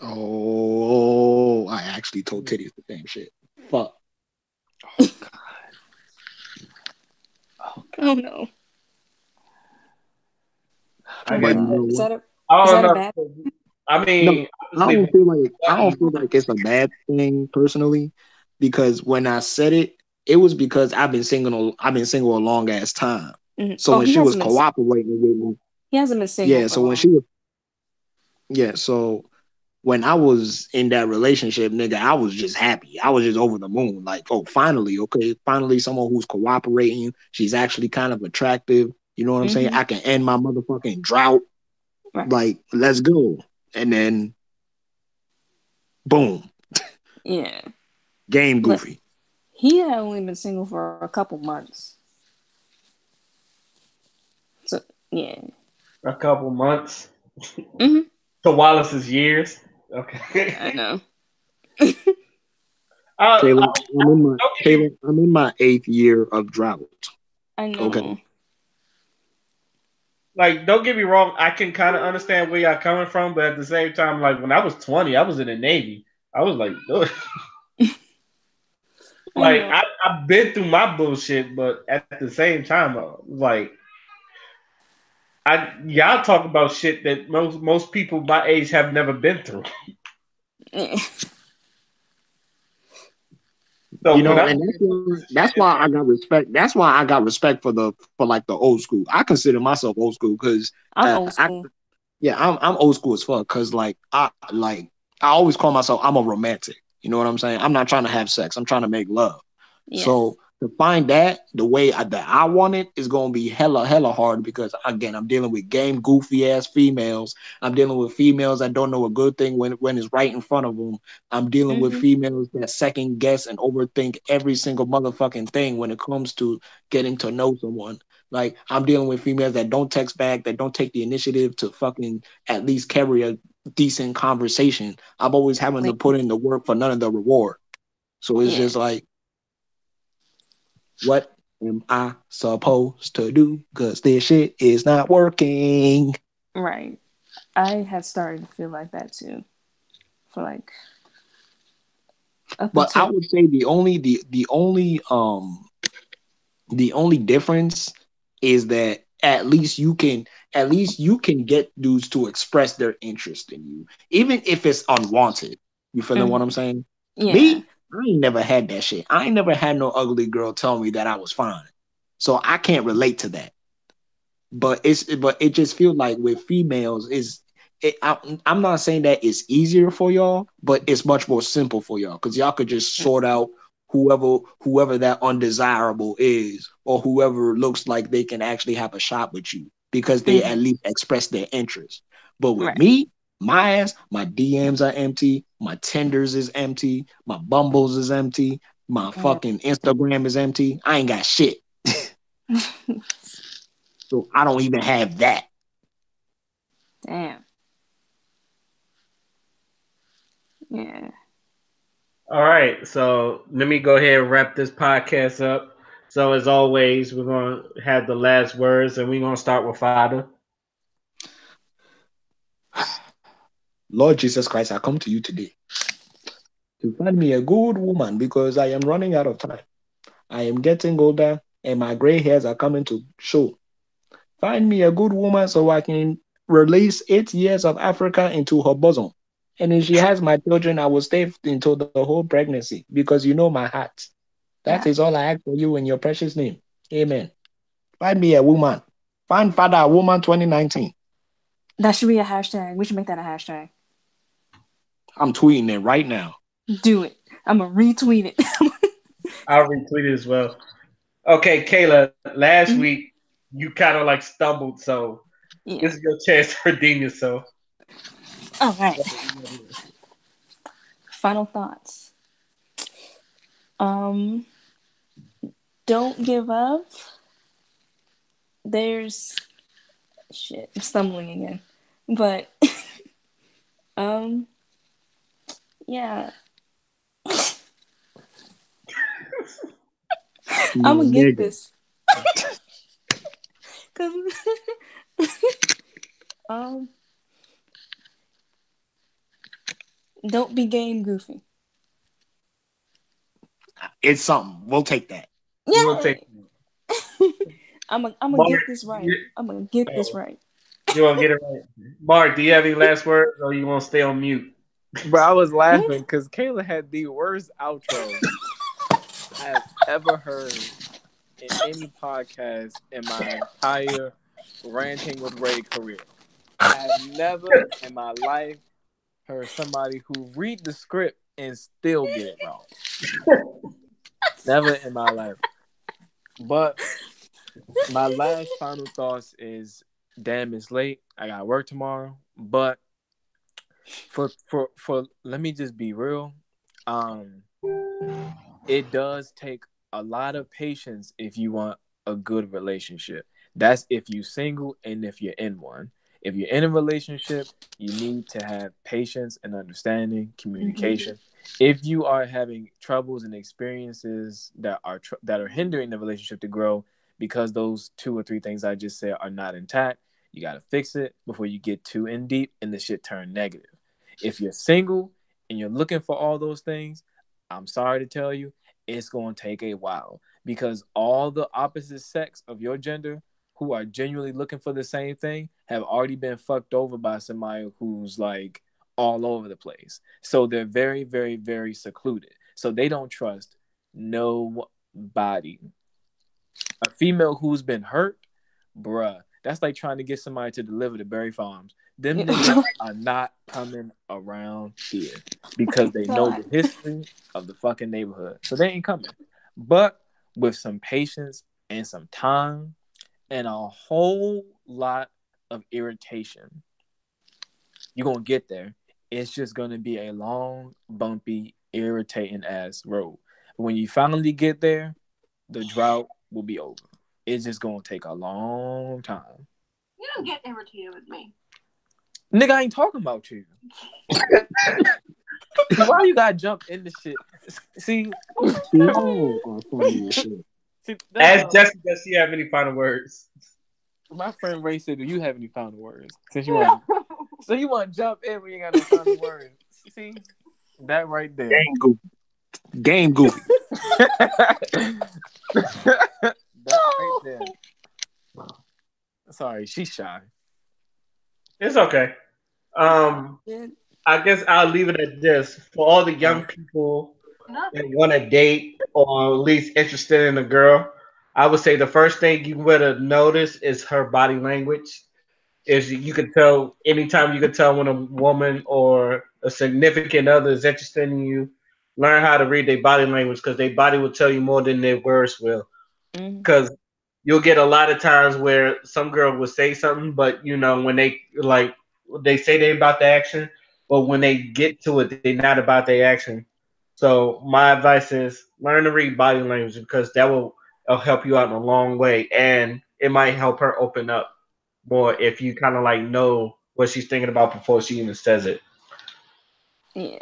Oh, I actually told Titties the same shit. Fuck. Oh god. Oh Oh god. no. I Oh But my got you god. know what? I Is don't that a know. bad I No, mean, I obviously, don't feel like it's a bad thing personally, because when I said it, it was because I've been single a long ass time. So Oh, when she was cooperating with me, he hasn't been single yeah. for So when she long. was yeah, so when I was in that relationship, nigga, I was just happy. I was just over the moon. Like, oh, finally, okay, finally someone who's cooperating. She's actually kind of attractive. You know what I'm saying? Mm-hmm. I can end my motherfucking drought. Right. Like, let's go. And then boom, Yeah. game But goofy. he had only been single for a couple months. So yeah. a couple months Mm-hmm. to Wallace's years. I Okay. know. Caleb, Don't get me I'm in my 8th year of drought. I Okay. know. don't get me wrong. I can kind of understand where y'all coming from, but at the same time, like when I was 20, I was in the Navy. I was like, ugh. I Like know. I've been through my bullshit, but at the same time, like I y'all talk about shit that most people my age have never been through. Yeah. You So when know, I'm and going through some that's shit, why I got respect. That's why I got respect for like the old school. I consider myself old school because I'm old I school. yeah, I'm old school as fuck because I always call myself I'm a romantic. You know what I'm saying? I'm not trying to have sex. I'm trying to make love. Yeah. So to find that the way that I want it is gonna be hella hard because again I'm dealing with game goofy ass females. I'm dealing with females that don't know a good thing when it's right in front of them. I'm dealing with Mm-hmm. females that second guess and overthink every single motherfucking thing when it comes to getting to know someone. Like I'm dealing with females that don't text back, that don't take the initiative to fucking at least carry a decent conversation. I'm always having to put in the work for none of the reward. So it's Yeah. just like, what am I supposed to do? Because this shit is not working. Right. I had started to feel like that too. For like up But I until would say the only difference is that at least you can get dudes to express their interest in you, even if it's unwanted. You feeling what I'm Mhm. saying? Yeah. Me, I ain't never had that shit. I ain't never had no ugly girl tell me that I was fine. So I can't relate to that. But it just feels like with females is I'm not saying that it's easier for y'all, but it's much more simple for y'all because y'all could just sort out whoever that undesirable is or whoever looks like they can actually have a shot with you because they at Mhm. least express their interest. But with Right. me, my ass, my DMs are empty, my Tinders is empty, my Bumbles is empty, my Yeah. fucking Instagram is empty. I ain't got shit. So I don't even have that. Damn. Yeah. All right, so let me go ahead and wrap this podcast up. So as always, we're gonna have the last words, and we're gonna start with Fada. Lord Jesus Christ, I come to you today to find me a good woman because I am running out of time. I am getting older and my gray hairs are coming to show. Find me a good woman so I can release 8 years of Africa into her bosom. And if she has my children, I will stay until the whole pregnancy because you know my heart. That Yeah. is all I ask for you in your precious name. Amen. Find me a woman. Find Father a woman 2019. That should be a hashtag. We should make that a hashtag. I'm tweeting it right now. Do it. I'm gonna retweet it. I'll retweet it as well. Okay, Kayla. Last Mhm. week you kind of like stumbled, so this Yeah. is your chance to redeem yourself. All right. Final thoughts. Um, don't give up. There's shit. I'm stumbling again, but um, yeah. I'm My gonna get nigga. this. Cause um, don't be game goofy. It's something. We'll take that. We'll take Yay! I'm gonna Mark. get this right. I'm gonna get this Oh, right. you want to get it right? Mark, do you have any last words, or you want to stay on mute? Bro, I was laughing because Kayla had the worst outro I have ever heard in any podcast in my entire ranting with Ray career. I have never in my life heard somebody who read the script and still get it wrong. Never in my life. But my last final thoughts is damn it's late. I got work tomorrow. But for let me just be real. Um it does take a lot of patience if you want a good relationship. That's if you're single and if you're in one. If you're in a relationship, you need to have patience and understanding, Mm-hmm. communication. If you are having troubles and experiences that are hindering the relationship to grow because those two or three things I just said are not intact, you got to fix it before you get too in deep and the shit turn negative. If you're single and you're looking for all those things, I'm sorry to tell you, it's going to take a while because all the opposite sex of your gender who are genuinely looking for the same thing have already been fucked over by somebody who's like all over the place. So they're very, very, very secluded. So they don't trust nobody. A female who's been hurt, bruh, that's like trying to get somebody to deliver to Berry Farms. Them niggas are not coming around here because they know God. the history of the fucking neighborhood. So they ain't coming. But with some patience and some time and a whole lot of irritation, you're gonna get there. It's just gonna be a long, bumpy, irritating ass road. When you finally get there, the drought will be over. It's just gonna take a long time. You don't get irritated with me. Nigga, I ain't talking about you. Why you gotta jump into shit? See, Yo, funny as shit. see that's Ask what Jessica, does she have any final words? my friend Ray said. Do you have any final words? Since you want, so you want to jump in when you ain't got no final words? See that right there. Game goofy. Game goofy. That right there. Sorry, she's shy. It's okay. Yeah. I guess I'll leave it at this. For all the young people that want to date or at least interested in a girl, I would say the first thing you would have noticed is her body language. Is you could tell anytime you could tell when a woman or a significant other is interested in you. Learn how to read their body language because their body will tell you more than their words will. Mm. Because you'll get a lot of times where some girl will say something, but when they they say they about the action, but when they get to it, they're not about their action. So my advice is learn to read body language because that will help you out in a long way, and it might help her open up more if you kind of like know what she's thinking about before she even says it. Yeah.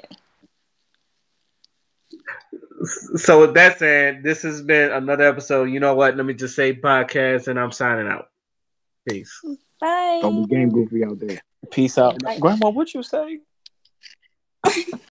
So with that said, this has been another episode. You know what? Let me just say podcast, and I'm signing out. Peace. Don't be Bye. game goofy out there. Peace out, Bye. Grandma. What you say?